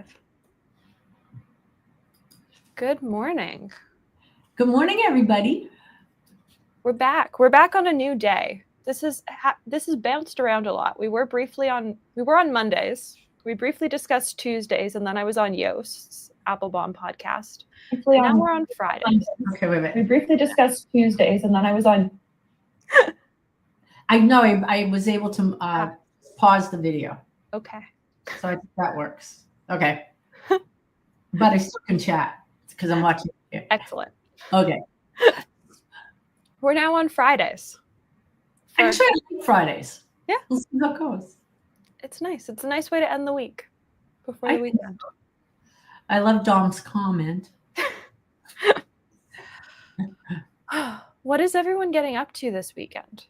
Live. Good morning. Good morning, everybody. We're back. We're back on a new day. This has bounced around a lot. We were on Mondays. We briefly discussed Tuesdays, and then I was on Yost's Applebaum podcast. And now we're on Fridays. Okay, wait a minute. We briefly discussed Tuesdays, and then I was on. I know I was able to pause the video. Okay. So I think that works. Okay. But I still can chat because I'm watching it. Excellent. Okay. We're now on Fridays. Actually, I like Fridays. Yeah. We'll see how it goes. It's nice. It's a nice way to end the week before the weekend. I love Dom's comment. What is everyone getting up to this weekend?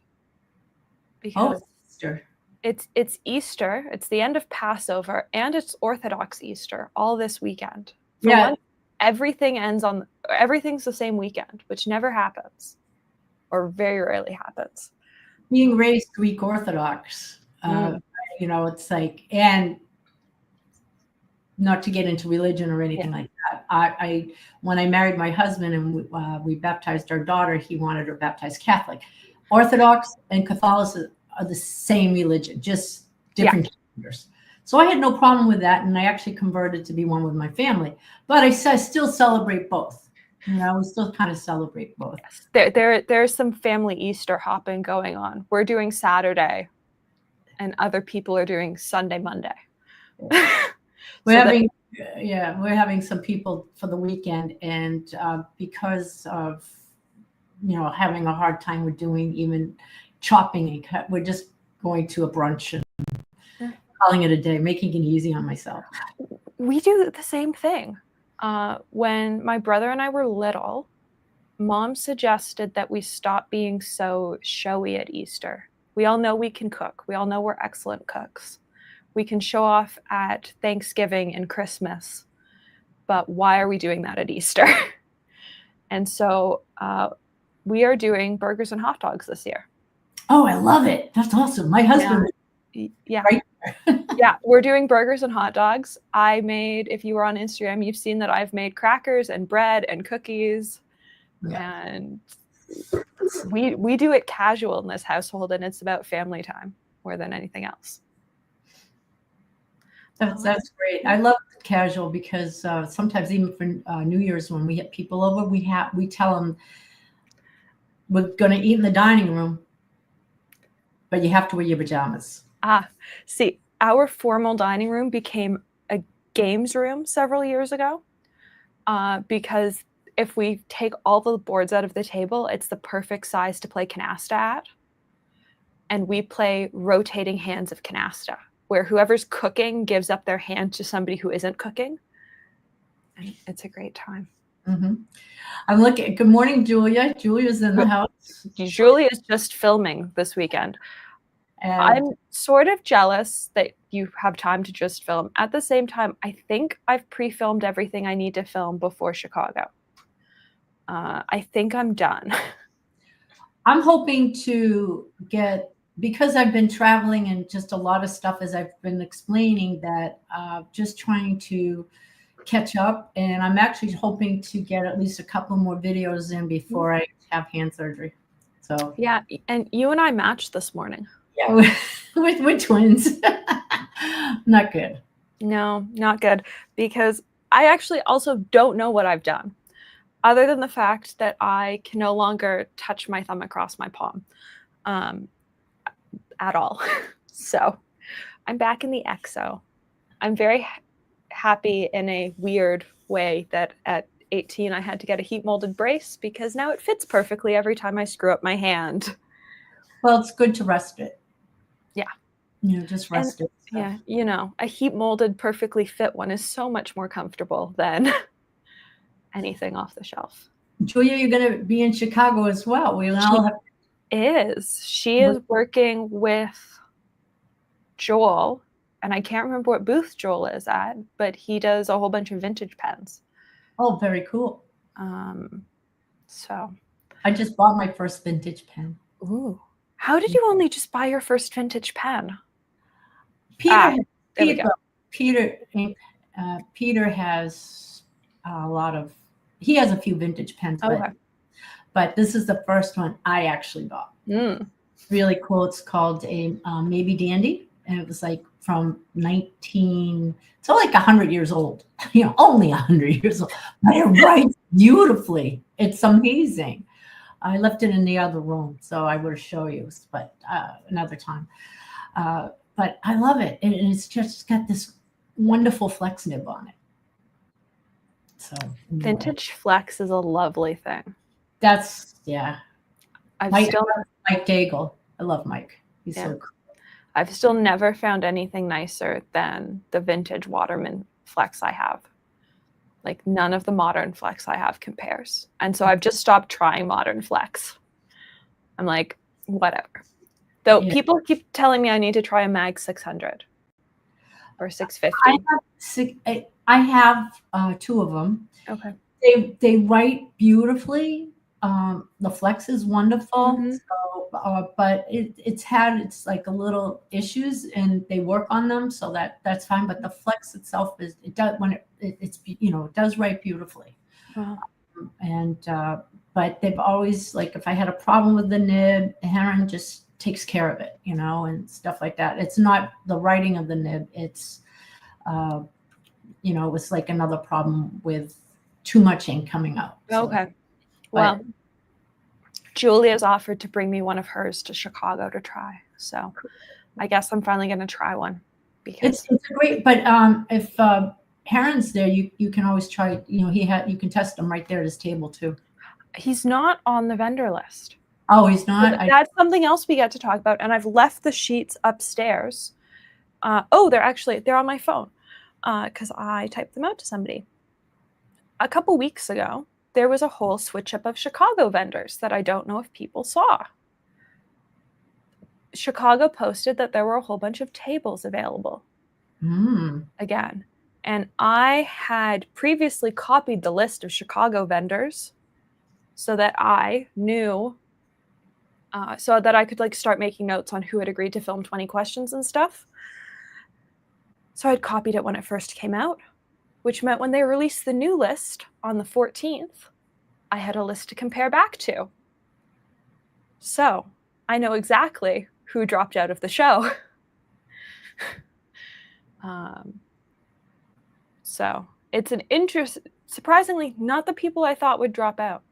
Because Easter. It's Easter. It's the end of Passover, and it's Orthodox Easter all this weekend. For once, everything's the same weekend, which never happens, or very rarely happens. Being raised Greek Orthodox, it's like, and not to get into religion or anything like that. I when I married my husband and we baptized our daughter, he wanted her baptized Catholic. Orthodox and Catholicism are the same religion, just different calendars. So I had no problem with that, and I actually converted to be one with my family. But I still celebrate both. We still kind of celebrate both. Yes. There's some family Easter hopping going on. We're doing Saturday, and other people are doing Sunday, Monday. We're having some people for the weekend, and because of having a hard time with doing even chopping, we're just going to a brunch and calling it a day, making it easy on myself. We do the same thing. When my brother and I were little, Mom suggested that we stop being so showy at Easter. We all know we can cook. We all know we're excellent cooks. We can show off at Thanksgiving and Christmas, but why are we doing that at Easter? And so we are doing burgers and hot dogs this year. Oh, I love it. That's awesome. My husband. Yeah. Right. Yeah, we're doing burgers and hot dogs. If you were on Instagram, you've seen that I've made crackers and bread and cookies. Yeah. And we do it casual in this household, and it's about family time more than anything else. That's great. I love casual because sometimes even for New Year's, when we have people over, we tell them we're going to eat in the dining room, but you have to wear your pajamas. See, our formal dining room became a games room several years ago because if we take all the boards out of the table, it's the perfect size to play canasta at. And we play rotating hands of canasta, where whoever's cooking gives up their hand to somebody who isn't cooking. And it's a great time. Mm-hmm. I'm looking. Good morning, Julia. Julia's in the house. Julia's just filming this weekend. And I'm sort of jealous that you have time to just film. At the same time, I think I've pre-filmed everything I need to film before Chicago. I think I'm done. I'm hoping to get, because I've been traveling and just a lot of stuff, as I've been explaining, that just trying to catch up. And I'm actually hoping to get at least a couple more videos in before I have hand surgery. So yeah, and you and I matched this morning. Yeah, we're twins. Not good. No, not good. Because I actually also don't know what I've done, other than the fact that I can no longer touch my thumb across my palm at all. So I'm back in the exo. I'm very happy in a weird way that at 18 I had to get a heat molded brace because now it fits perfectly every time I screw up my hand. Well, it's good to rest it. Yeah. Just rest it. So. Yeah, a heat molded, perfectly fit one is so much more comfortable than anything off the shelf. Julia, you're going to be in Chicago as well. She is working with Joel, and I can't remember what booth Joel is at, but he does a whole bunch of vintage pens. Oh, very cool. So I just bought my first vintage pen. Ooh. How did you only just buy your first vintage pen? Peter Peter has a lot of. He has a few vintage pens, Okay. but this is the first one I actually got. Really cool. It's called a Maybe Dandy, and it was like from 19. It's like 100 years old. Only 100 years old, but it writes beautifully. It's amazing. I left it in the other room, so I would show you, but another time. But I love it, and it's just got this wonderful flex nib on it. So Vintage flex is a lovely thing. That's yeah. Mike Daigle. I love Mike. He's so cool. I've still never found anything nicer than the vintage Waterman flex I have. Like none of the modern flex I have compares. And so I've just stopped trying modern flex. I'm like, whatever. Though people keep telling me I need to try a Mag 600 or 650. I have two of them. Okay. They write beautifully. The flex is wonderful. So, but it's like a little issues, and they work on them, so that's fine. But the flex itself it does write beautifully. Wow. But they've always, like, if I had a problem with the nib, Heron just takes care of it, and stuff like that. It's not the writing of the nib. It's, it was like another problem with too much ink coming out. So, okay. Well, Julia's offered to bring me one of hers to Chicago to try. So I guess I'm finally going to try one. Because it's great. But if Heron's there, you can always try, you can test them right there at his table too. He's not on the vendor list. Oh, he's not? That's something else we get to talk about. And I've left the sheets upstairs. They're on my phone because I typed them out to somebody. A couple weeks ago, there was a whole switch up of Chicago vendors that I don't know if people saw. Chicago posted that there were a whole bunch of tables available again. And I had previously copied the list of Chicago vendors so that I knew, so that I could start making notes on who had agreed to film 20 questions and stuff. So I'd copied it when it first came out, which meant when they released the new list on the 14th, I had a list to compare back to. So I know exactly who dropped out of the show. So it's an interest, surprisingly, not the people I thought would drop out.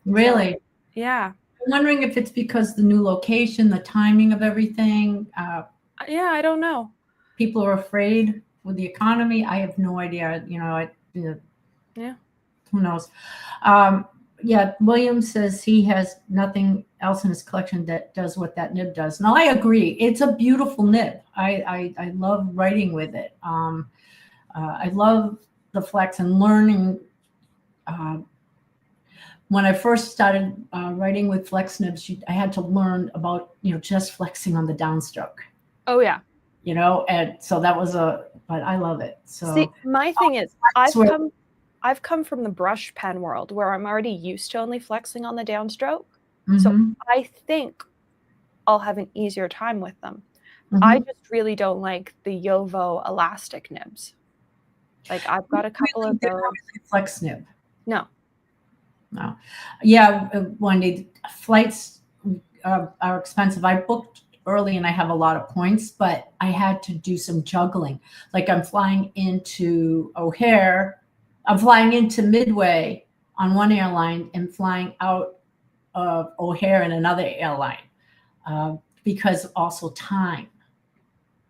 Really? So, yeah. I'm wondering if it's because the new location, the timing of everything. Yeah, I don't know. People are afraid with the economy. I have no idea. Yeah. Who knows? William says he has nothing else in his collection that does what that nib does. Now, I agree. It's a beautiful nib. I love writing with it. I love the flex and learning. When I first started writing with flex nibs, I had to learn about, just flexing on the downstroke. Oh, yeah. And so that was but I love it. So see, my thing is, I've come from the brush pen world where I'm already used to only flexing on the downstroke. So I think I'll have an easier time with them. I just really don't like the Yovo elastic nibs. Like I've got a couple of those. Flex nib. No. Yeah, Wendy, flights are expensive. I booked early and I have a lot of points, but I had to do some juggling. Like I'm flying into O'Hare. I'm flying into Midway on one airline and flying out of O'Hare in another airline because also time,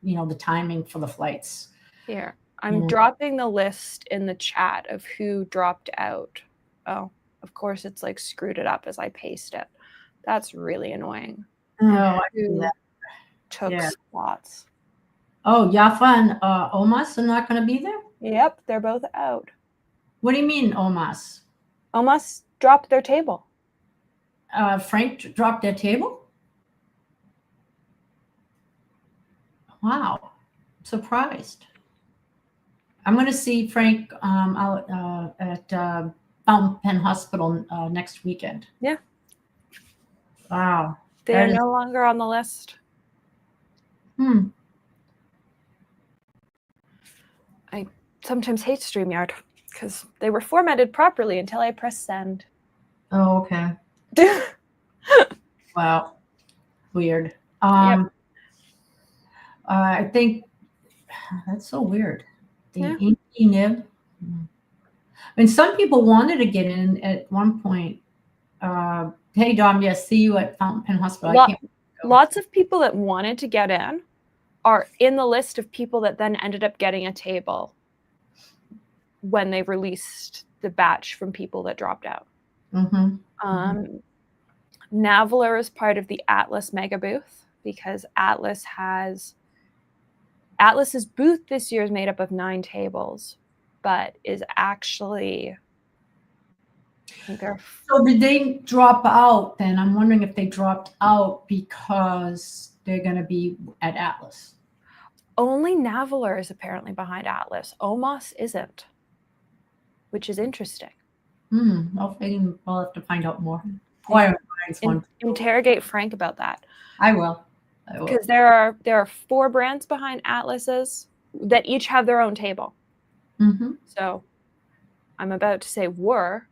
the timing for the flights. Here, I'm dropping the list in the chat of who dropped out. Oh, of course, it's screwed it up as I paste it. That's really annoying. Oh, I see that. Took spots. Oh, Yafa and Omas are not going to be there? Yep, they're both out. What do you mean, Omas? Omas dropped their table. Frank dropped their table? Wow. I'm surprised. I'm going to see Frank out at Fountain Pen Hospital next weekend. Yeah. Wow. They're no longer on the list. sometimes hate StreamYard because they were formatted properly until I pressed send. Oh, okay. Wow. Weird. Yep. I think that's so weird. The Yeah. inky nib. I mean, some people wanted to get in at one point. Hey, Dom, yes, see you at Fountain Pen Hospital. I can't go. Lots of people that wanted to get in are in the list of people that then ended up getting a table when they released the batch from people that dropped out. Navaler is part of the Atlas mega booth because Atlas's booth this year is made up of 9 tables, but is actually, I think there are. So did they drop out then? I'm wondering if they dropped out because they're going to be at Atlas. Only Navaler is apparently behind Atlas. Omos isn't, which is interesting. I'll have to find out more. Boy, interrogate Frank about that. I will. Because there are 4 brands behind Atlas's that each have their own table. So I'm about to say were.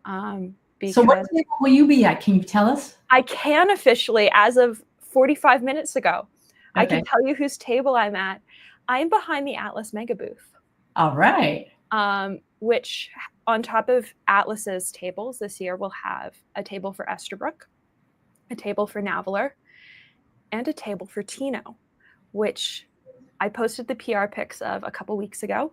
So what table will you be at? Can you tell us? I can officially, as of 45 minutes ago. Okay. I can tell you whose table I'm at. I'm behind the Atlas mega booth. All right. Which on top of Atlas's tables this year will have a table for Esterbrook, a table for Navaler, and a table for Tino, which I posted the PR pics of a couple weeks ago.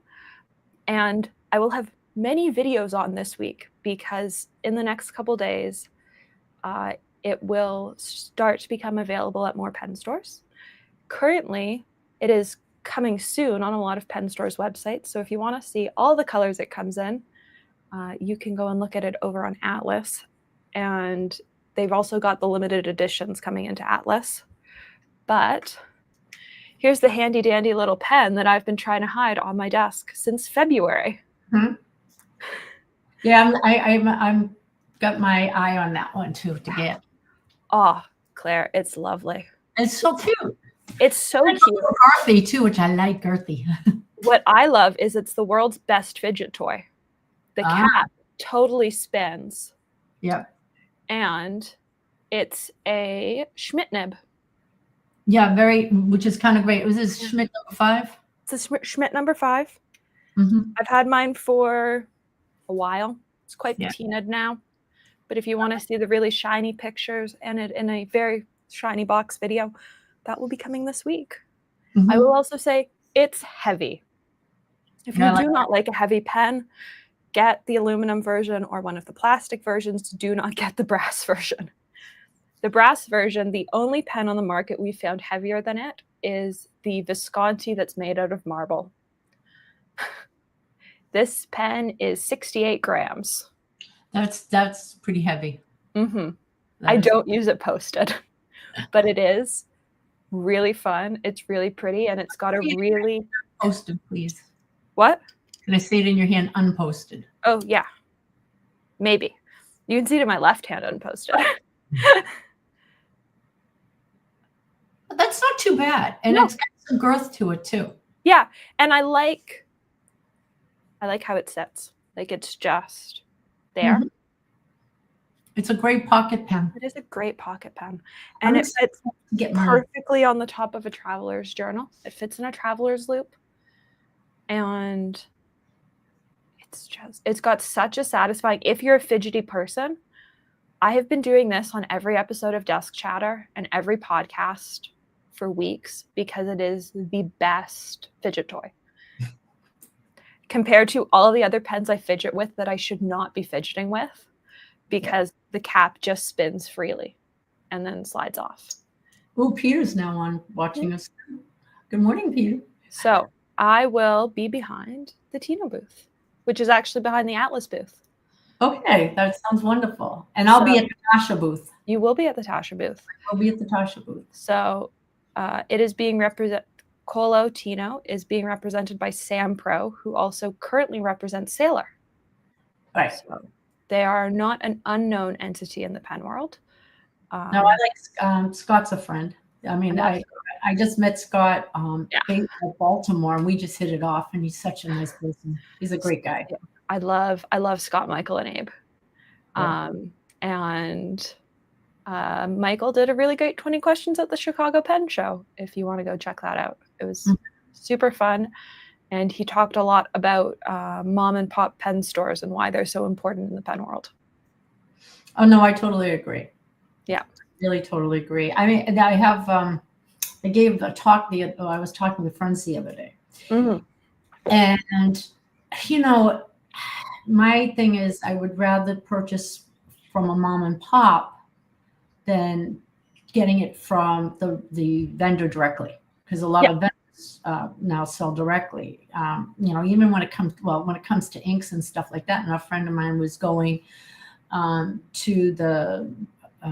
And I will have many videos on this week because in the next couple days, it will start to become available at more pen stores. Currently, it is coming soon on a lot of pen stores' websites. So if you want to see all the colors it comes in, you can go and look at it over on Atlas. And they've also got the limited editions coming into Atlas. But here's the handy dandy little pen that I've been trying to hide on my desk since February. Yeah, I'm got my eye on that one too to get. Oh, Claire, it's lovely. It's so cute. It's so cute. Girthy too, which I like girthy. What I love is it's the world's best fidget toy. The cap totally spins. Yep. And it's a Schmidt nib. Yeah, which is kind of great. Was this Schmidt number 5? It's a Schmidt number 5. I've had mine for a while. It's quite patinaed now. But if you want to see the really shiny pictures and it in a very shiny box video, that will be coming this week. I will also say it's heavy. If you do not like a heavy pen, get the aluminum version or one of the plastic versions. Do not get the brass version. The brass version, the only pen on the market we found heavier than it is the Visconti that's made out of marble. This pen is 68 grams. That's pretty heavy. I don't use it posted, but it is really fun. It's really pretty, and it's got a really... Posted, please. What? Can I see it in your hand unposted? Oh, yeah. Maybe. You can see it in my left hand unposted. That's not too bad. And it's got some girth to it, too. Yeah, and I like how it sits. Like, it's just there. It's a great pocket pen. It is a great pocket pen. And it fits perfectly on the top of a traveler's journal. It fits in a traveler's loop. And it's got such a satisfying, if you're a fidgety person, I have been doing this on every episode of Desk Chatter and every podcast for weeks because it is the best fidget toy. Compared to all of the other pens I fidget with that I should not be fidgeting with, because the cap just spins freely and then slides off. Oh, Peter's now on watching us. Good morning, Peter. So I will be behind the Tino booth, which is actually behind the Atlas booth. Okay, that sounds wonderful. And I'll be at the Tasha booth. You will be at the Tasha booth. I'll be at the Tasha booth. So it is being represented. Colo Tino is being represented by Sam Pro, who also currently represents Sailor. Right. So they are not an unknown entity in the pen world. No, I like Scott's a friend. I mean, I just met Scott Yeah. based at Baltimore, and we just hit it off. And he's such a nice person. He's a great guy. Yeah. I love Scott, Michael, and Abe. Yeah. And Michael did a really great 20 questions at the Chicago Pen Show. If you want to go check that out, it was super fun. And he talked a lot about mom and pop pen stores and why they're so important in the pen world. Oh no, I totally agree. Yeah, really totally agree. I mean, I have I gave a talk I was talking with friends the other day, and you know, my thing is I would rather purchase from a mom and pop than getting it from the vendor directly, because a lot of vendors now sell directly. You know, even when it comes to inks and stuff like that. And a friend of mine was going to the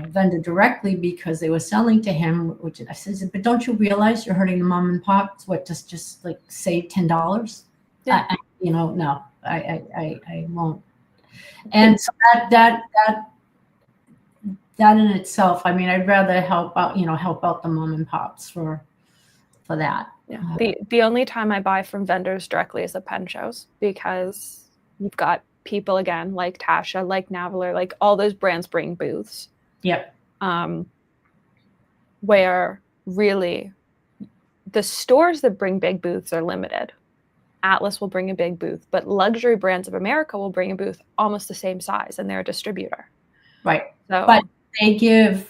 vendor directly because they were selling to him, which I said, but don't you realize you're hurting the mom and pops? What, just like save $10? Yeah. You know, no, I won't. And so that in itself, I mean, I'd rather help out the mom and pops for that. Yeah. The only time I buy from vendors directly is at pen shows, because you've got people again like Tasha, like Navaler, like all those brands bring booths. Yep. Where really the stores that bring big booths are limited. Atlas will bring a big booth, but Luxury Brands of America will bring a booth almost the same size, and they're a distributor. Right. So, but they give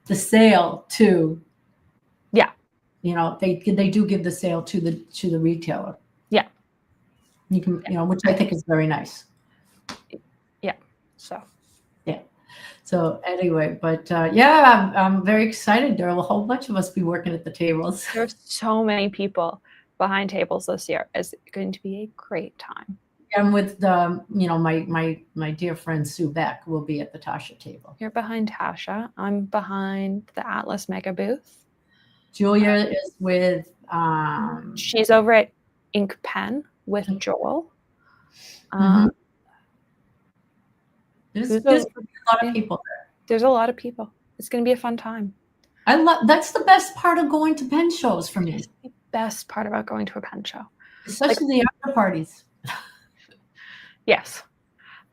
the sale to, yeah, you know, they do give the sale to the retailer. Yeah. You can, you know, which I think is very nice. Yeah. So. Yeah. So anyway, but yeah, I'm very excited. There will a whole bunch of us be working at the tables. There's so many people behind tables this year. It's going to be a great time. And with you know, my dear friend Sue Beck will be at the Tasha table. You're behind Tasha. I'm behind the Atlas Mega booth. Julia is with. She's over at Ink Pen with Joel. There's a lot of people there. There's a lot of people. It's going to be a fun time. That's the best part of going to pen shows for me. It's the best part about going to a pen show, especially the after parties. Yes,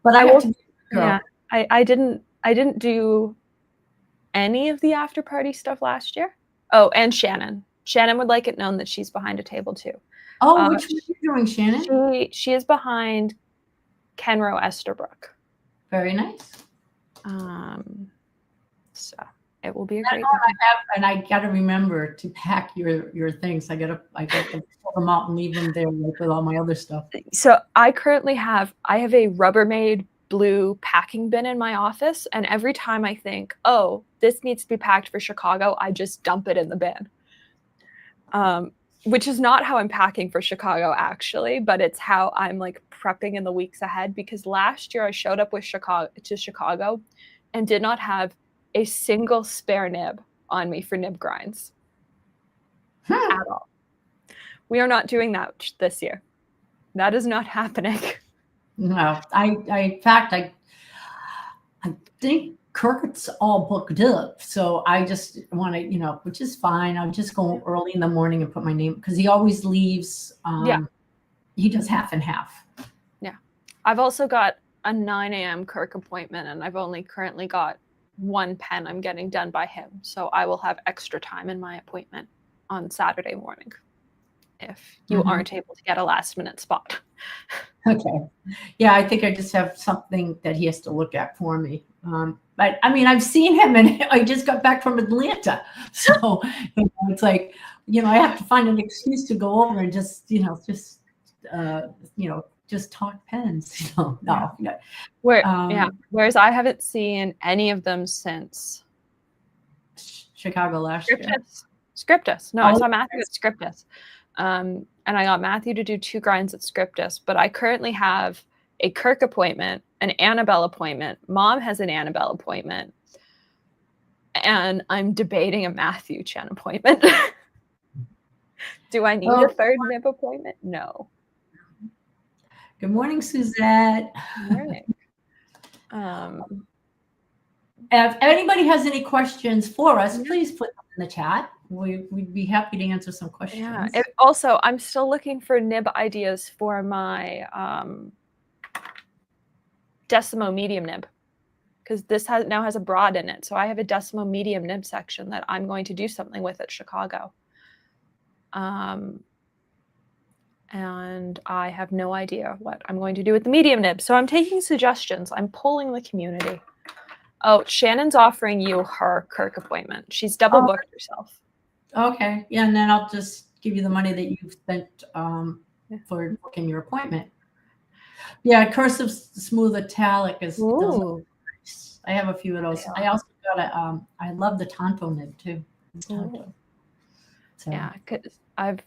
but I will. Yeah, I didn't do any of the after party stuff last year. Oh, and Shannon would like it known that she's behind a table too. Oh, which one are you doing, Shannon? She is behind Kenro Esterbrook. Very nice. So it will be a great. And I got to remember to pack your things. I got to pull them out and leave them there with all my other stuff. So I have a Rubbermaid blue packing bin in my office, and every time I think, oh, this needs to be packed for Chicago, I just dump it in the bin. Which is not how I'm packing for Chicago, actually, but it's how I'm like prepping in the weeks ahead, because last year I showed up with Chicago and did not have a single spare nib on me for nib grinds at all. We are not doing that this year. That is not happening. No, in fact, I think Kirk's all booked up, so I just want to, you know, which is fine. I'll just go early in the morning and put my name, because he always leaves. He does half and half. Yeah, I've also got a 9 a.m. Kirk appointment, and I've only currently got one pen I'm getting done by him, so I will have extra time in my appointment on Saturday morning if you aren't able to get a last minute spot. Okay. Yeah, I think I just have something that he has to look at for me. But I mean, I've seen him, and I just got back from Atlanta. So you know, it's like, you know, I have to find an excuse to go over and just talk pens. No. Whereas I haven't seen any of them since Chicago last year. Scriptus. No, I saw Matthew at Scriptus. And I got Matthew to do 2 grinds at Scriptus, but I currently have a Kirk appointment, an Annabelle appointment. Mom has an Annabelle appointment, and I'm debating a Matthew Chen appointment. Do I need a 3rd nib appointment? No. Good morning, Suzette. Good morning. if anybody has any questions for us, Yeah. please put them in the chat. We'd be happy to answer some questions. Yeah. Also, I'm still looking for nib ideas for my Decimo medium nib, because this now has a broad in it. So I have a Decimo medium nib section that I'm going to do something with at Chicago. And I have no idea what I'm going to do with the medium nib. So I'm taking suggestions. I'm polling the community. Oh, Shannon's offering you her Kirk appointment. She's double booked herself. Okay. Yeah, and then I'll just give you the money that you've spent for booking your appointment. Yeah, cursive smooth italic is nice. I have a few of those. I also got a I love the Tonto nib too. Tonto. So. Yeah, because I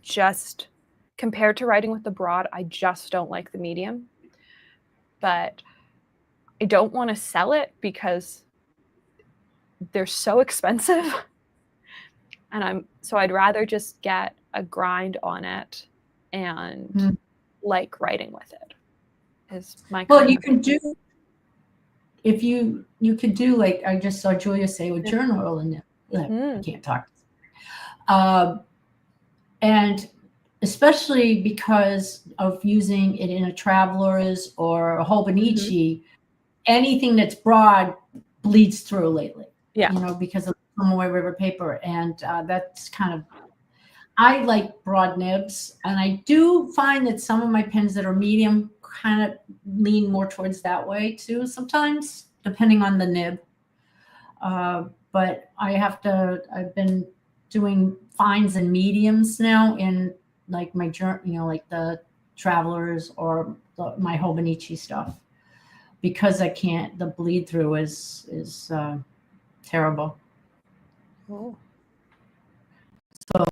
just, compared to writing with the broad, I just don't like the medium. But I don't want to sell it because they're so expensive. And so I'd rather just get a grind on it and like writing with it. Is my well, you can do, if you could do, like I just saw Julia say with journal and I can't talk. And especially because of using it in a Travelers or a Hobonichi, anything that's broad bleeds through lately. Yeah. You know, because of Tomoe River paper. And that's kind of, I like broad nibs. And I do find that some of my pens that are medium kind of lean more towards that way too sometimes, depending on the nib. But I've been doing fines and mediums now in like my journal, you know, like the Travelers or my Hobonichi stuff, because I can't, the bleed through is terrible. Oh. So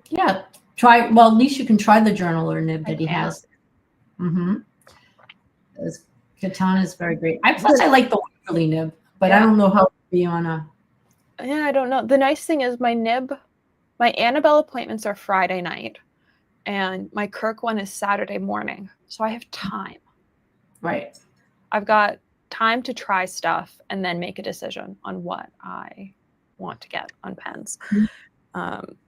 yeah, well, at least you can try the journaler nib that he has. Katana is very great. I like the Waverly nib, but I don't know how to be on a. Yeah, I don't know. The nice thing is my Annabelle appointments are Friday night, and my Kirk one is Saturday morning. So I have time. Right. I've got time to try stuff and then make a decision on what I want to get on pens,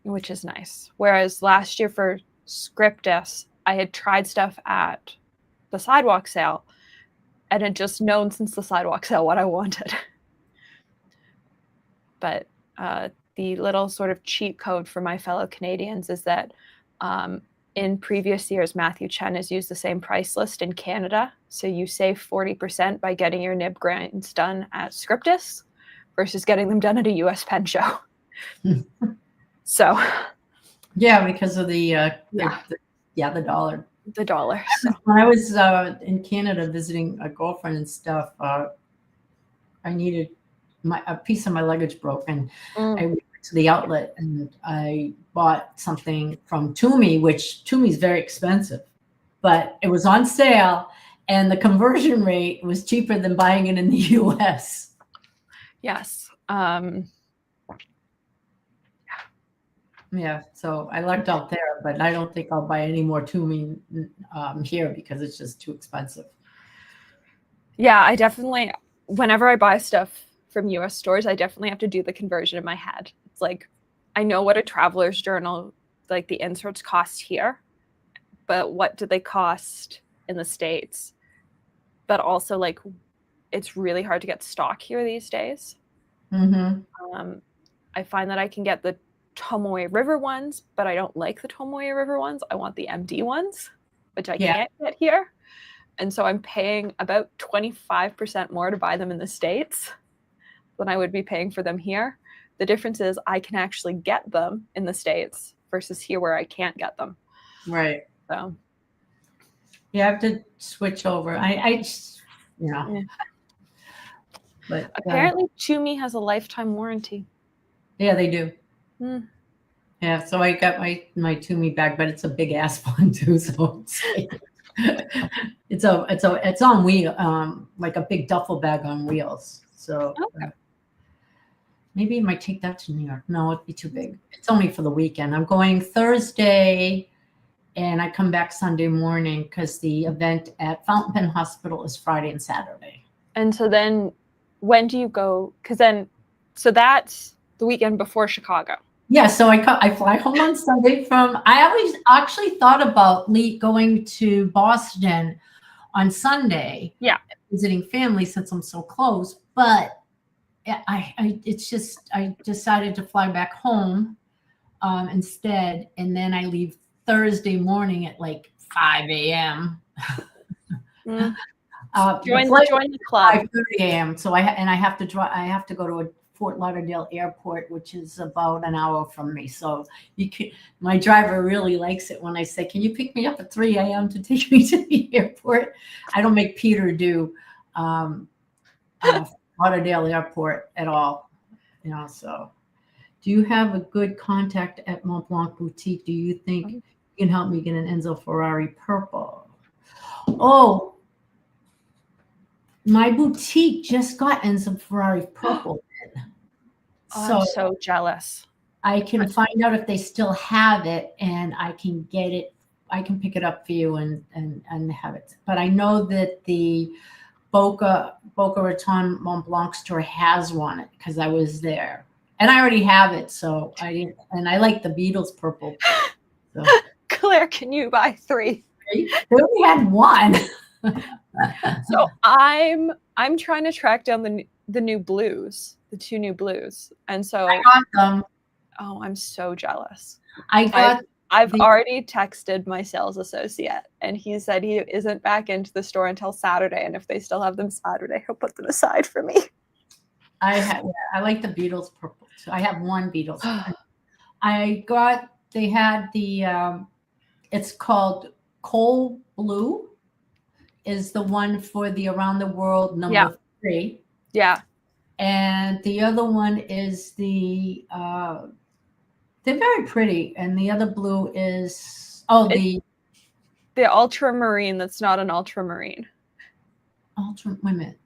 which is nice. Whereas last year for Scriptus, I had tried stuff at the sidewalk sale and had just known since the sidewalk sale what I wanted. But the little sort of cheat code for my fellow Canadians is that in previous years, Matthew Chen has used the same price list in Canada. So you save 40% by getting your nib grinds done at Scriptus versus getting them done at a US pen show. So. Yeah, because of the dollar. The dollar. So. When I was in Canada visiting a girlfriend and stuff, I needed a piece of my luggage broke, and I went to the outlet and I bought something from Toomey, which Toomey is very expensive, but it was on sale and the conversion rate was cheaper than buying it in the US. Yes. Yeah, so I lucked out there, but I don't think I'll buy any more Toomey here because it's just too expensive. Yeah, I definitely, whenever I buy stuff from US stores, I definitely have to do the conversion in my head. It's like, I know what a Traveler's Journal, like the inserts cost here, but what do they cost in the States? But also, like, it's really hard to get stock here these days. I find that I can get the Tomoe River ones, but I don't like the Tomoe River ones. I want the MD ones, which I can't get here. And so I'm paying about 25% more to buy them in the States than I would be paying for them here. The difference is I can actually get them in the States versus here where I can't get them. Right. So. Yeah, I have to switch over. I just, Yeah. But apparently Toomey has a lifetime warranty. Yeah, they do. Yeah, so I got my Toomey bag, but it's a big ass one too. So it's on wheel, like a big duffel bag on wheels. So maybe I might take that to New York. No, it'd be too big. It's only for the weekend. I'm going Thursday and I come back Sunday morning because the event at Fountain Pen Hospital is Friday and Saturday. And so then when do you go? Because then, so that's the weekend before Chicago. Yeah, so I fly home on Sunday I always actually thought about going to Boston on Sunday. Yeah. Visiting family since I'm so close, but I decided to fly back home instead, and then I leave Thursday morning at like 5 a.m. Join the club. 5:30 a.m. So I have to drive. I have to go to a Fort Lauderdale airport, which is about an hour from me. So my driver really likes it when I say, "Can you pick me up at 3 a.m. to take me to the airport?" I don't make Peter do Lauderdale Airport at all, So, do you have a good contact at Mont Blanc Boutique? Do you think you can help me get an Enzo Ferrari purple? Oh, my boutique just got Enzo Ferrari purple. I'm so jealous. I can find out if they still have it, and I can get it. I can pick it up for you and have it. But I know that the Boca Raton Mont Blanc store has one because I was there, and I already have it. So I didn't, and I like the Beatles purple. So. Claire, can you buy 3? They only had 1. So I'm trying to track down the new blues, the 2 new blues, and so I got them. Oh, I'm so jealous. I've already texted my sales associate, and he said he isn't back into the store until Saturday, and if they still have them Saturday, he'll put them aside for me. I like the Beatles purple. So I have 1 Beatles. They had the it's called Coal Blue, is the one for the Around the World number 3. Yeah. And the other one is they're very pretty. And the other blue is the ultramarine that's not an ultramarine. Wait a minute.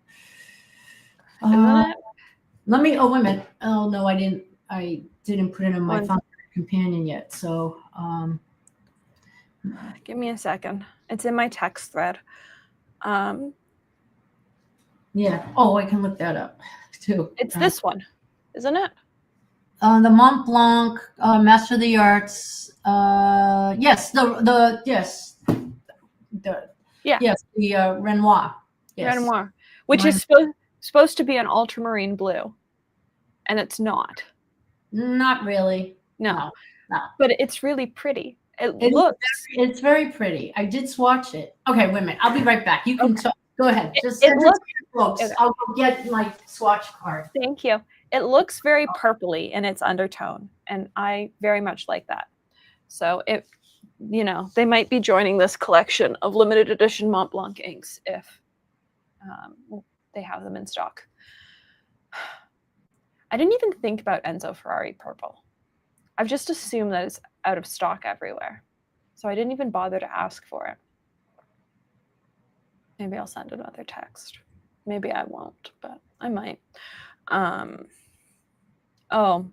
Isn't it? Wait a minute. Oh no, I didn't put it in my phone companion yet. So give me a second. It's in my text thread. Yeah. Oh, I can look that up too. It's this one, isn't it? The Mont Blanc, Master of the Arts. Yes, yes, the Renoir. Yes. Renoir, which is supposed to be an ultramarine blue, and it's not. Not really. No. But it's really pretty. It's very pretty. I did swatch it. Okay, wait a minute. I'll be right back. You can talk. Go ahead. Just send it to your folks. I'll go get my swatch card. Thank you. It looks very purpley in its undertone, and I very much like that. So they might be joining this collection of limited edition Mont Blanc inks if they have them in stock. I didn't even think about Enzo Ferrari purple. I've just assumed that it's out of stock everywhere. So I didn't even bother to ask for it. Maybe I'll send another text. Maybe I won't, but I might. Oh,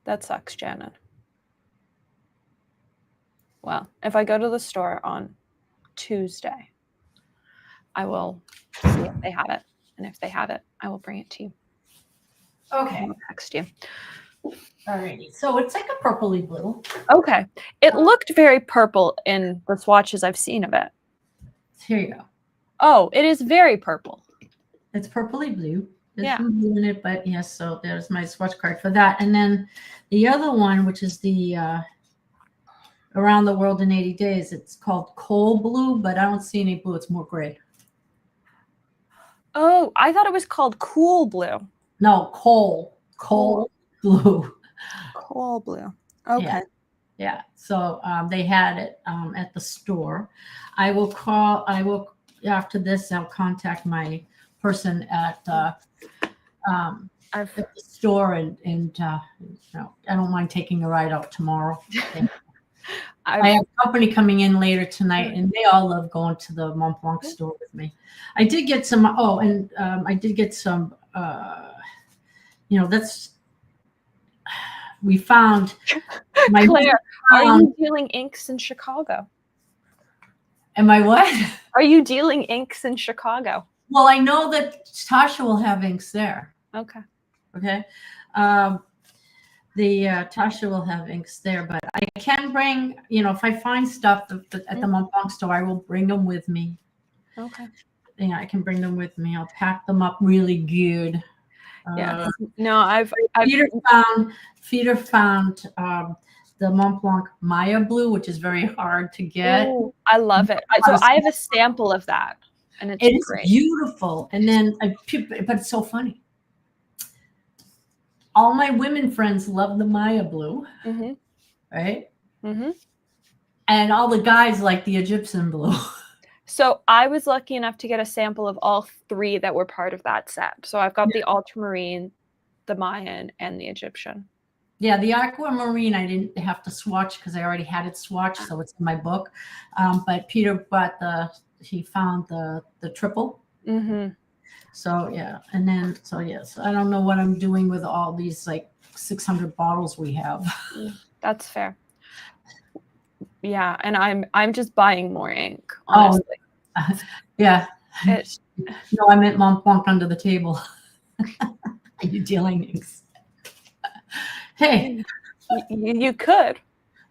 that sucks, Janet. Well, if I go to the store on Tuesday, I will see if they have it. And if they have it, I will bring it to you. Okay. I'll text you. Alrighty. So it's like a purpley blue. Okay. It looked very purple in the swatches I've seen of it. Here you go. Oh, it is very purple. It's purpley blue. There's yeah. some blue in it, but yes, so there's my swatch card for that. And then the other one, which is the Around the World in 80 Days, it's called Coal Blue, but I don't see any blue. It's more gray. Oh, I thought it was called Cool Blue. No, Coal Blue. Coal Blue. Okay. Yeah. So they had it at the store. After this, I'll contact my person at the store and I don't mind taking a ride out tomorrow. I have company coming in later tonight, and they all love going to the Mont Blanc store with me. I did get some. I did get some. We found My Claire, are you dealing inks in Chicago? Am I what? Are you dealing inks in Chicago? Well, I know that Tasha will have inks there. Okay. Okay. Tasha will have inks there, but I can bring, if I find stuff at the Mont Blanc store, I will bring them with me. Okay. Yeah, I can bring them with me. I'll pack them up really good. Yeah. No, Peter found the Mont Blanc Maya blue, which is very hard to get. Oh, I love it. So I have a sample of that, and it's great. Beautiful. And then, but it's so funny. All my women friends love the Maya blue, right? And all the guys like the Egyptian blue. So I was lucky enough to get a sample of all three that were part of that set. So I've got the ultramarine, the Mayan, and the Egyptian. Yeah, the aquamarine I didn't have to swatch because I already had it swatched, so it's in my book. But Peter he found the triple. So yeah, and then so I don't know what I'm doing with all these like 600 bottles we have. That's fair. Yeah, and I'm just buying more ink, honestly. Yeah. No, I meant Mont Blanc under the table. Are you dealing inks? Hey, you could.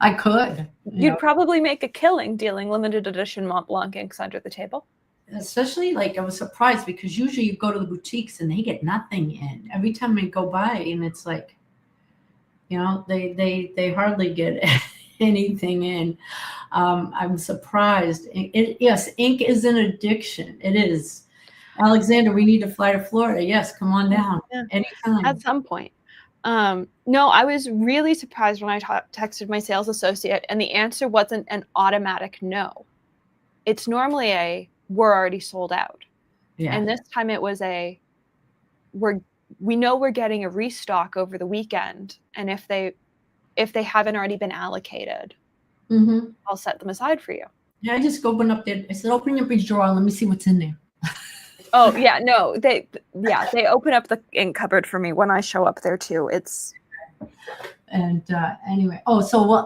I could. You'd probably make a killing dealing limited edition Mont Blanc inks under the table. Especially, like, I was surprised because usually you go to the boutiques and they get nothing in. Every time I go by, and it's like, they hardly get anything in. I'm surprised. Yes, ink is an addiction. It is. Alexander, we need to fly to Florida. Yes, come on down anytime. At some point. No, I was really surprised when I texted my sales associate, and the answer wasn't an automatic no. It's normally we're already sold out. Yeah. And this time it was we know we're getting a restock over the weekend, and if they haven't already been allocated, I'll set them aside for you. Yeah, I just opened up there. I said, open your bridge drawer and let me see what's in there. Oh yeah, no, they open up the ink cupboard for me when I show up there too. And anyway,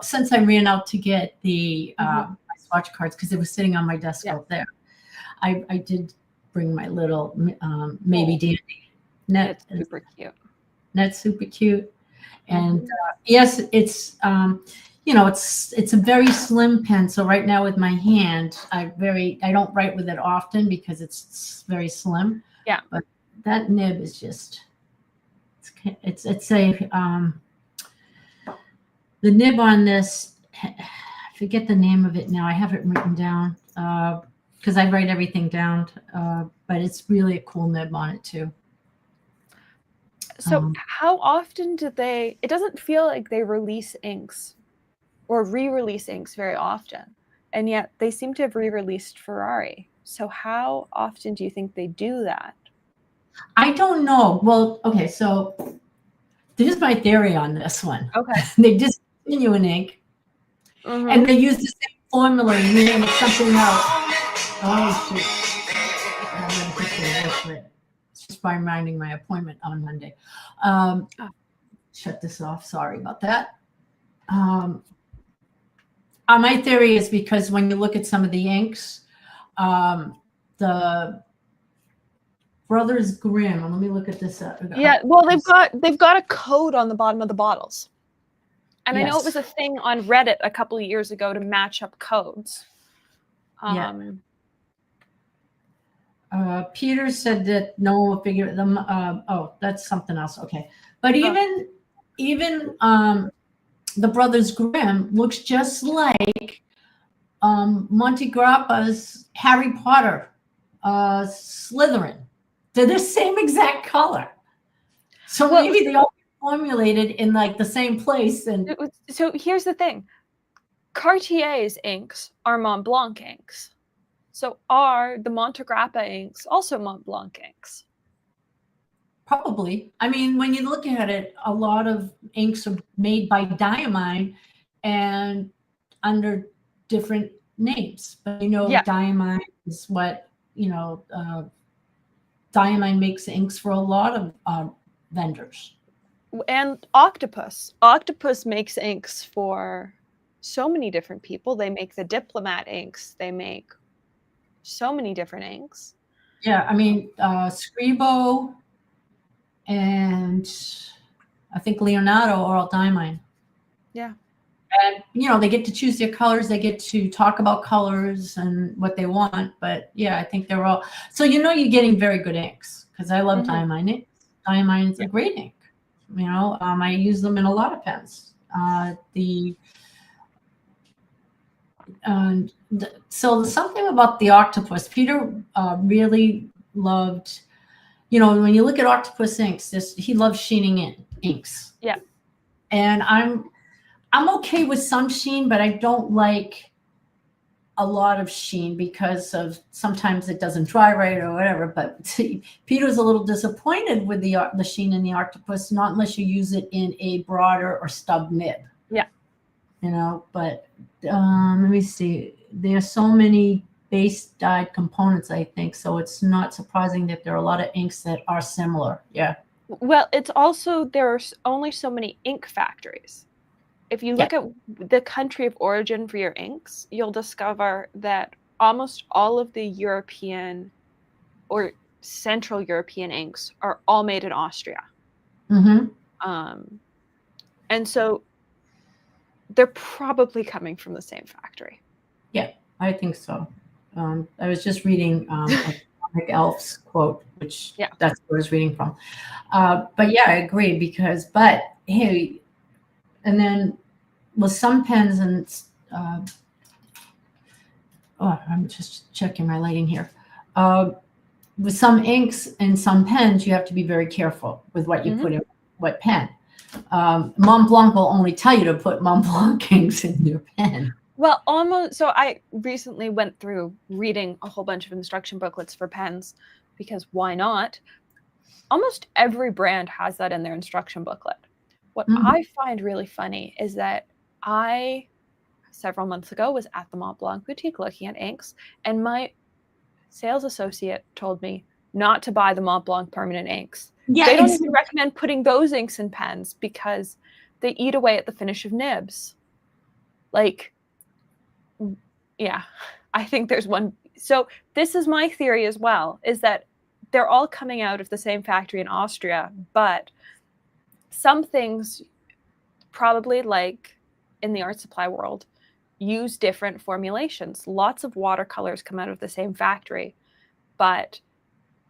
since I ran out to get the my swatch cards because it was sitting on my desk out there, I did bring my little maybe dandy net. It's super cute. That's super cute, and yes, it's it's a very slim pen. So right now with my hand, I don't write with it often because it's very slim. Yeah. But that nib is just, it's the nib on this, I forget the name of it now. I have it written down because I write everything down. But it's really a cool nib on it too. So how often it doesn't feel like they release inks or re-release inks very often, and yet they seem to have re-released Ferrari. So how often do you think they do that? I don't know. Well, okay, so this is my theory on this one. Okay. They discontinue an ink, and they use the same formula and name it something else. Oh, shoot. It's just by reminding my appointment on Monday. Shut this off. Sorry about that. My theory is because when you look at some of the inks, the Brothers Grimm. Let me look at this up. Yeah, well, they've got a code on the bottom of the bottles, and I know it was a thing on Reddit a couple of years ago to match up codes. Peter said that no one will figure them. That's something else. Okay, but even the Brothers Grimm looks just like Monty Grappa's Harry Potter, Slytherin. They're the same exact color. So maybe they all formulated in like the same place. And so here's the thing: Cartier's inks are Mont Blanc inks. So are the Monte Grappa inks also Mont Blanc inks? Probably. I mean, when you look at it, a lot of inks are made by Diamine and under different names. But Diamine is what, Diamine makes inks for a lot of vendors. And octopus. Octopus makes inks for so many different people. They make the diplomat inks. They make so many different inks. Yeah, I mean, Scribo and I think Leonardo are all diamine. Yeah. And, they get to choose their colors. They get to talk about colors and what they want. But yeah, I think they're all, so you're getting very good inks because I love diamine inks. Diamine is a great ink. I use them in a lot of pens. So something about the octopus, Peter really loved, when you look at octopus inks, he loves sheening in inks. Yeah. And I'm okay with some sheen, but I don't like a lot of sheen because of sometimes it doesn't dry right or whatever. But Peter's a little disappointed with the sheen in the octopus, not unless you use it in a broader or stub nib. Yeah. But let me see. There are so many base dyed components, I think, so it's not surprising that there are a lot of inks that are similar. Yeah. Well, it's also there's only so many ink factories. If you look at the country of origin for your inks, you'll discover that almost all of the European or Central European inks are all made in Austria. And so they're probably coming from the same factory. Yeah, I think so. I was just reading Comic Elf's quote, which that's where I was reading from. But yeah, I agree but hey, and then with some pens and I'm just checking my lighting here. With some inks and some pens, you have to be very careful with what you put in what pen. Mont Blanc will only tell you to put Mont Blanc inks in your pen. Well, almost. So I recently went through reading a whole bunch of instruction booklets for pens because why not? Almost every brand has that in their instruction booklet. What I find really funny is that I, several months ago, was at the Mont Blanc boutique looking at inks, and my sales associate told me not to buy the Mont Blanc permanent inks. Yeah, they don't even recommend putting those inks in pens because they eat away at the finish of nibs. Yeah, I think there's one. So this is my theory as well, is that they're all coming out of the same factory in Austria, but some things, probably like in the art supply world, use different formulations. Lots of watercolors come out of the same factory, but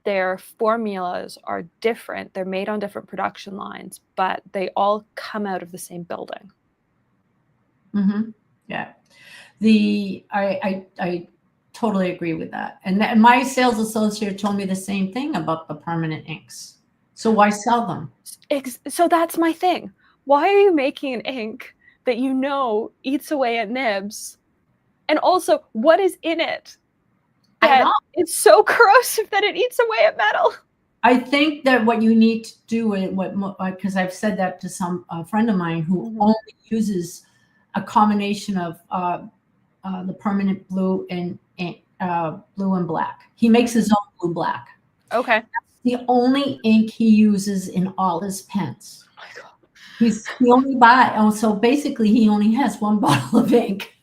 their formulas are different. They're made on different production lines, but they all come out of the same building. Yeah. I totally agree with that. And my sales associate told me the same thing about the permanent inks. So why sell them? So that's my thing. Why are you making an ink that eats away at nibs? And also, what is in it? It's so corrosive that it eats away at metal. I think that what you need to do, because I've said that to a friend of mine who only uses a combination of the permanent blue and black. He makes his own blue black. Okay. That's the only ink he uses in all his pens. Oh my God. He only so basically he only has one bottle of ink.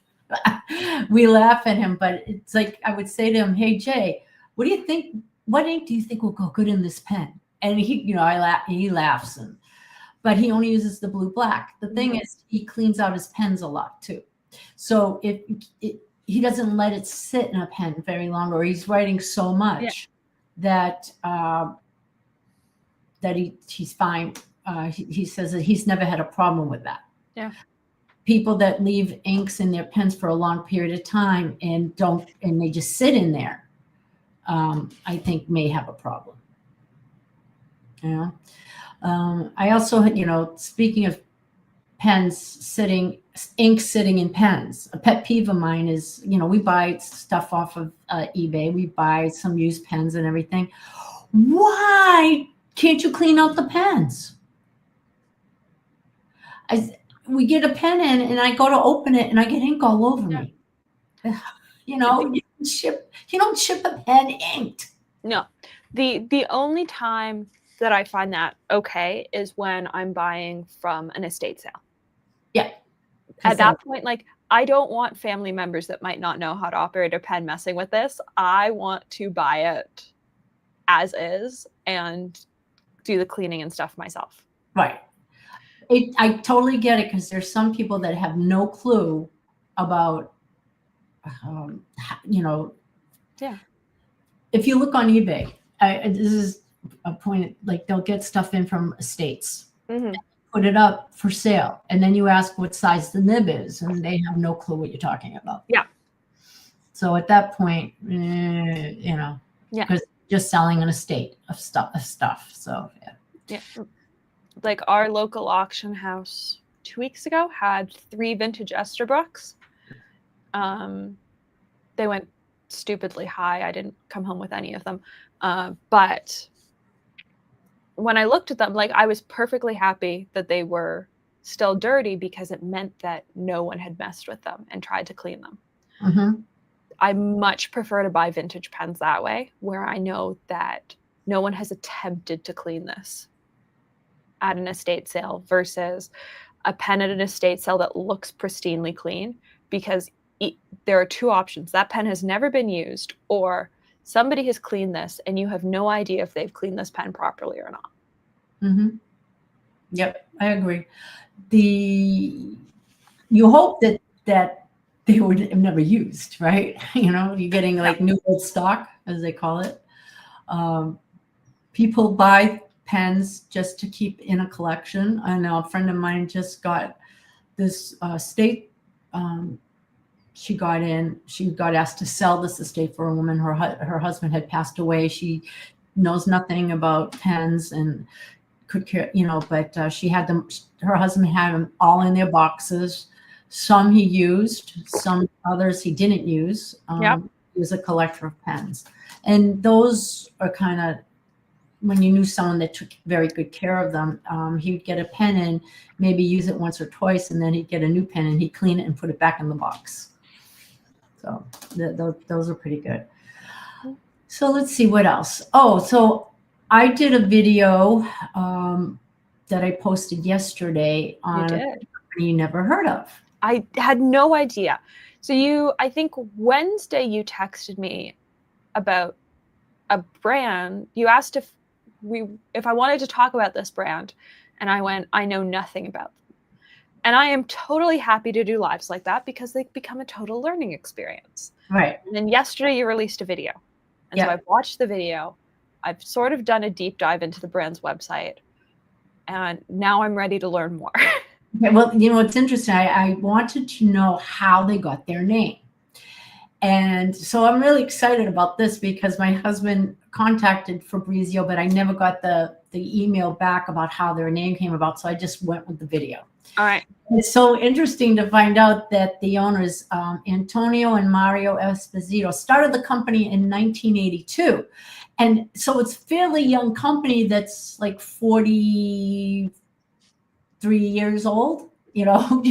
We laugh at him, but it's like I would say to him, "Hey Jay, what do you think? What ink do you think will go good in this pen?" And he laughs, but he only uses the blue black. The thing is, he cleans out his pens a lot too. So he doesn't let it sit in a pen very long, or he's writing so much that he's fine. He says that he's never had a problem with that. Yeah. People that leave inks in their pens for a long period of time and they just sit in there, I think may have a problem. I also, speaking of pens ink sitting in pens, a pet peeve of mine is, we buy stuff off of eBay. We buy some used pens and everything. Why can't you clean out the pens? We get a pen in and I go to open it and I get ink all over me. You don't ship a pen inked. No. The only time that I find that okay is when I'm buying from an estate sale. Yeah. At that point, like, I don't want family members that might not know how to operate a pen messing with this. I want to buy it as is and do the cleaning and stuff myself. Right. I totally get it, because there's some people that have no clue about, you know, Yeah. if you look on eBay, this is a point, like they'll get stuff in from estates, put it up for sale, and then you ask what size the nib is, and they have no clue what you're talking about. Yeah. So at that point, you know, because just selling an estate of stuff. So yeah. Like our local auction house 2 weeks ago had 3 vintage Esterbrooks. They went stupidly high. I didn't come home with any of them. But when I looked at them, like, I was perfectly happy that they were still dirty, because it meant that no one had messed with them and tried to clean them. I much prefer to buy vintage pens that way, where I know that no one has attempted to clean this at an estate sale, versus a pen at an estate sale that looks pristinely clean, because there are 2 options. That pen has never been used, or somebody has cleaned this and you have no idea if they've cleaned this pen properly or not. Yep, I agree. You hope that they were never used, right? You know, you're getting like new old stock, as they call it. People buy pens just to keep in a collection. I know a friend of mine just got this estate. She got asked to sell this estate for a woman. Her husband had passed away. She knows nothing about pens and could care, you know, but she had them. Her husband had them all in their boxes. Some he used, some others he didn't use. He was a collector of pens, and those are kind of, when you knew someone that took very good care of them. He'd get a pen and maybe use it once or twice, and then he'd get a new pen and he'd clean it and put it back in the box. So those are pretty good. So let's see what else. Oh, so I did a video that I posted yesterday on a company you never heard of. I had no idea. So I think Wednesday you texted me about a brand. You asked if I wanted to talk about this brand, and I went, I know nothing about them. And I am totally happy to do lives like that, because they become a total learning experience. Right. And then yesterday you released a video. And so I've watched the video. I've sort of done a deep dive into the brand's website. And now I'm ready to learn more. Okay, well, you know, it's interesting. I wanted to know how they got their name. And so I'm really excited about this, because my husband contacted Fabrizio, but I never got the email back about how their name came about. So I just went with the video. All right. It's so interesting to find out that the owners, Antonio and Mario Esposito, started the company in 1982. And so it's a fairly young company that's like 43 years old, you know.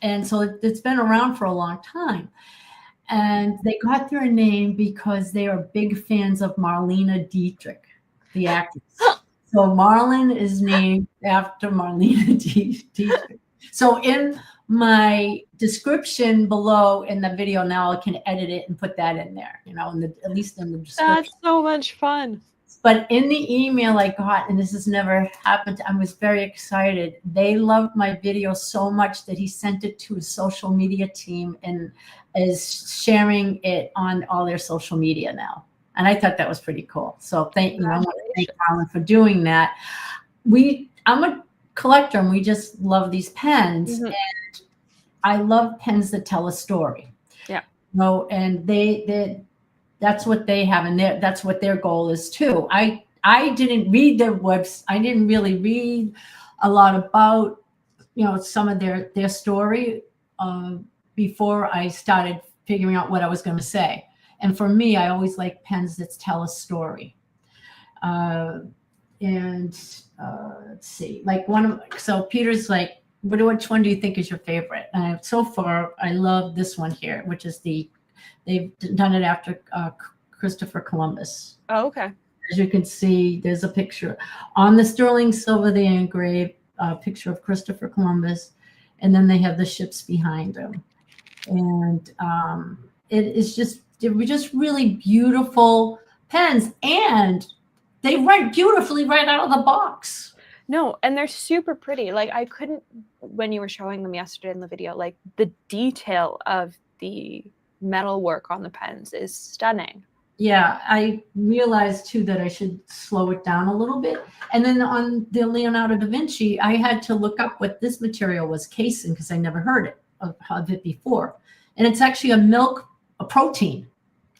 And so it's been around for a long time. And they got their name because they are big fans of Marlene Dietrich, the actress. So Marlen is named after Marlene Dietrich. So in my description below in the video now, I can edit it and put that in there, you know, at least in the description. That's so much fun. But in the email I got, and this has never happened, I was very excited. They loved my video so much that he sent it to his social media team and is sharing it on all their social media now. And I thought that was pretty cool. So I want to thank Alan for doing that. I'm a collector, and we just love these pens. And I love pens that tell a story. Yeah. You know, and that's what they have, and that's what their goal is too. I didn't read their website. I didn't really read a lot about, you know, some of their story before I started figuring out what I was going to say. And for me, I always like pens that tell a story. Let's see, like so Peter's like, which one do you think is your favorite? So far, I love this one here, which is they've done it after Christopher Columbus. Oh, okay. as you can see, there's a picture on the sterling silver. They engrave a picture of Christopher Columbus, and then they have the ships behind him. And they were just really beautiful pens, and they write beautifully right out of the box. No, and they're super pretty. Like I couldn't, when you were showing them yesterday in the video, like the detail of the metal work on the pens is stunning. Yeah, I realized too that I should slow it down a little bit. And then on the Leonardo da Vinci, I had to look up what this material was, casein, because I never heard of it before. And it's actually a protein.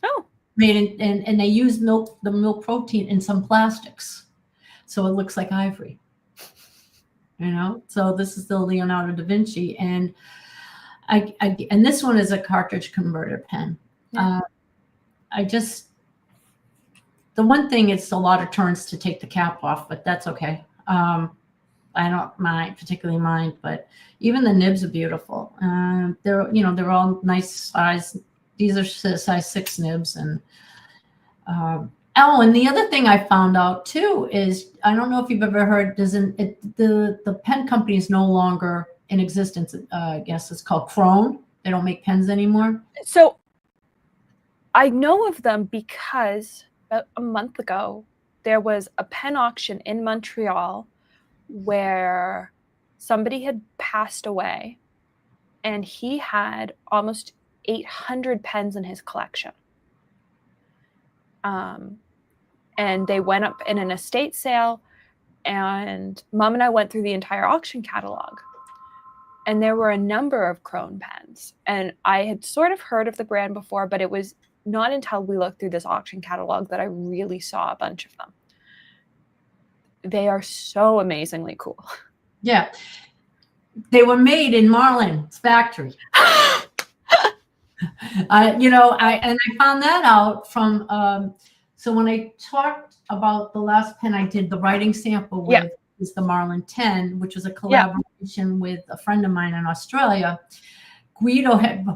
Oh. Made in, and they use the milk protein in some plastics. So it looks like ivory. You know, so this is the Leonardo da Vinci, and and this one is a cartridge converter pen. Yeah. The one thing, it's a lot of turns to take the cap off, but that's okay. I don't particularly mind, but even the nibs are beautiful. They're all nice size. These are size 6 nibs, and and the other thing I found out too is, I don't know if you've ever heard, the pen company is no longer in existence. I guess it's called Krone. They don't make pens anymore. So I know of them because about a month ago, there was a pen auction in Montreal where somebody had passed away, and he had almost 800 pens in his collection. And they went up in an estate sale, and Mom and I went through the entire auction catalog, and there were a number of Krone pens. And I had sort of heard of the brand before, but it was not until we looked through this auction catalog that I really saw a bunch of them. They are so amazingly cool. Yeah. They were made in Marlen's factory. I found that out from, so when I talked about the last pen I did the writing sample with, is the Marlen 10, which was a collaboration with a friend of mine in Australia. Guido had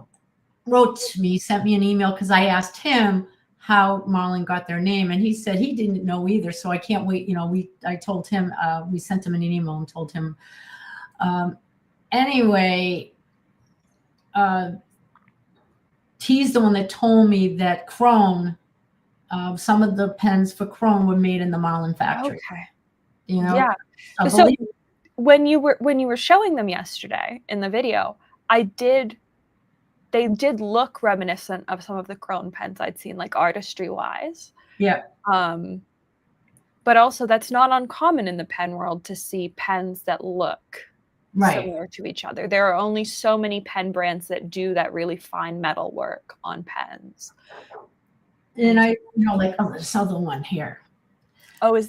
wrote to me, sent me an email, because I asked him how Marlen got their name, and he said he didn't know either. So I can't wait. I told him, we sent him an email and told him. Anyway, he's the one that told me that Krone, some of the pens for Krone were made in the Marlen factory. Okay. Yeah. So when you were showing them yesterday in the video, they did look reminiscent of some of the Krone pens I'd seen, like artistry wise. Yeah. But also that's not uncommon in the pen world to see pens that look similar to each other. There are only so many pen brands that do that really fine metal work on pens. And this other one here. Oh,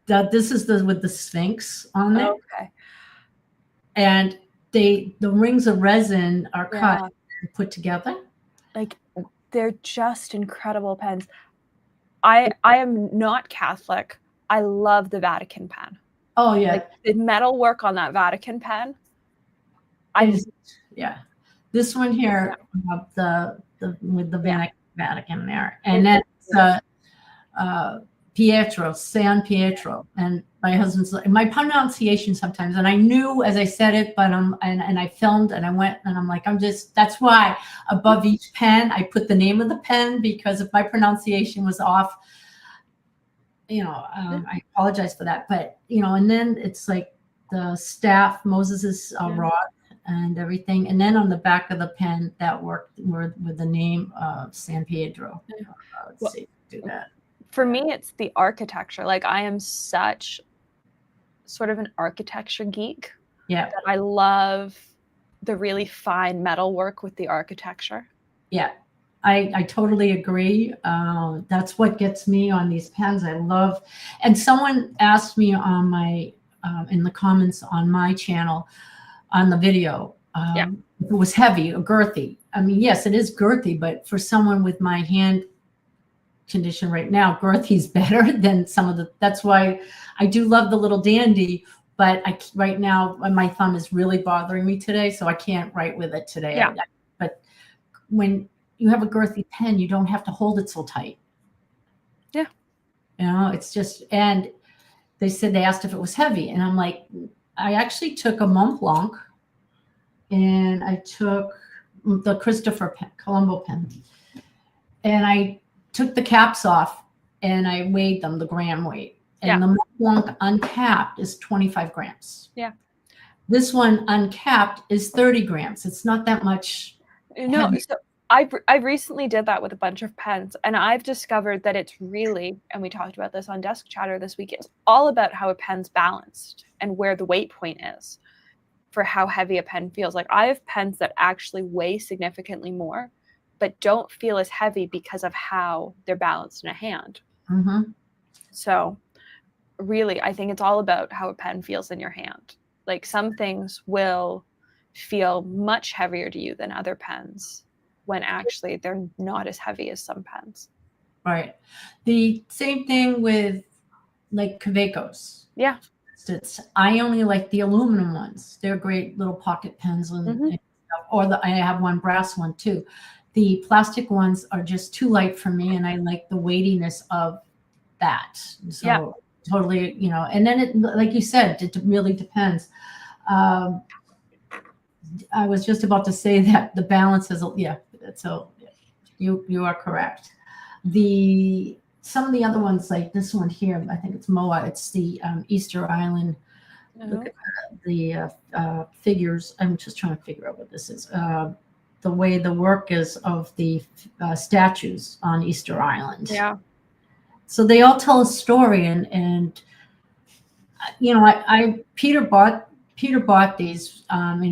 this is with the Sphinx on it. Okay. And the rings of resin are cut and put together. Like, they're just incredible pens. I am not Catholic. I love the Vatican pen. Oh yeah. Like, the metal work on that Vatican pen. This one here, with the Vatican there, and that's Pietro, San Pietro, and my husband's my pronunciation sometimes, and I knew as I said it, but and I filmed and I went and I'm like, that's why above each pen I put the name of the pen, because if my pronunciation was off, I apologize for that. But and then it's like the staff, Moses's rod and everything, and then on the back of the pen that worked with the name of San Pietro. Let's see, do that. For me, it's the architecture. Like, I am such sort of an architecture geek. Yeah. That I love the really fine metal work with the architecture. Yeah, I totally agree. That's what gets me on these pens. I love, and someone asked me on my, in the comments on my channel, on the video, if it was heavy or girthy. I mean, yes, it is girthy, but for someone with my hand condition right now, girthy is better than some of that's why I do love the little dandy, but right now my thumb is really bothering me today, so I can't write with it today. But when you have a girthy pen, you don't have to hold it so tight. Yeah. It's just, and they said, they asked if it was heavy. And I'm like, I actually took a Mont Blanc and I took the Christopher Colombo pen, and I took the caps off and I weighed them, the gram weight. And the Mont Blanc uncapped is 25 grams. Yeah. This one uncapped is 30 grams. It's not that much. No, so I recently did that with a bunch of pens, and I've discovered that it's really, and we talked about this on Desk Chatter this week, it's all about how a pen's balanced and where the weight point is for how heavy a pen feels. Like, I have pens that actually weigh significantly more, but don't feel as heavy because of how they're balanced in a hand. Mm-hmm. So really, I think it's all about how a pen feels in your hand. Like, some things will feel much heavier to you than other pens when actually they're not as heavy as some pens. Right. The same thing with like Covecos. Yeah. I only like the aluminum ones. They're great little pocket pens and stuff. Or I have one brass one too. The plastic ones are just too light for me, and I like the weightiness of that. So totally, and then it, like you said, it really depends. I was just about to say that the balance is, so you are correct. Some of the other ones, like this one here, I think it's Moa. It's the Easter Island. Look at the figures. I'm just trying to figure out what this is. The way the work is of the statues on Easter Island. Yeah. So they all tell a story, and Peter bought these, and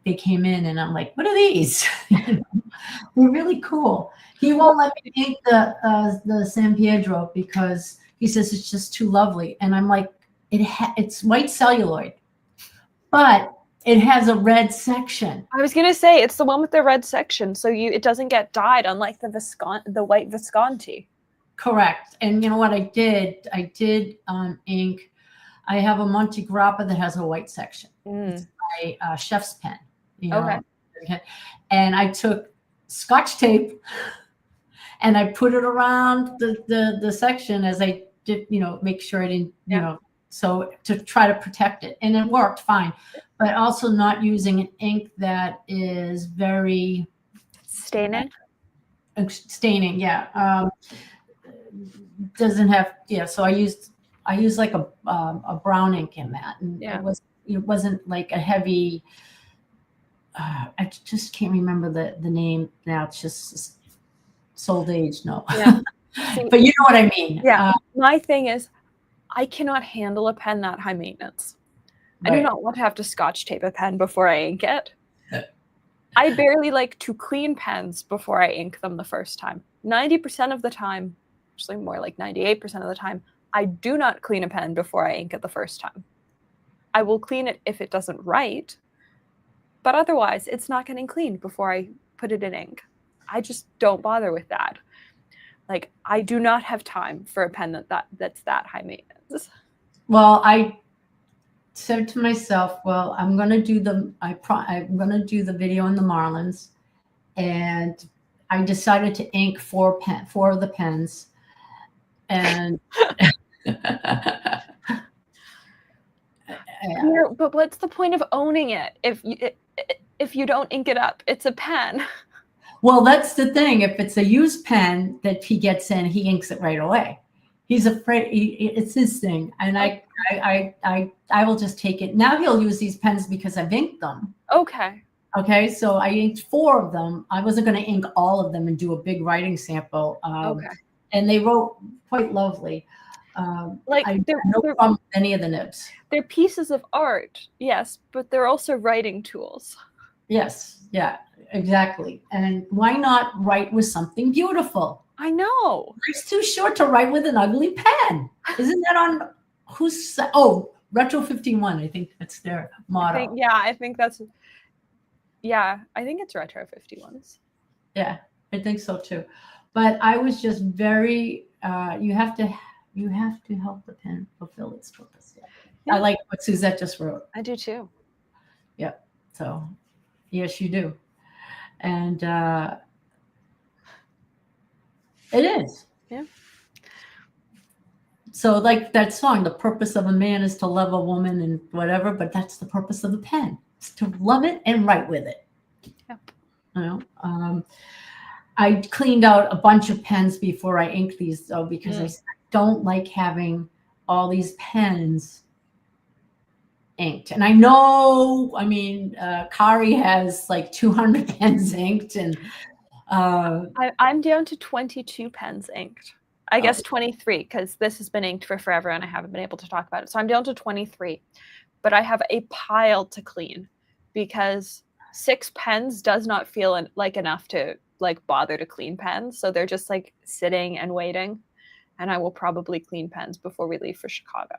they came in, and I'm like, what are these? They're really cool. He won't let me ink the San Pietro because he says it's just too lovely, and I'm like, it's white celluloid, but it has a red section. I was gonna say it's the one with the red section, so it doesn't get dyed, unlike the white Visconti. Correct. And you know what I did? I did ink. I have a Monte Grappa that has a white section. It's my chef's pen. Okay. And I took Scotch tape and I put it around the section as I did, make sure I didn't, so to try to protect it. And it worked fine. But also not using an ink that is very staining. Yeah. Doesn't have, so I used like a brown ink in that, and it wasn't like a heavy. I just can't remember the name now. It's just sold age. No, but you know what I mean. Yeah. My thing is, I cannot handle a pen that high maintenance. I do not want to have to Scotch tape a pen before I ink it. I barely like to clean pens before I ink them the first time. 90% of the time, actually more like 98% of the time, I do not clean a pen before I ink it the first time. I will clean it if it doesn't write, but otherwise it's not getting cleaned before I put it in ink. I just don't bother with that. Like, I do not have time for a pen that's that high maintenance. Well, I said to myself, well, I'm going to do I'm going to do the video on the Marlens, and I decided to ink 4 of the pens, and but what's the point of owning it if you don't ink it up? It's a pen. Well, that's the thing. If it's a used pen that he gets in, he inks it right away. He's afraid it's his thing, and I will just take it. Now he'll use these pens because I've inked them. Okay, so I inked 4 of them. I wasn't going to ink all of them and do a big writing sample. And they wrote quite lovely. Like, I have no problem with any of the nibs. They're pieces of art, yes, but they're also writing tools. Yes, yeah, exactly. And why not write with something beautiful? I know. Life's too short to write with an ugly pen. Isn't that on Retro 51? I think that's their motto. I think it's Retro 51s. Yeah, I think so too. But I was just very. You have to help the pen fulfill its purpose. Yeah. I like what Suzette just wrote. I do too. Yep. So, yes, you do, and it is. Yeah. So like that song, the purpose of a man is to love a woman and whatever, but that's the purpose of the pen, is to love it and write with it. Yeah. You know, I cleaned out a bunch of pens before I inked these though, because I don't like having all these pens inked. And I know, I mean, Kari has like 200 pens inked, and I'm down to 22 pens inked. I guess 23, because this has been inked for forever and I haven't been able to talk about it. So I'm down to 23, but I have a pile to clean because 6 pens does not feel like enough to like bother to clean pens. So they're just like sitting and waiting, and I will probably clean pens before we leave for Chicago.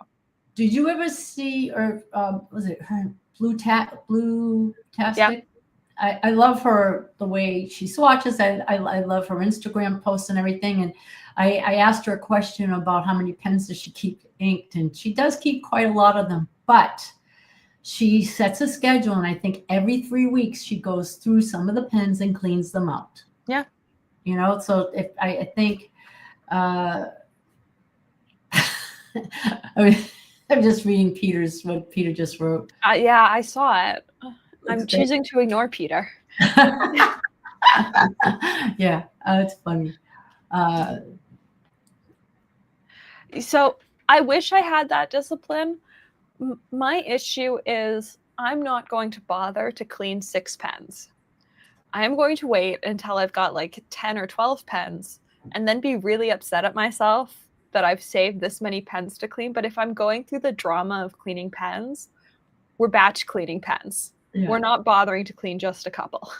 Did you ever see, or was it her Blue Tastic? Yeah. I love her, the way she swatches. I love her Instagram posts and everything. And I asked her a question about how many pens does she keep inked, and she does keep quite a lot of them, but she sets a schedule, and I think every 3 weeks she goes through some of the pens and cleans them out. Yeah. You know, so if I think I'm just reading what Peter just wrote. Yeah, I saw it. I'm choosing to ignore Peter. Yeah, it's funny. So I wish I had that discipline. My issue is I'm not going to bother to clean 6 pens. I am going to wait until I've got like 10 or 12 pens and then be really upset at myself that I've saved this many pens to clean. But if I'm going through the drama of cleaning pens, we're batch cleaning pens. Yeah. We're not bothering to clean just a couple.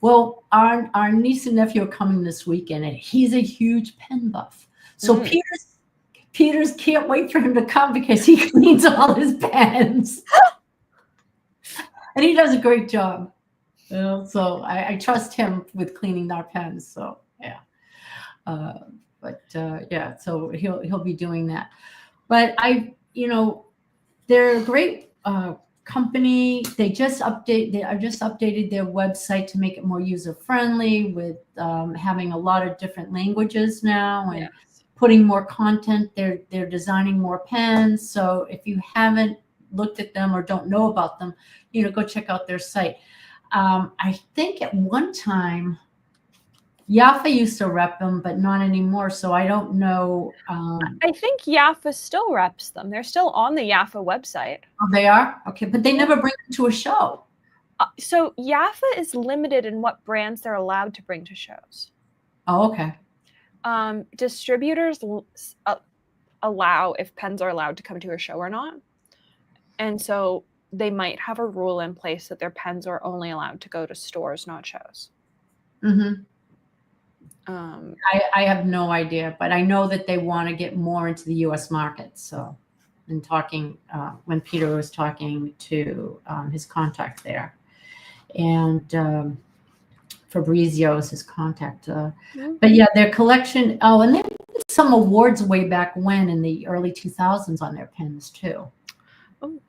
Well, our niece and nephew are coming this weekend, and he's a huge pen buff. So Peter's can't wait for him to come because he cleans all his pens. And he does a great job. You know, so I trust him with cleaning our pens. So yeah. Yeah, so he'll be doing that. But they're a great company. They just updated their website to make it more user friendly, with having a lot of different languages now, and putting more content. They're designing more pens. So if you haven't looked at them or don't know about them, go check out their site. I think at one time Yaffa used to rep them, but not anymore. So I don't know. I think Yaffa still reps them. They're still on the Yaffa website. Oh, they are? Okay, but they never bring them to a show. So Yaffa is limited in what brands they're allowed to bring to shows. Oh, okay. Distributors allow if pens are allowed to come to a show or not. And so they might have a rule in place that their pens are only allowed to go to stores, not shows. Mm-hmm. I have no idea, but I know that they want to get more into the U.S. market. So, in talking, when Peter was talking to his contact there, and Fabrizio is his contact. But yeah, their collection. Oh, and they did some awards way back when in the early 2000s on their pens too. Oh.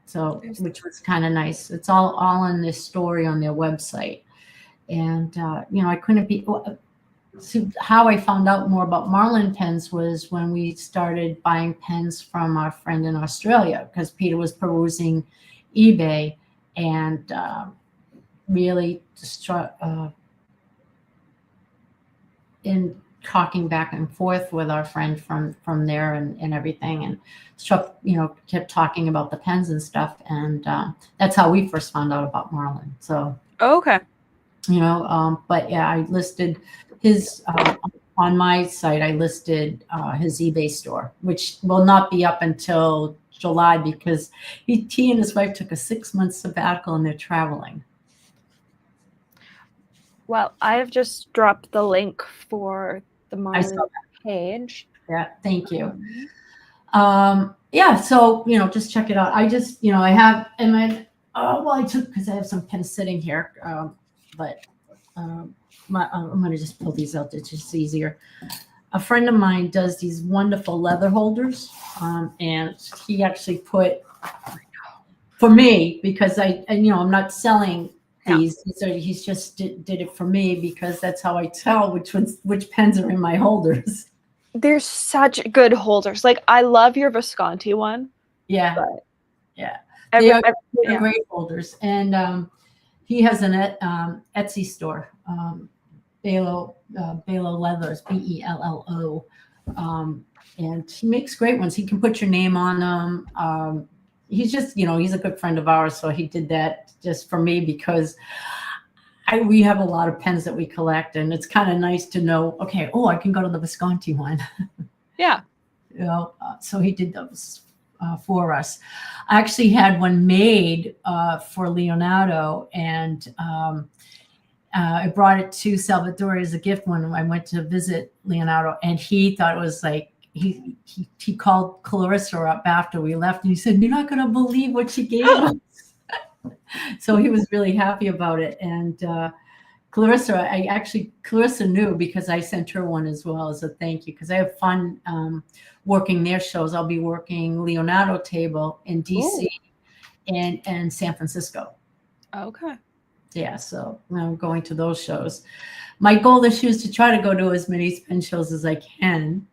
So, which was kind of nice. It's all in this story on their website. And, I couldn't be. See, how I found out more about Marlen pens was when we started buying pens from our friend in Australia, because Peter was perusing eBay and really just in talking back and forth with our friend from there and everything, and kept talking about the pens and stuff. And that's how we first found out about Marlen. So. Oh, okay. But yeah, I listed his on my site. I listed his eBay store, which will not be up until July because he and his wife took a 6-month sabbatical and they're traveling. Well, I've just dropped the link for the Marlen page. Yeah, thank you. Yeah, so just check it out. I just I have I took because I have some pens sitting here. But I'm going to just pull these out. It's just easier. A friend of mine does these wonderful leather holders, and he actually put for me because I'm not selling these. So he's just did it for me because that's how I tell which pens are in my holders. They're such good holders. Like, I love your Visconti one. Yeah. But Yeah. every, They're great holders. And he has an Etsy store, Bello Leathers, Bello. And he makes great ones. He can put your name on them. He's just, he's a good friend of ours. So he did that just for me because we have a lot of pens that we collect, and it's kind of nice to know, okay, I can go to the Visconti one. Yeah. So he did those for us. I actually had one made for Leonardo, and I brought it to Salvatore as a gift when I went to visit Leonardo, and he thought it was like, he called Clarissa up after we left, and he said, "You're not going to believe what she gave us." So he was really happy about it. And Clarissa knew because I sent her one as well as a thank you, because I have fun working their shows. I'll be working Leonardo table in DC and San Francisco. Okay. Yeah, so I'm going to those shows. My goal this year is to try to go to as many pen shows as I can.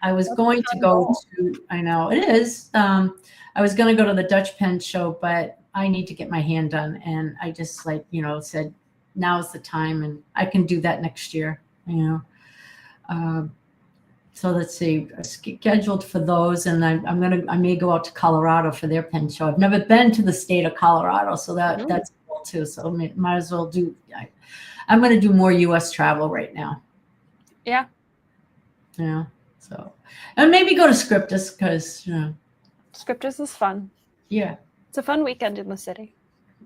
I was going to go to, I know it is. I was going to go to the Dutch pen show, but I need to get my hand done. And I just said, now's the time, and I can do that next year, So let's see, scheduled for those. And I may go out to Colorado for their pen show. I've never been to the state of Colorado, so that's cool too. So might as well do, I'm going to do more US travel right now. Yeah. Yeah. So, and maybe go to Scriptus because, Scriptus is fun. Yeah. It's a fun weekend in the city.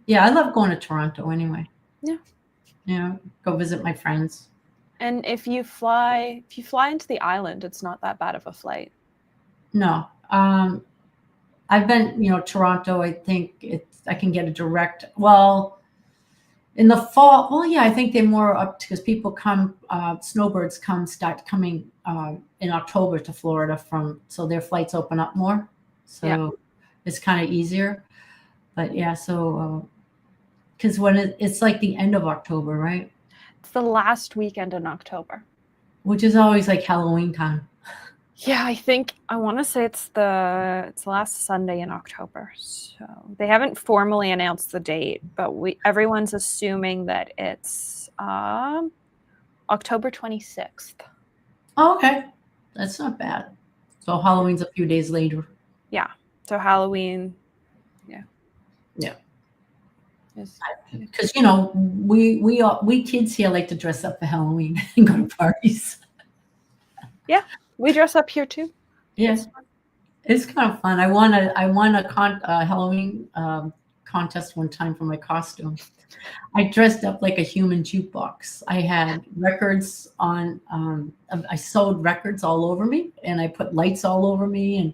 Yeah. I love going to Toronto anyway. Yeah. Go visit my friends. And if you fly into the island, it's not that bad of a flight. No. I've been, Toronto, I think I can get a direct, in the fall, I think they're more up because people come, snowbirds start coming in October to Florida so their flights open up more. So it's kind of easier. But yeah, so, because when it's like the end of October, right? It's the last weekend in October. Which is always like Halloween time. Yeah, I want to say it's the last Sunday in October. So they haven't formally announced the date, but everyone's assuming that it's October 26th. Oh, okay. That's not bad. So Halloween's a few days later. Yeah. So Halloween. Yeah. Yeah. Because we kids here like to dress up for Halloween and go to parties. Yeah, we dress up here too. Yeah, it's kind of fun. I won a Halloween contest one time for my costume. I dressed up like a human jukebox. I had records on. I sewed records all over me, and I put lights all over me, and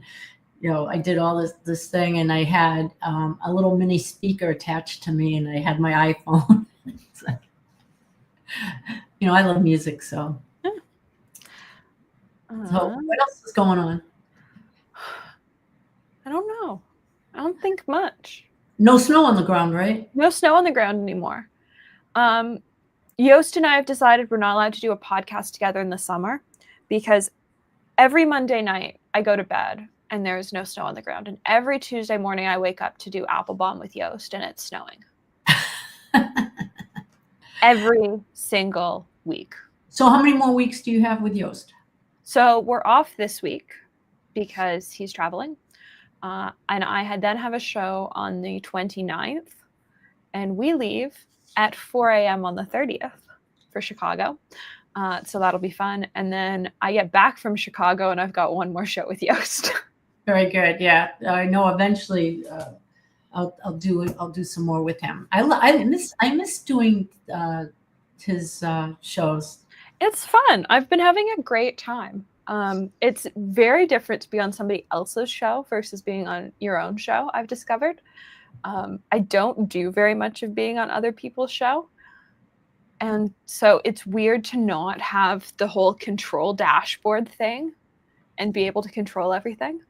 I did all this thing, and I had a little mini speaker attached to me, and I had my iPhone. I love music, so. So what else is going on? I don't know. I don't think much. No snow on the ground, right? No snow on the ground anymore. Yost and I have decided we're not allowed to do a podcast together in the summer because every Monday night I go to bed and there is no snow on the ground. And every Tuesday morning I wake up to do Applebaum with Yost and it's snowing. Every single week. So how many more weeks do you have with Yost? So we're off this week because he's traveling. And I then have a show on the 29th. And we leave at 4 a.m. on the 30th for Chicago. So that'll be fun. And then I get back from Chicago and I've got one more show with Yost. Very good. Yeah. I know eventually I'll do some more with him. I miss doing his shows. It's fun. I've been having a great time. It's very different to be on somebody else's show versus being on your own show, I've discovered. I don't do very much of being on other people's show. And so it's weird to not have the whole control dashboard thing and be able to control everything.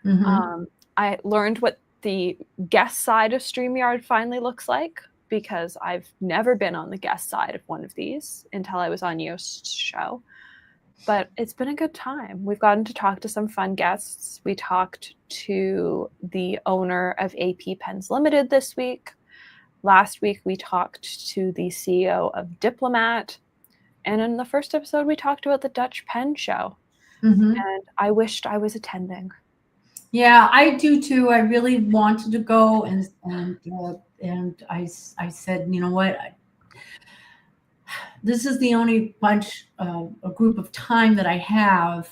Mm-hmm. I learned what the guest side of StreamYard finally looks like because I've never been on the guest side of one of these until I was on Yost's show. But it's been a good time. We've gotten to talk to some fun guests. We talked to the owner of AP Pens Limited this week. Last week, we talked to the CEO of Diplomat. And in the first episode, we talked about the Dutch Pen Show. Mm-hmm. And I wished I was attending. Yeah, I do too. I really wanted to go, and I said, you know what, this is the only a group of time that I have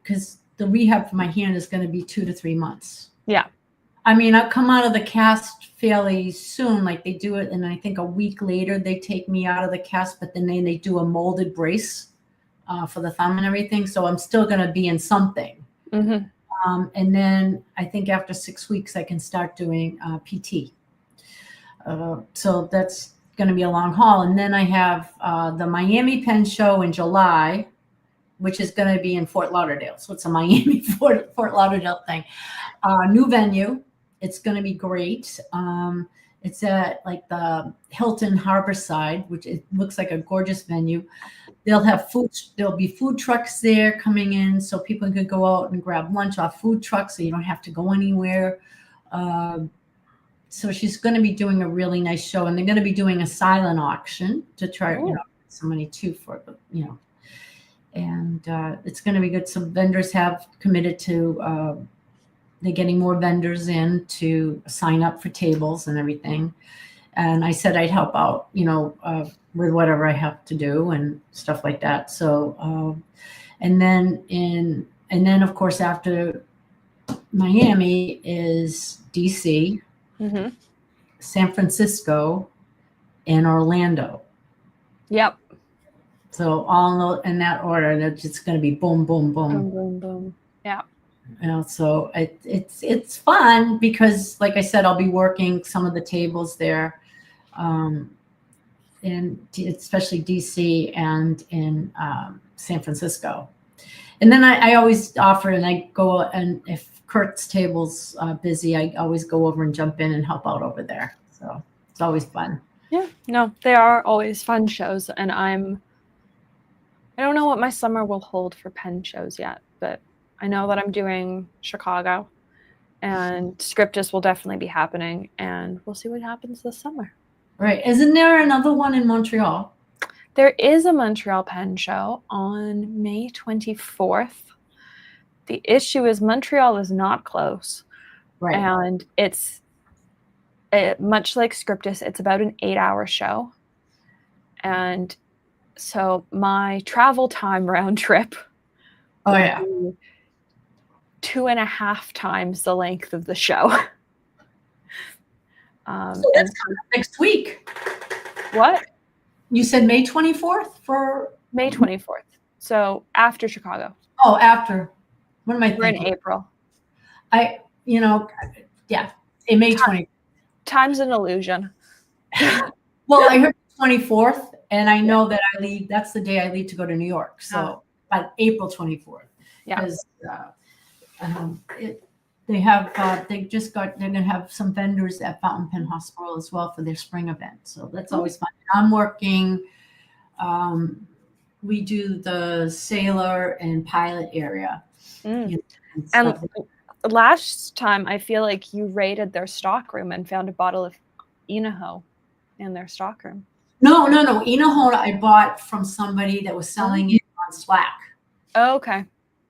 because the rehab for my hand is going to be 2 to 3 months. Yeah. I mean, I'll come out of the cast fairly soon, like they do it, and I think a week later they take me out of the cast, but then they do a molded brace for the thumb and everything. So I'm still going to be in something. Mm-hmm. And then I think after 6 weeks, I can start doing PT. So that's going to be a long haul. And then I have the Miami Pen Show in July, which is going to be in Fort Lauderdale. So it's a Miami Fort Lauderdale thing. New venue. It's going to be great. It's at like the Hilton Harborside, which it looks like a gorgeous venue. They'll have food. There'll be food trucks there coming in, so people can go out and grab lunch off food trucks, so you don't have to go anywhere. So she's going to be doing a really nice show, and they're going to be doing a silent auction to try, some money too for it, but and it's going to be good. Some vendors have committed to. They're getting more vendors in to sign up for tables and everything. And I said I'd help out, with whatever I have to do and stuff like that. So, and then of course after Miami is DC, Mm-hmm. San Francisco, and Orlando. Yep. So all in that order, and it's just going to be boom, boom, boom, boom, boom, boom. Yeah. So it's fun because, like I said, I'll be working some of the tables there, in especially DC and in San Francisco. And then I always offer, and I go, and if Kurt's table's busy, I always go over and jump in and help out over there. So it's always fun. Yeah, no, they are always fun shows, and I don't know what my summer will hold for pen shows yet, but I know that I'm doing Chicago, and Scriptus will definitely be happening, and we'll see what happens this summer. Right. Isn't there another one in Montreal? There is a Montreal Pen Show on May 24th. The issue is Montreal is not close. Right. And it's much like Scriptus, it's about an 8-hour show. And so my travel time round trip will be 2.5 times the length of the show. So that's next week. What? You said May 24th for? May 24th. So after Chicago. Oh, after. What am I thinking? We're in April. Yeah, in May 20th. Time's an illusion. Well, I heard 24th, and I know that I leave. That's the day I leave to go to New York. So, but April 24th. Yeah. Because they're going to have some vendors at Fountain Pen Hospital as well for their spring event. So that's always fun. I'm working. We do the Sailor and Pilot area. And last time, I feel like you raided their stockroom and found a bottle of Inaho in their stockroom. No. Inaho I bought from somebody that was selling it on Slack. Oh, okay.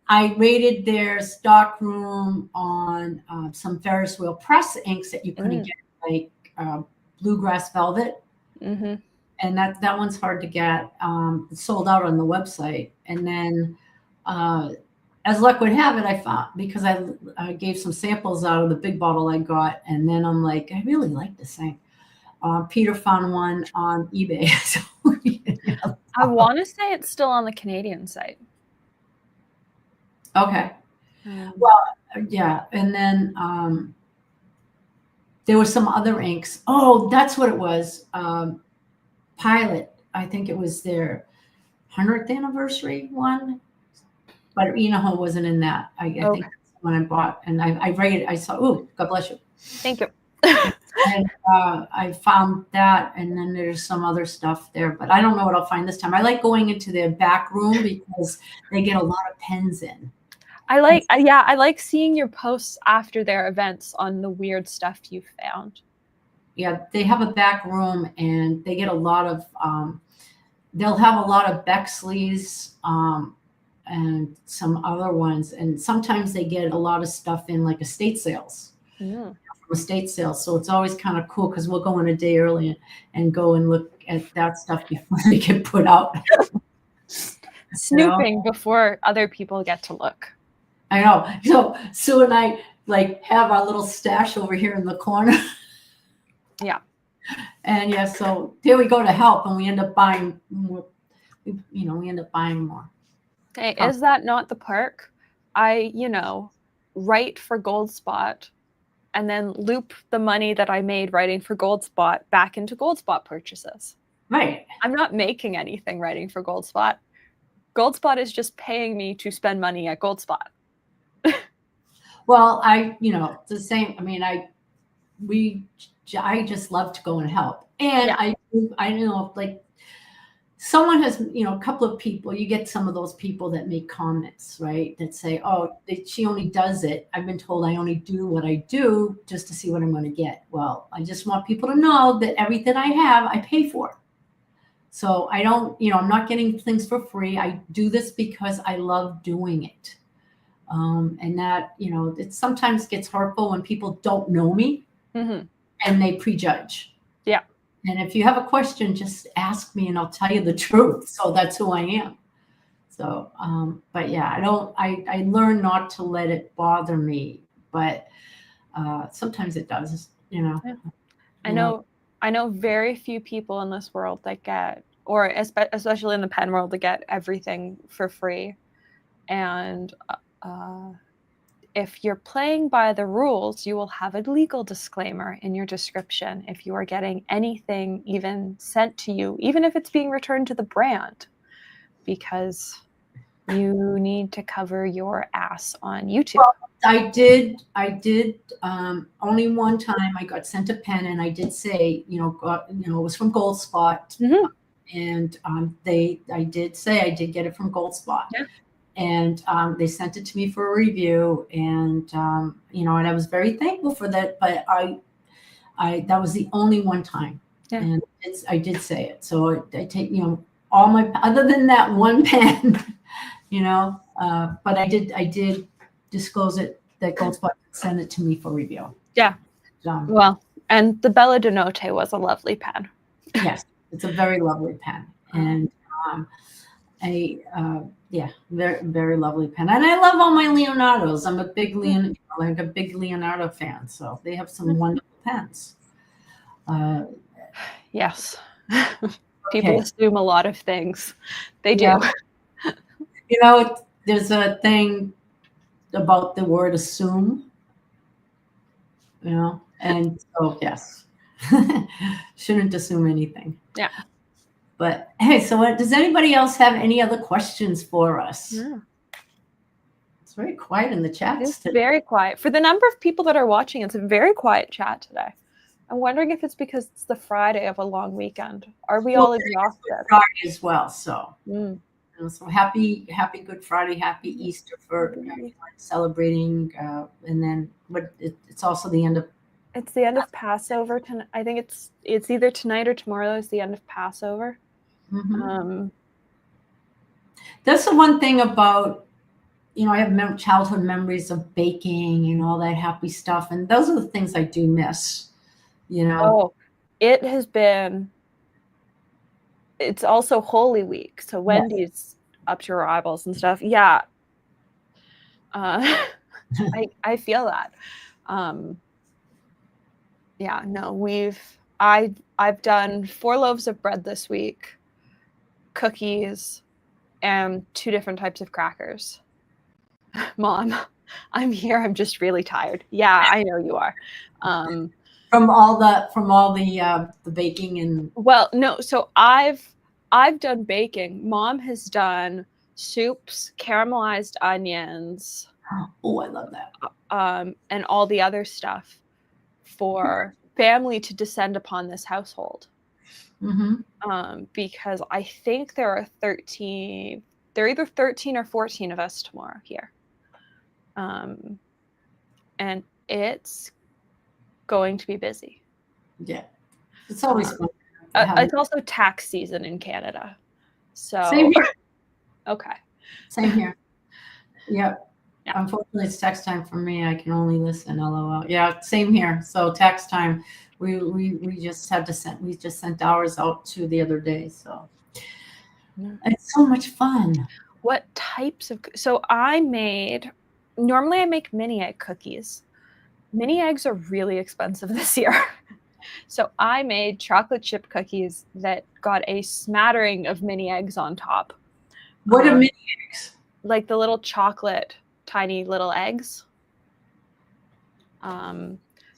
I raided their stockroom on some Ferris wheel press inks that you couldn't get, like bluegrass velvet. Mm-hmm. And that one's hard to get. It's sold out on the website. And then as luck would have it, I found, because I gave some samples out of the big bottle I got, and then I'm like, I really like this thing. Peter found one on eBay. So, I want to say it's still on the Canadian site. Okay. Well, yeah. And then there were some other inks. Oh, that's what it was. Pilot. I think it was their 100th anniversary one. But Inaho wasn't in that. I think that's the one I bought. And I rated. I saw, oh, God bless you. Thank you. And I found that, and then there's some other stuff there, but I don't know what I'll find this time. I like going into their back room because they get a lot of pens in. I like seeing your posts after their events on the weird stuff you found. Yeah, they have a back room, and they get a lot of. They'll have a lot of Bexleys and some other ones, and sometimes they get a lot of stuff in like estate sales. Mm. From estate sales, so it's always kind of cool because we'll go in a day early and go and look at that stuff before they get put out. Snooping before other people get to look. I know. So Sue and I like have our little stash over here in the corner. Yeah. And yeah, so here we go to help, and we end up buying more. We end up buying more. Hey, is that not the perk? I, write for Goldspot and then loop the money that I made writing for Goldspot back into Goldspot purchases. Right. I'm not making anything writing for Goldspot. Goldspot is just paying me to spend money at Goldspot. Well, it's the same. I mean, I just love to go and help. And yeah. I know, like, someone has, a couple of people, you get some of those people that make comments, right? That say, oh, she only does it. I've been told I only do what I do just to see what I'm going to get. Well, I just want people to know that everything I have, I pay for. So I don't, I'm not getting things for free. I do this because I love doing it. And that, it sometimes gets hurtful when people don't know me and they prejudge. Yeah. And if you have a question, just ask me and I'll tell you the truth. So that's who I am. So, but yeah, I learn not to let it bother me, but sometimes it does, Yeah. I know very few people in this world that get, or especially in the pen world, that get everything for free. And if you're playing by the rules, you will have a legal disclaimer in your description if you are getting anything even sent to you, even if it's being returned to the brand, because you need to cover your ass on YouTube. Well, I did only one time I got sent a pen, and I did say, it was from Goldspot. And I did say I did get it from Goldspot. Yeah. And they sent it to me for a review, and and I was very thankful for that. But I that was the only one time, and I did say it. So I take all my, other than that one pen, but I did disclose it that Goldspot sent it to me for review. Yeah. Well, and the Bella de Notte was a lovely pen. Yes, it's a very lovely pen, and very, very lovely pen. And I love all my Leonardos. I'm a big Leonardo fan. So they have some wonderful pens. Yes. People assume a lot of things. They do. There's a thing about the word assume, and so yes, shouldn't assume anything. Yeah. But hey, so does anybody else have any other questions for us? Yeah. It's very quiet in the chat. It's very quiet. For the number of people that are watching, it's a very quiet chat today. I'm wondering if it's because it's the Friday of a long weekend. Are we all exhausted? Friday as well. So, so happy Good Friday, happy Easter for everyone celebrating. And then it's also the end of. It's the end of Passover. I think it's either tonight or tomorrow is the end of Passover. That's the one thing about, I have childhood memories of baking and all that happy stuff. And those are the things I do miss, Oh, it's also Holy Week. So Wendy's up to her eyeballs and stuff. Yeah. I feel that. Yeah, no, I've done 4 loaves of bread this week, cookies, and 2 different types of crackers. Mom, I'm here. I'm just really tired. Yeah, I know you are. From all the baking and. Well, no. So I've done baking. Mom has done soups, caramelized onions. Oh, I love that. And all the other stuff for family to descend upon this household. Mm-hmm. Because I think there are 13, there are either 13 or 14 of us tomorrow here. And it's going to be busy. Yeah. It's always fun. It's also tax season in Canada. So Same here. Okay. Same here. Yep. Yeah. Unfortunately, it's tax time for me. I can only listen. LOL. Yeah, same here. So tax time. We just had to send. We just sent ours out to the other day. So it's so much fun. What types of? So normally I make mini egg cookies. Mini eggs are really expensive this year. So I made chocolate chip cookies that got a smattering of mini eggs on top. What are mini eggs? Like the little chocolate, tiny little eggs.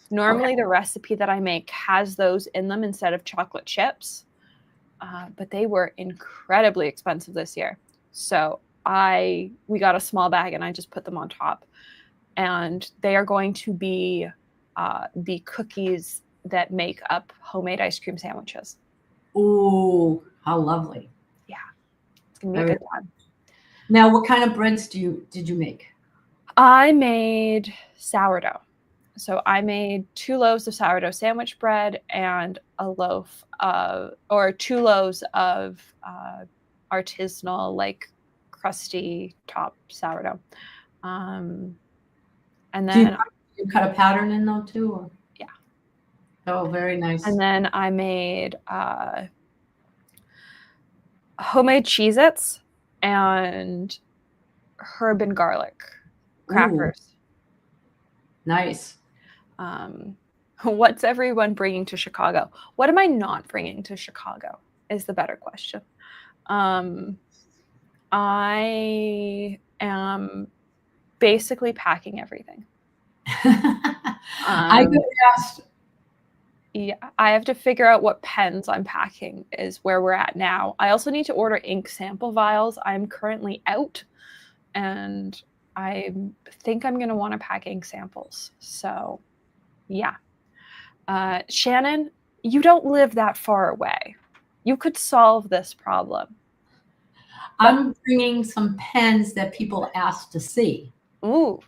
Normally the recipe that I make has those in them instead of chocolate chips. But they were incredibly expensive this year. So we got a small bag and I just put them on top. And they are going to be the cookies that make up homemade ice cream sandwiches. Ooh, how lovely. Yeah. It's going to be a good time. Now, what kind of breads did you make? I made sourdough. So I made 2 loaves of sourdough sandwich bread and a loaf of, or 2 loaves of artisanal, like crusty top sourdough. And then you cut a pattern in though too? Or? Yeah. Oh, very nice. And then I made homemade Cheez-Its and herb and garlic crackers. Ooh. Nice. What's everyone bringing to Chicago? What am I not bringing to Chicago is the better question. I am basically packing everything. I got asked. Yeah, I have to figure out what pens I'm packing is where we're at now. I also need to order ink sample vials. I'm currently out, and I think I'm going to want to pack ink samples. So, yeah. Shannon, you don't live that far away. You could solve this problem. I'm bringing some pens that people asked to see. Ooh.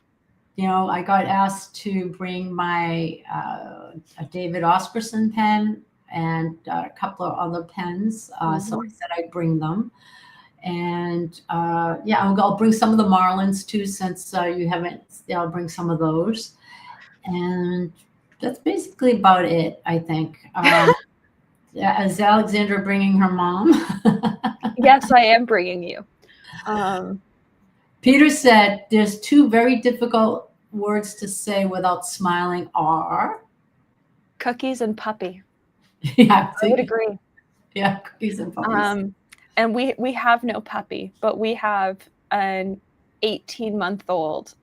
You know, I got asked to bring my a David Oscarson pen and a couple of other pens. So I said I'd bring them. And yeah, I'll bring some of the Marlens too, since you haven't. I'll bring some of those. And that's basically about it, I think. Is Alexandra bringing her mom? Yes, I am bringing you. Peter said there's 2 very difficult words to say without smiling are cookies and puppy. Yeah, I would agree. Yeah, cookies and puppies. And we have no puppy, but we have an 18-month-old.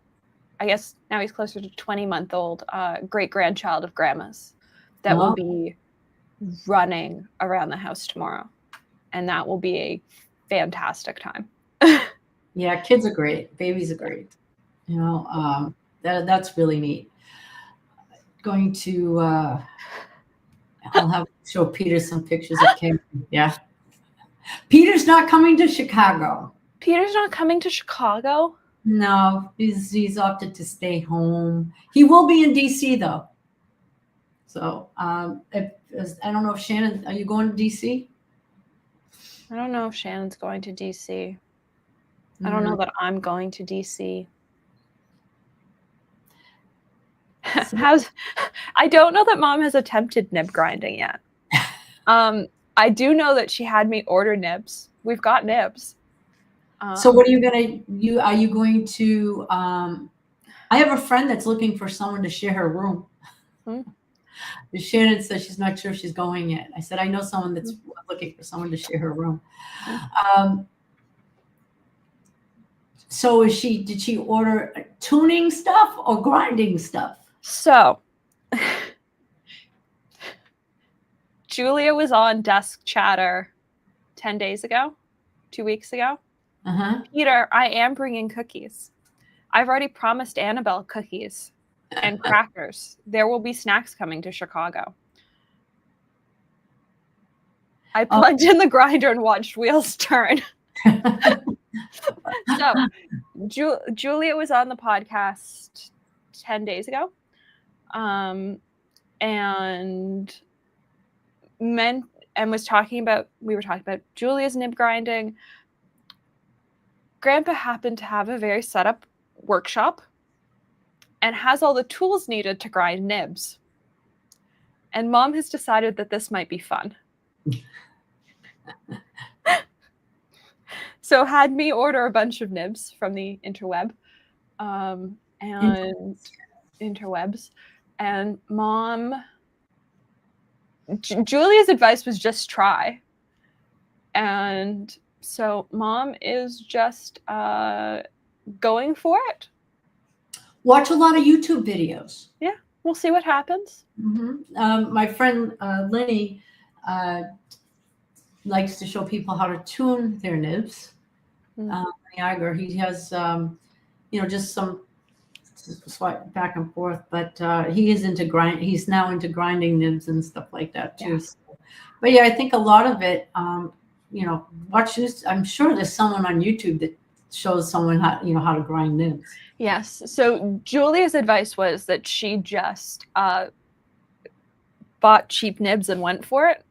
I guess now he's closer to 20-month-old great-grandchild of grandma's that will be running around the house tomorrow. And that will be a fantastic time. Yeah, kids are great. Babies are great. You know, that's really neat. Going to, I'll have to show Peter some pictures of Karen. Yeah. Peter's not coming to Chicago. Peter's not coming to Chicago? No, he's opted to stay home. He will be in DC though. So I don't know if Shannon, are you going to DC? I don't know if Shannon's going to DC. I don't know that I'm going to DC. I don't know that Mom has attempted nib grinding yet. I do know that she had me order nibs. We've got nibs. So what are you are you going to, I have a friend that's looking for someone to share her room. Shannon says she's not sure she's going yet. I said, I know someone that's looking for someone to share her room. So did she order tuning stuff or grinding stuff? So Julia was on Desk Chatter 10 days ago, 2 weeks ago. Peter, I am bringing cookies. I've already promised Annabelle cookies. and crackers. There will be snacks coming to Chicago. I plugged in the grinder and watched wheels turn. So Julia was on the podcast 10 days ago. And we were talking about Julia's nib grinding. Grandpa happened to have a very set up workshop and has all the tools needed to grind nibs. And Mom has decided that this might be fun. So had me order a bunch of nibs from the interweb, and interwebs. And Mom, Julia's advice was just try. And so Mom is just going for it. Watch a lot of YouTube videos. Yeah, we'll see what happens. Mm-hmm. My friend Lenny likes to show people how to tune their nibs. Niagara, he has, just some swipe back and forth, but he is into he's now into grinding nibs and stuff like that too. Yeah. So, but yeah, I think a lot of it, watch this. I'm sure there's someone on YouTube that shows someone how to grind nibs. Yes. So Julia's advice was that she just bought cheap nibs and went for it.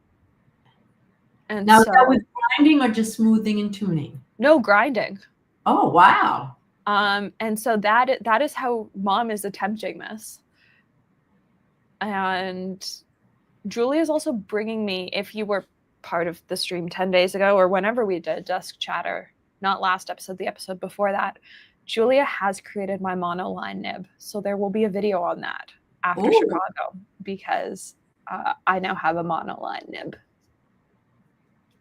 And now, is that with grinding or just smoothing and tuning? No, grinding. Oh, wow. And so that is how Mom is attempting this. And Julia is also bringing me, if you were part of the stream 10 days ago or whenever we did Dusk Chatter, not last episode, the episode before that, Julia has created my monoline nib. So there will be a video on that after Chicago, because I now have a monoline nib.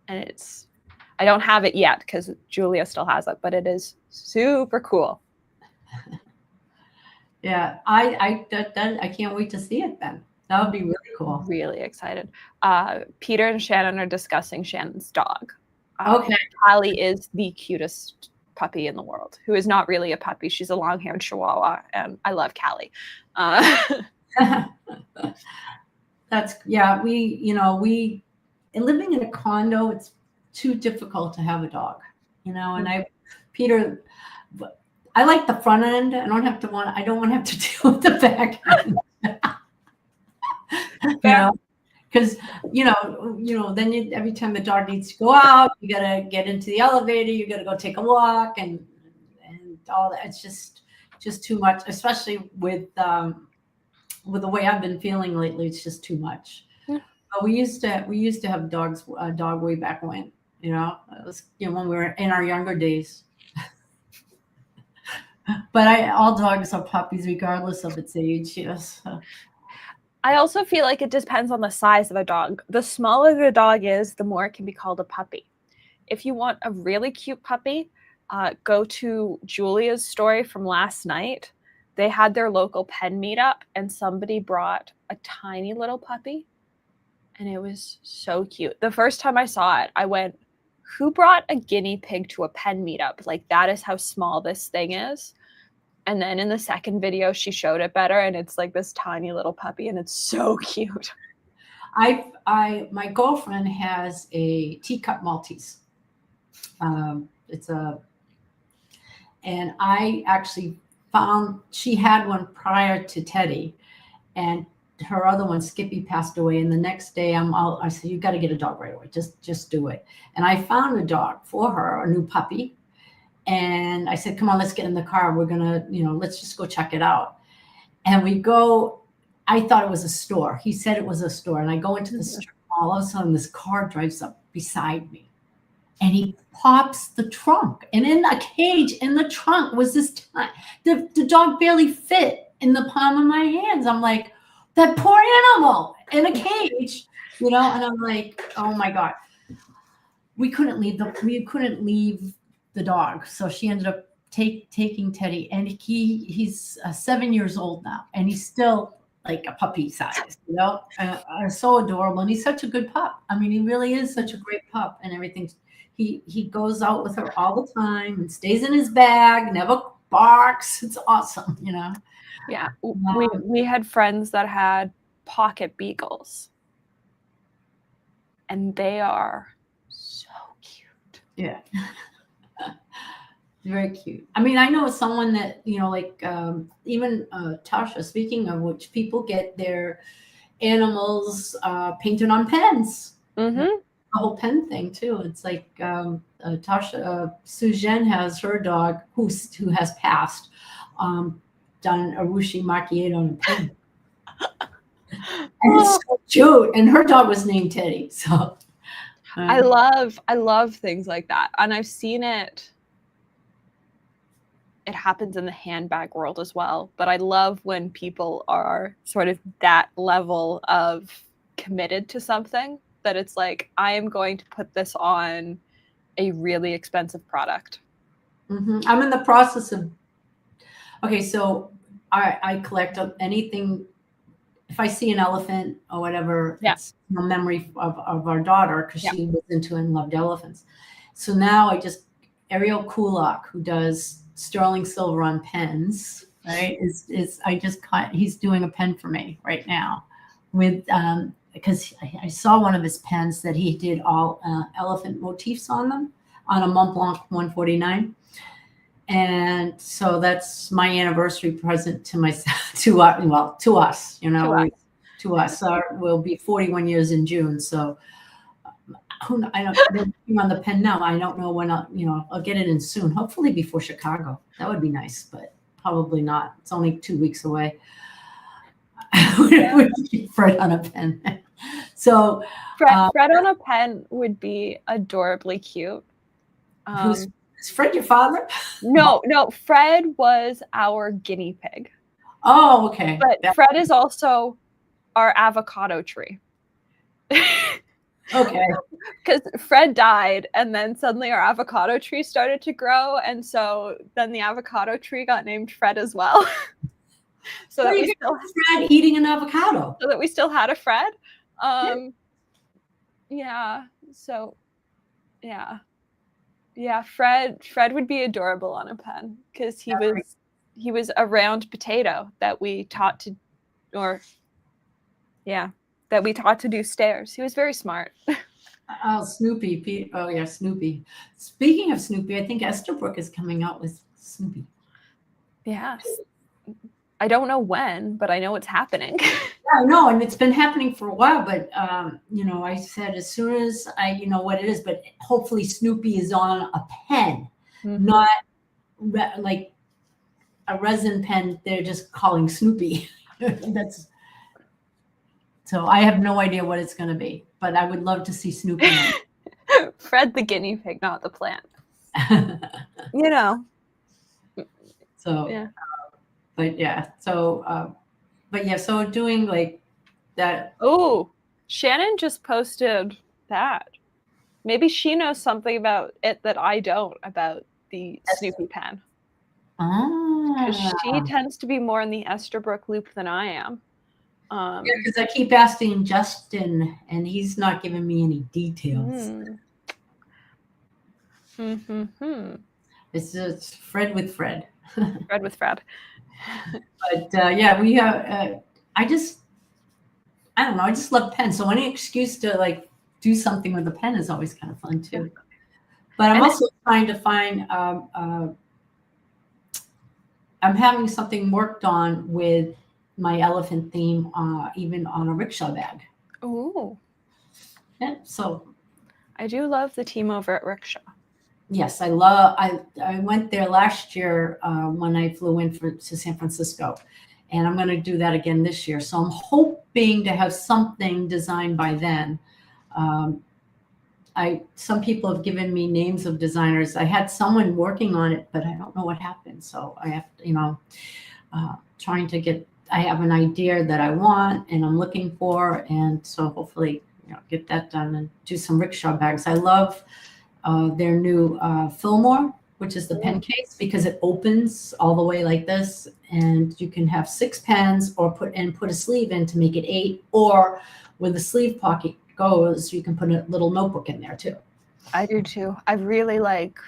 And I don't have it yet because Julia still has it, but it is super cool. Yeah, I can't wait to see it then. That would be really cool. Really excited. Peter and Shannon are discussing Shannon's dog. Okay. Callie is the cutest puppy in the world, who is not really a puppy. She's a long-haired Chihuahua, and I love Callie. That's, yeah, we living in a condo, it's too difficult to have a dog, and Peter, I like the front end. I don't want to have to deal with the back end. Because then every time the dog needs to go out, you gotta get into the elevator, you gotta go take a walk, and all that. It's just too much, especially with the way I've been feeling lately. It's just too much. Yeah. But we used to have a dog way back when. It was when we were in our younger days. But all dogs are puppies, regardless of its age. Yes. I also feel like it depends on the size of a dog. The smaller the dog is, the more it can be called a puppy. If you want a really cute puppy, go to Julia's story from last night. They had their local pen meetup, and somebody brought a tiny little puppy, and it was so cute. The first time I saw it, I went, who brought a guinea pig to a pen meetup? Like, that is how small this thing is. And then in the second video, she showed it better, and it's like this tiny little puppy, and it's so cute. My girlfriend has a teacup Maltese. And I actually found she had one prior to Teddy, and her other one, Skippy, passed away. And the next day I said, you got to get a dog right away. Just do it. And I found a dog for her, a new puppy. And I said, come on, let's get in the car. We're going to, let's just go check it out. And we go, I thought it was a store. He said it was a store. And I go into the store. All of a sudden, this car drives up beside me. And he pops the trunk. And in a cage in the trunk was this time. The dog barely fit in the palm of my hands. I'm like, that poor animal in a cage, and I'm like, oh my God. We couldn't leave the dog. So she ended up taking Teddy, and he's 7 years old now, and he's still like a puppy size, so adorable. And he's such a good pup. I mean, he really is such a great pup and everything. He goes out with her all the time and stays in his bag, never barks. It's awesome, Yeah, we had friends that had pocket beagles, and they are so cute. Yeah. Very cute. I mean, I know someone that, like even Tasha, speaking of which, people get their animals painted on pens. Mm-hmm. The whole pen thing too. It's like Tasha, Sujen has her dog who has passed, done a ruchi macchiato on a pen. And it's so cute. And her dog was named Teddy. So I love things like that. And I've seen it happens in the handbag world as well. But I love when people are sort of that level of committed to something, that it's like, I am going to put this on a really expensive product. Mm-hmm. I'm in the process of, okay, so I collect anything. If I see an elephant or whatever, it's a memory of our daughter, because she was into and loved elephants. So now Ariel Kulak, who does sterling silver on pens, right? He's doing a pen for me right now with, because I saw one of his pens that he did all elephant motifs on them on a Mont Blanc 149. And so that's my anniversary present to myself, to us, to us. We'll be 41 years in June. So they're working on the pen now. I don't know when I'll get it in soon. Hopefully before Chicago. That would be nice, but probably not. It's only 2 weeks away. Fred on a pen. So Fred on a pen would be adorably cute. Is Fred your father? No, Fred was our guinea pig. Oh, okay. But Fred is also our avocado tree. Okay. Because Fred died, and then suddenly our avocado tree started to grow, and so then the avocado tree got named Fred as well. So that we still Fred eating an avocado. So that we still had a Fred. Yeah. So yeah. Yeah, Fred would be adorable on a pen, because he was a round potato that we taught to do stairs. He was very smart. Oh, Snoopy. Oh, yeah, Snoopy. Speaking of Snoopy, I think Estabrook is coming out with Snoopy. Yes. I don't know when, but I know it's happening. Yeah, I know, and it's been happening for a while, but I said as soon as I what it is, but hopefully Snoopy is on a pen, not like a resin pen they're just calling Snoopy. So I have no idea what it's going to be, but I would love to see Snoopy. Fred the guinea pig, not the plant. So yeah. So doing like that. Oh, Shannon just posted that. Maybe she knows something about it that I don't, about the Snoopy pen. Because she tends to be more in the Estabrook loop than I am. Because I keep asking Justin, and he's not giving me any details. It's Fred with Fred. Fred with Fred. But we have. I don't know. I just love pens. So any excuse to like do something with a pen is always kind of fun too. But I'm also trying to find. I'm having something worked on with my elephant theme, even on a rickshaw bag. Oh. Yeah, so I do love the team over at Rickshaw. Yes, I went there last year when I flew in to San Francisco, and I'm going to do that again this year. So I'm hoping to have something designed by then. Some people have given me names of designers. I had someone working on it, but I don't know what happened. So I have to, trying to get. I have an idea that I want and I'm looking for, and so hopefully get that done and do some rickshaw bags. I love their new Fillmore, which is the pen case, because it opens all the way like this, and you can have 6 pens or put a sleeve in to make it 8, or with the sleeve pocket goes, you can put a little notebook in there too. I do too. I really like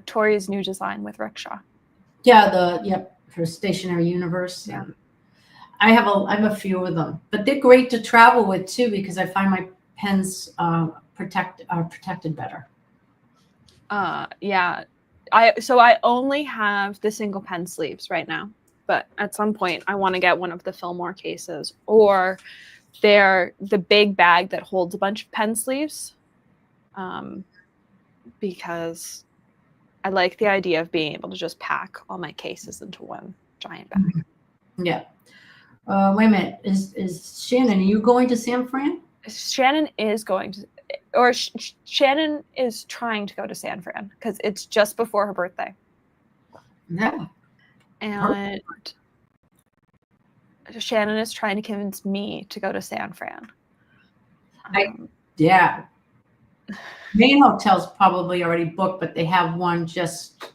Tori's new design with Rickshaw. Yeah, for Stationery Universe. Yeah. I have a few of them, but they're great to travel with too because I find my pens are protected better. Yeah. I only have the single pen sleeves right now, but at some point I want to get one of the Fillmore cases, or they're the big bag that holds a bunch of pen sleeves, because I like the idea of being able to just pack all my cases into one giant bag. Yeah. Wait a minute. Is Shannon, are you going to San Fran? Shannon is going to, or Shannon is trying to go to San Fran because it's just before her birthday. Yeah. And Shannon is trying to convince me to go to San Fran. Yeah. Main hotel's probably already booked, but they have one just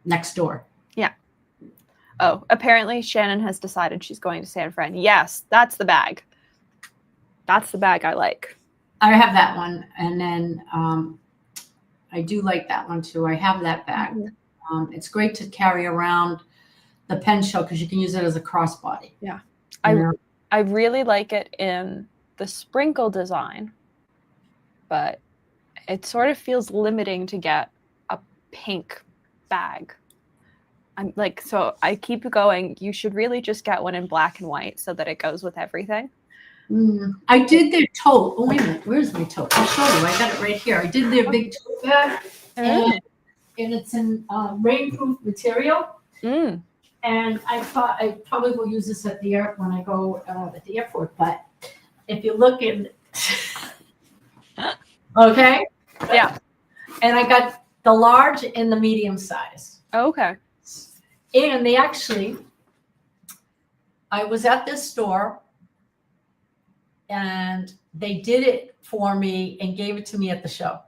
next door. Yeah. Oh, apparently Shannon has decided she's going to San Fran. Yes, that's the bag. That's the bag I like. I have that one, and then I do like that one too. I have that bag. Mm-hmm. It's great to carry around the pen show because you can use it as a crossbody. Yeah, I really like it in the sprinkle design, but it sort of feels limiting to get a pink bag. I'm like, so I keep going. You should really just get one in black and white so that it goes with everything. I did their tote. Oh, wait a minute. Where's my tote? I'll show you. I got it right here. I did their big tote bag, and it's in rainproof material. And I thought I probably will use this at the when I go at the airport. But if you look in, okay, yeah, and I got the large and the medium size. Okay. And they actually, I was at this store and they did it for me and gave it to me at the show.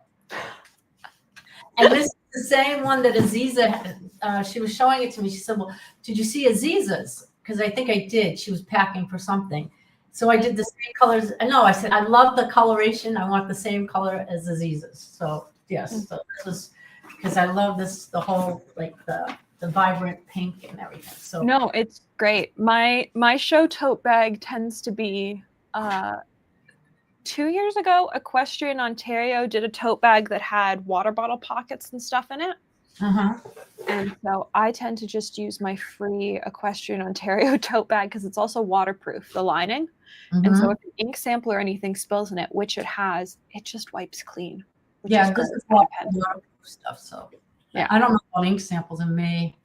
And this is the same one that Aziza, she was showing it to me. She said, well, did you see Aziza's? Because I think I did. She was packing for something. So I did the same colors. No, I said, I love the coloration. I want the same color as Aziza's. So yes, so this was, because I love this, the whole, like the vibrant pink and everything. So no, it's great. My show tote bag tends to be 2 years ago, Equestrian Ontario did a tote bag that had water bottle pockets and stuff in it. And so I tend to just use my free Equestrian Ontario tote bag because it's also waterproof, the lining. And so if an ink sample or anything spills in it, which it has, it just wipes clean. Yeah, this is waterproof stuff. So yeah, I don't know about ink samples in May.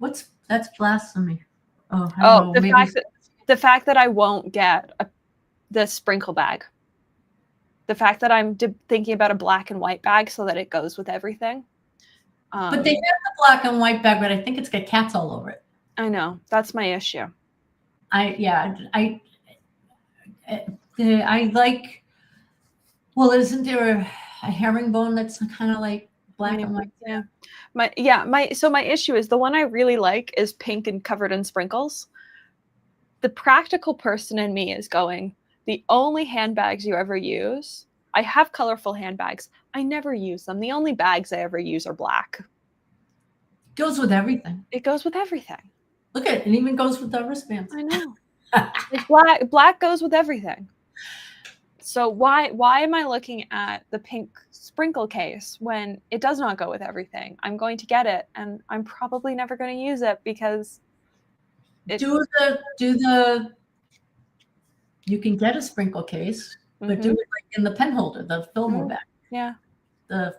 That's blasphemy. Oh, I don't know, the fact that I won't get the sprinkle bag. The fact that I'm thinking about a black and white bag so that it goes with everything. But they have the black and white bag, but I think it's got cats all over it. I know. That's my issue. I like, well, isn't there a herringbone that's kind of like black and white? Yeah. My issue is the one I really like is pink and covered in sprinkles. The practical person in me is going, the only handbags you ever use, I have colorful handbags. I never use them. The only bags I ever use are black. Goes with everything. It goes with everything. Look at it. It even goes with the wristbands. I know. Black goes with everything. So why am I looking at the pink sprinkle case when it does not go with everything? I'm going to get it, and I'm probably never going to use it because you can get a sprinkle case, but do it like in the pen holder, the Fillmore bag. Yeah. The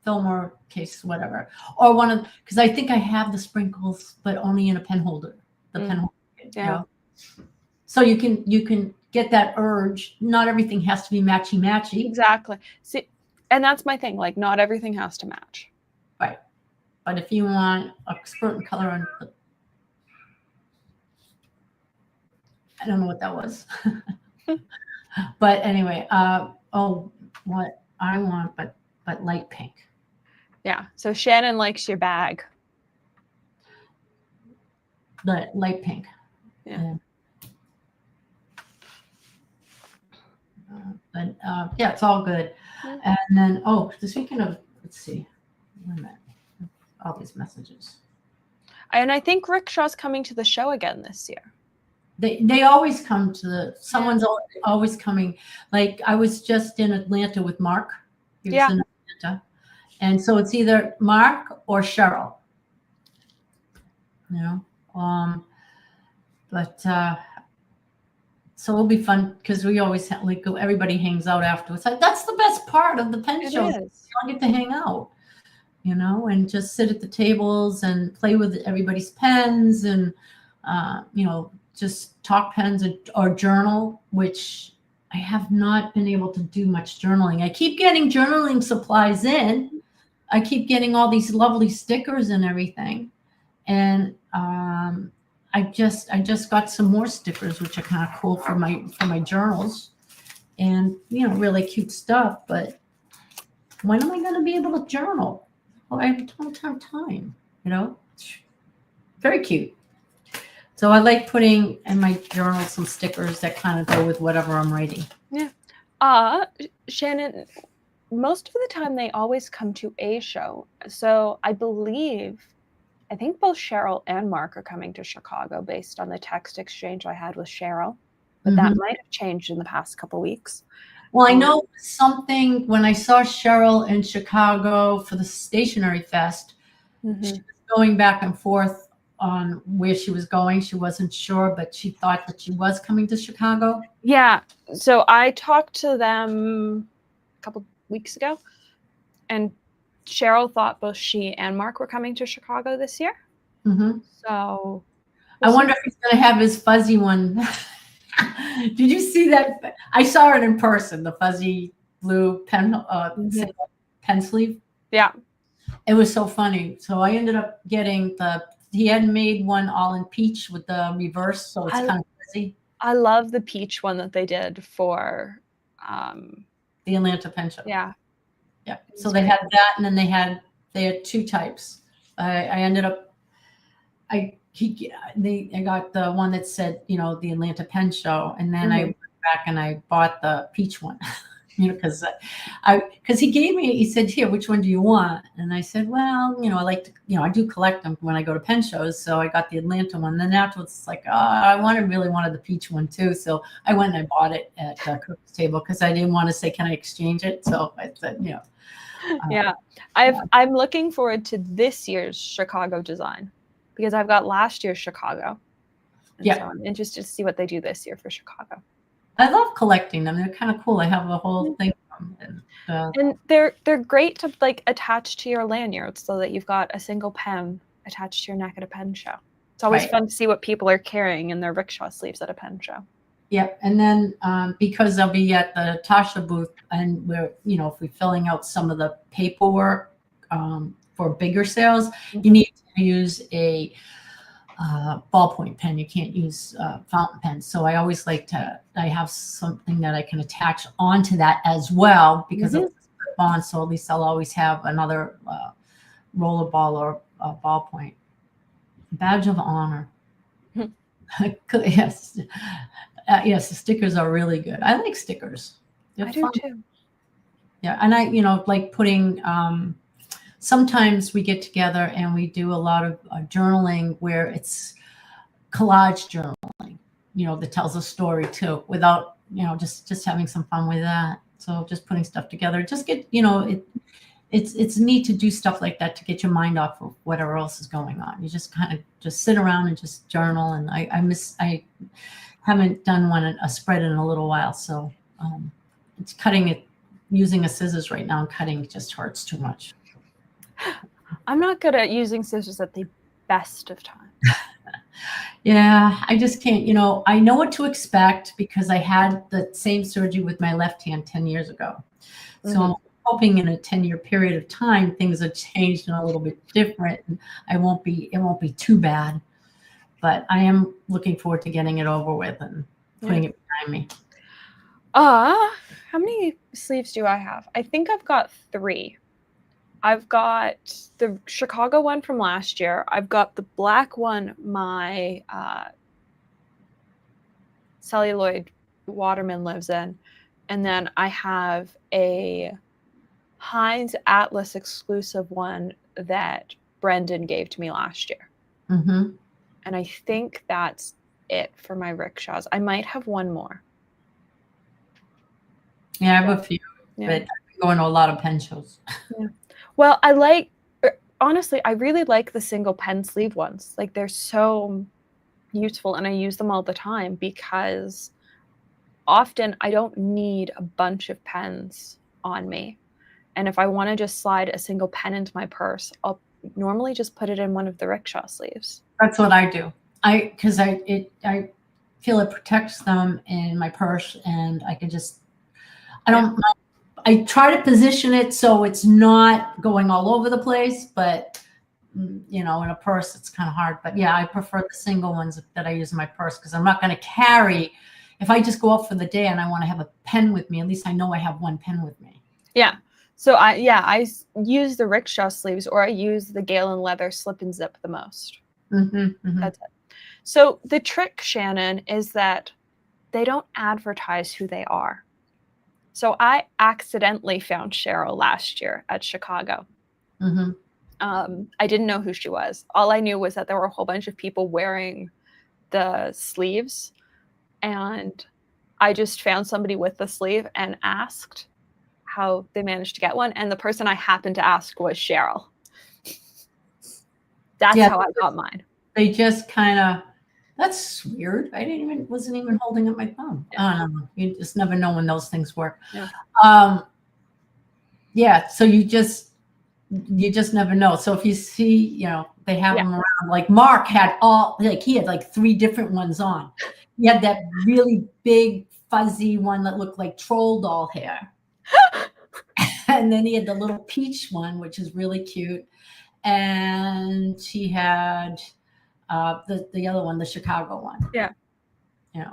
Fillmore case, whatever. Or one of, because I think I have the sprinkles, but only in a pen holder. The pen holder. Yeah. You know? So you can get that urge. Not everything has to be matchy. Exactly. See, and that's my thing. Like, not everything has to match. Right. But if you want a certain color on the, I don't know what that was. But anyway, what I want, but light pink. Yeah. So Shannon likes your bag. The light pink. Yeah. But yeah, it's all good. And then, speaking of, let's see, wait a minute, all these messages. And I think Rickshaw's coming to the show again this year. They always come to someone's always coming. Like I was just in Atlanta with Mark. He was in Atlanta. And so it's either Mark or Cheryl. But so it'll be fun because we always have, like, everybody hangs out afterwards. That's the best part of the pen show. You all get to hang out, and just sit at the tables and play with everybody's pens and, just talk pens or journal, which I have not been able to do much journaling. I keep getting journaling supplies in. I keep getting all these lovely stickers and everything. And I just got some more stickers, which are kind of cool for my journals, and really cute stuff. But when am I going to be able to journal? Well, I don't have time. Very cute. So I like putting in my journal some stickers that kind of go with whatever I'm writing. Yeah. Shannon, most of the time they always come to a show. So I think both Cheryl and Mark are coming to Chicago based on the text exchange I had with Cheryl, but that might have changed in the past couple weeks. Well, I know something when I saw Cheryl in Chicago for the Stationery Fest. She was going back and forth on where she was going. She wasn't sure, but she thought that she was coming to Chicago. Yeah. So I talked to them a couple weeks ago, and Cheryl thought both she and Mark were coming to Chicago this year. So I wonder if he's going to have his fuzzy one. Did you see that? I saw it in person, the fuzzy blue pen sleeve. Yeah. It was so funny. So I ended up getting he had made one all in peach with the reverse, so it's kind of fuzzy. I love the peach one that they did for the Atlanta Pen Show. Yeah. Yeah. So they had that, and then they had two types. I ended up I got the one that said, the Atlanta Pen Show, and then I went back and I bought the peach one. Because he said, here, which one do you want? And I said, well, I like to, I do collect them when I go to pen shows. So I got the Atlanta one. Then afterwards, it's like, I really wanted the peach one too. So I went and I bought it at Cook's table because I didn't want to say, can I exchange it? So I said, yeah, I'm looking forward to this year's Chicago design because I've got last year's Chicago. And so I'm interested to see what they do this year for Chicago. I love collecting them. They're kind of cool. I have a whole thing. And they're great to attach to your lanyard so that you've got a single pen attached to your neck at a pen show. It's always fun to see what people are carrying in their rickshaw sleeves at a pen show. Yep. And then because I'll be at the Tasha booth, and we're, if we're filling out some of the paperwork for bigger sales, you need to use a ballpoint pen. You can't use fountain pens. So I always I have something that I can attach onto that as well, because it's on. So at least I'll always have another roller ball or ballpoint. Badge of honor. Yes. Yes, the stickers are really good. I like stickers. They're fun. Do too. Yeah, and I, like putting. Sometimes we get together and we do a lot of journaling where it's collage journaling, that tells a story too, without, just having some fun with that. So just putting stuff together, just get, it's neat to do stuff like that to get your mind off of whatever else is going on. You just kind of just sit around and just journal. And I haven't done a spread in a little while. So it's cutting it, using a scissors right now, and cutting just hurts too much. I'm not good at using scissors at the best of times. Yeah, I just can't, I know what to expect because I had the same surgery with my left hand 10 years ago. So I'm hoping in a 10-year period of time, things have changed and a little bit different. And it won't be too bad, but I am looking forward to getting it over with and putting it behind me. How many sleeves do I have? I think I've got 3. I've got the Chicago one from last year. I've got the black one my celluloid Waterman lives in. And then I have a Heinz Atlas exclusive one that Brendan gave to me last year. Mm-hmm. And I think that's it for my rickshaws. I might have one more. Yeah, I have a few, Yeah. but I'm going to a lot of pen shows. Yeah. Well, honestly, I really like the single pen sleeve ones. Like, they're so useful, and I use them all the time because often I don't need a bunch of pens on me. And if I want to just slide a single pen into my purse, I'll normally just put it in one of the rickshaw sleeves. That's what I do. Because I feel it protects them in my purse, and I can just, I don't, I try to position it so it's not going all over the place, but in a purse, it's kind of hard. But yeah, I prefer the single ones that I use in my purse because I'm not going to carry. If I just go out for the day and I want to have a pen with me, at least I know I have one pen with me. Yeah. So I use the rickshaw sleeves, or I use the Galen leather slip and zip the most. Mm-hmm, mm-hmm. That's it. So the trick, Shannon, is that they don't advertise who they are. So I accidentally found Cheryl last year at Chicago. Mm-hmm. I didn't know who she was. All I knew was that there were a whole bunch of people wearing the sleeves, and I just found somebody with the sleeve and asked how they managed to get one, and the person I happened to ask was Cheryl. That's how I got mine. They just kind of, that's weird. I wasn't even holding up my thumb. Yeah. I don't know. You just never know when those things work. Yeah. So you just never know. So if you see, they have them around, like Mark had he had like 3 different ones on. He had that really big fuzzy one that looked like troll doll hair. And then he had the little peach one, which is really cute. And he had the other one, the Chicago one. Yeah.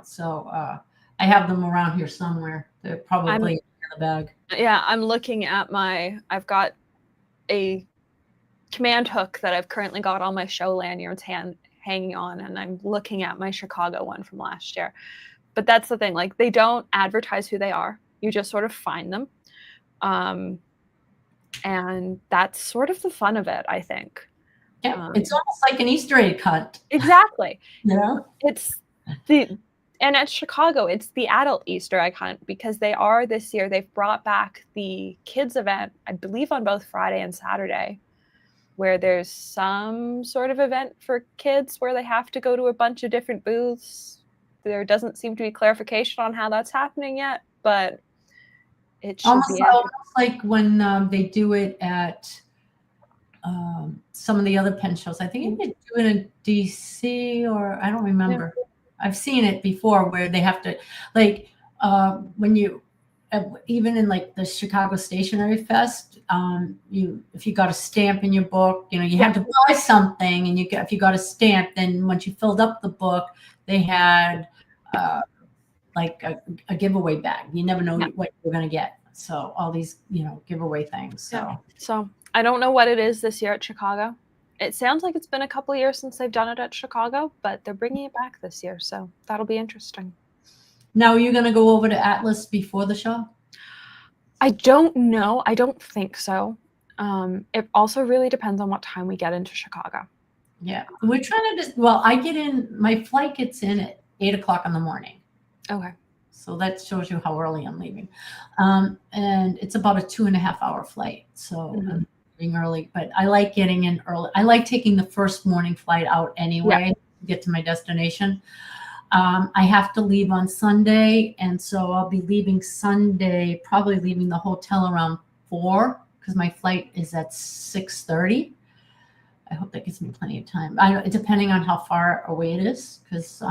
So I have them around here somewhere. They're probably in the bag. Yeah, I'm looking at I've got a command hook that I've currently got all my show lanyards hanging on, and I'm looking at my Chicago one from last year. But that's the thing, like, they don't advertise who they are. You just sort of find them. And that's sort of the fun of it, I think. Yeah, it's almost like an Easter egg hunt. Exactly. Yeah. And at Chicago, it's the adult Easter egg hunt, because this year, they've brought back the kids event, I believe on both Friday and Saturday, where there's some sort of event for kids where they have to go to a bunch of different booths. There doesn't seem to be clarification on how that's happening yet, but it should almost be like when they do it at some of the other pen shows. I think they do it in DC, or I don't remember. Yeah. I've seen it before where they have to, like, when you even in like the Chicago Stationery Fest, if you got a stamp in your book, you had to buy something, and if you got a stamp, then once you filled up the book, they had like a giveaway bag. You never know what you're going to get. So all these, giveaway things. So. Yeah. So I don't know what it is this year at Chicago. It sounds like it's been a couple of years since they've done it at Chicago, but they're bringing it back this year. So that'll be interesting. Now, are you going to go over to Atlas before the show? I don't know. I don't think so. It also really depends on what time we get into Chicago. Yeah. We're trying to my flight gets in at 8:00 in the morning. Okay. So that shows you how early I'm leaving. And it's about a 2.5-hour flight. So I'm leaving early, but I like getting in early. I like taking the first morning flight out anyway to get to my destination. I have to leave on Sunday, and so I'll be leaving Sunday, probably leaving the hotel around 4, because my flight is at 6:30. I hope that gives me plenty of time. Depending on how far away it is, because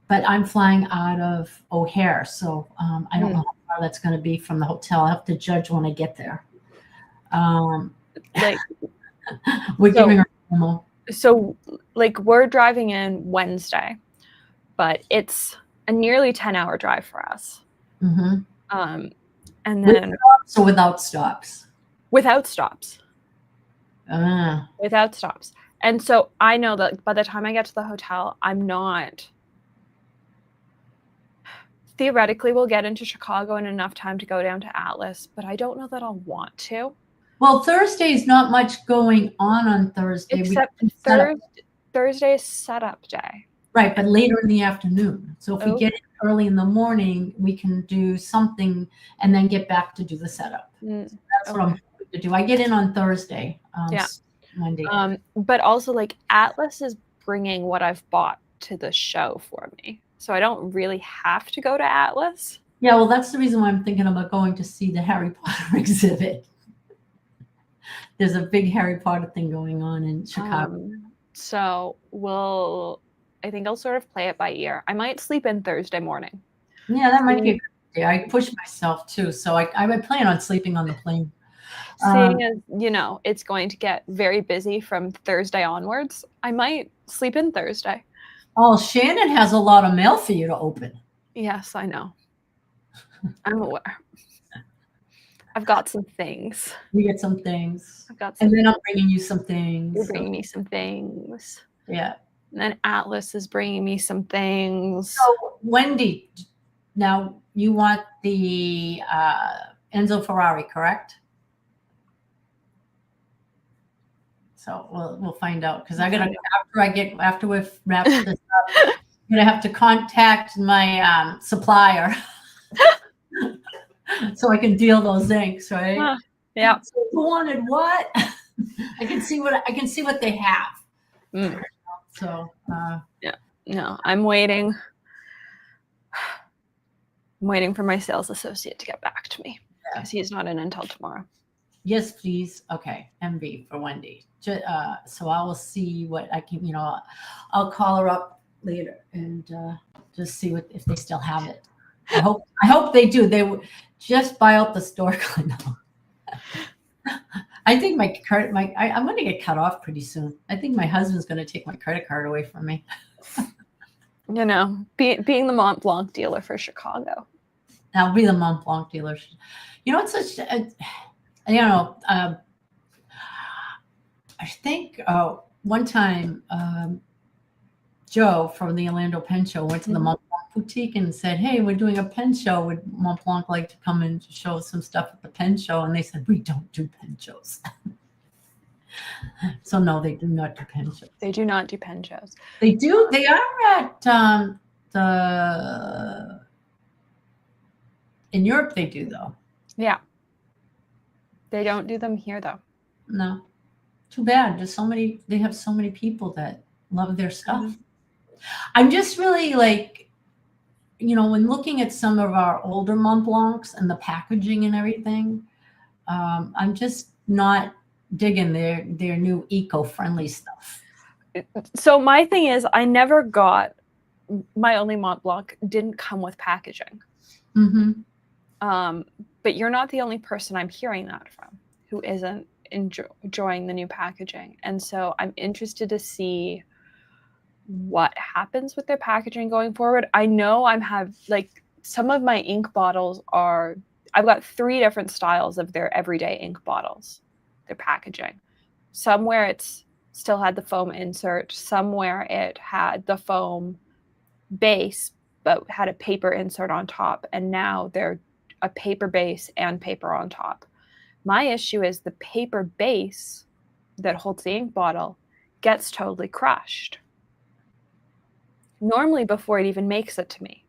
but I'm flying out of O'Hare, so I don't know how far that's going to be from the hotel. I have to judge when I get there. We're giving her normal. So, like, we're driving in Wednesday, but it's a nearly 10-hour drive for us. Mm-hmm. And then without stops. Without stops. Without stops. And so I know that by the time I get to the hotel, I'm not. Theoretically, we'll get into Chicago in enough time to go down to Atlas, but I don't know that I'll want to. Well, Thursday's not much going on Thursday. Except Thursday is setup day. Right, but later in the afternoon. So if we Oh. get in early in the morning, we can do something and then get back to do the setup. So that's what I'm hoping to do. I get in on Thursday, Monday. But also, like, Atlas is bringing what I've bought to the show for me, so I don't really have to go to Atlas. Yeah, well, that's the reason why I'm thinking about going to see the Harry Potter exhibit. There's a big Harry Potter thing going on in Chicago. So I think I'll sort of play it by ear. I might sleep in Thursday morning. Yeah, that might be a good idea. I push myself too, so I would plan on sleeping on the plane. Seeing as, it's going to get very busy from Thursday onwards, I might sleep in Thursday. Oh, Shannon has a lot of mail for you to open. Yes, I know. I'm aware. I've got some things. You get some things. I've got some and then I'm bringing you some things. You're bringing me some things. Yeah. And then Atlas is bringing me some things. So, Wendy, now you want the Enzo Ferrari, correct? So we'll find out, because after we've wrapped this up, I'm gonna have to contact my supplier so I can deal those inks, right? Yeah. So who wanted what? I can see what they have. So yeah. No, I'm waiting. I'm waiting for my sales associate to get back to me, because he's not in until tomorrow. Yes, please. Okay, MB for Wendy. So I will see what I can. I'll call her up later and just see if they still have it. I hope they do. They would just buy out the store. I think I'm going to get cut off pretty soon. I think my husband's going to take my credit card away from me. Being the Mont Blanc dealer for Chicago. I'll be the Mont Blanc dealer. It's such I think one time Joe from the Orlando Pen Show went to the Mont Blanc boutique and said, "Hey, we're doing a pen show. Would Mont Blanc like to come and show some stuff at the pen show?" And they said, "We don't do pen shows." So no, they do not do pen shows. They do not do pen shows. They do. They are at in Europe. They do, though. Yeah. They don't do them here, though. No. Too bad. They have so many people that love their stuff. Mm-hmm. I'm just really when looking at some of our older Mont Blancs and the packaging and everything, I'm just not digging their new eco-friendly stuff. So my thing is, my only Mont Blanc didn't come with packaging. Mm-hmm. But you're not the only person I'm hearing that from who isn't enjoying the new packaging. And so I'm interested to see what happens with their packaging going forward. I know some of my ink bottles I've got 3 different styles of their everyday ink bottles, their packaging. Somewhere it's still had the foam insert, somewhere it had the foam base, but had a paper insert on top. And now they're a paper base and paper on top. My issue is the paper base that holds the ink bottle gets totally crushed. Normally before it even makes it to me,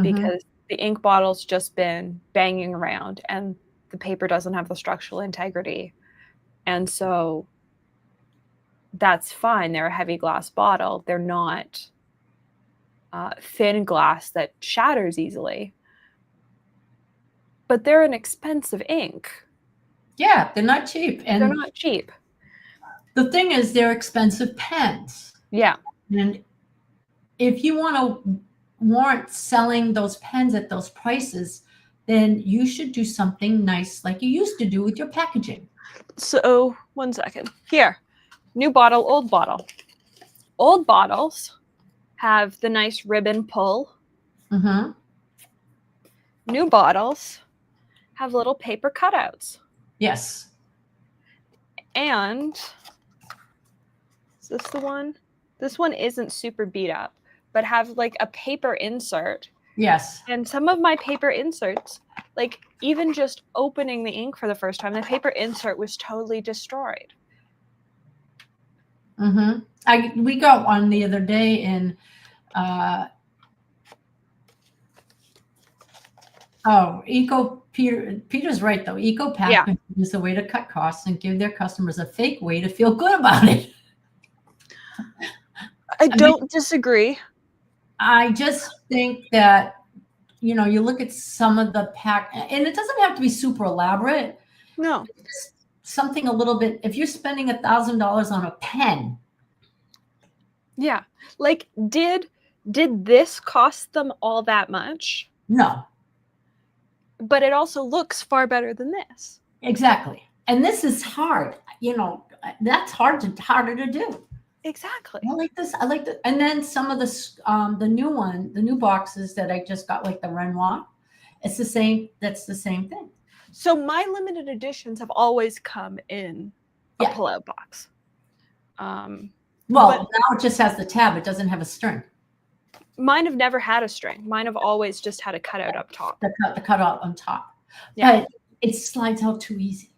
because the ink bottle's just been banging around and the paper doesn't have the structural integrity. And so that's fine. They're a heavy glass bottle. They're not thin glass that shatters easily. But they're an expensive ink. Yeah, they're not cheap. And they're not cheap. The thing is, they're expensive pens. Yeah. And if you want to warrant selling those pens at those prices, then you should do something nice like you used to do with your packaging. So, one second. Here, new bottle, old bottle. Old bottles have the nice ribbon pull. Mm-hmm. New bottles have little paper cutouts. Yes. And is this the one? This one isn't super beat up, but have a paper insert. Yes. And some of my paper inserts, like even just opening the ink for the first time, the paper insert was totally destroyed. We got one the other day, and Peter's right though. EcoPack is a way to cut costs and give their customers a fake way to feel good about it. I don't disagree. I just think that, you look at some of the pack, and it doesn't have to be super elaborate. No. Just something a little bit, if you're spending $1,000 on a pen. Yeah. Like, did this cost them all that much? No. But it also looks far better than this. Exactly. And this is hard. That's harder to do. Exactly. I like this. And then some of the new boxes that I just got, like the Renoir, it's the same. That's the same thing. So my limited editions have always come in a pull-out box. Well, now it just has the tab. It doesn't have a string. Mine have never had a string. Mine have always just had a cutout up top. The cutout on top. Yeah. But it slides out too easy.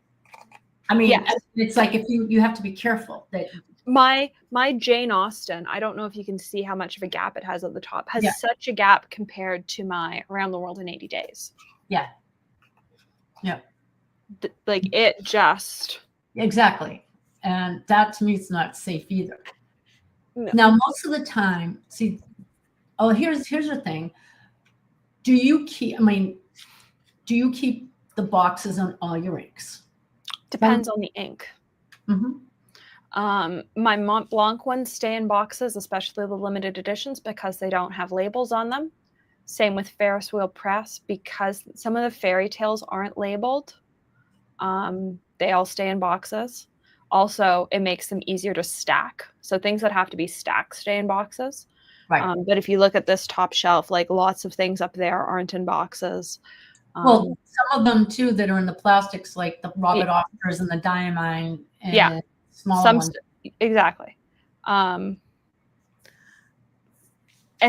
I mean, it's like if you have to be careful that. My Jane Austen, I don't know if you can see how much of a gap it has at the top, has such a gap compared to my Around the World in 80 Days. Yeah. Yeah. Like it just. Exactly. And that to me is not safe either. No. Now, most of the time, here's the thing. Do you keep the boxes on all your inks? Depends on the ink. My Mont Blanc ones stay in boxes, especially the limited editions, because they don't have labels on them. Same with Ferris Wheel Press, because some of the fairy tales aren't labeled. They all stay in boxes. Also, it makes them easier to stack. So things that have to be stacked stay in boxes. Right. But if you look at this top shelf, like lots of things up there aren't in boxes. Well, some of them too that are in the plastics, like the Robert Offers and the Diamine and smaller ones. Exactly. And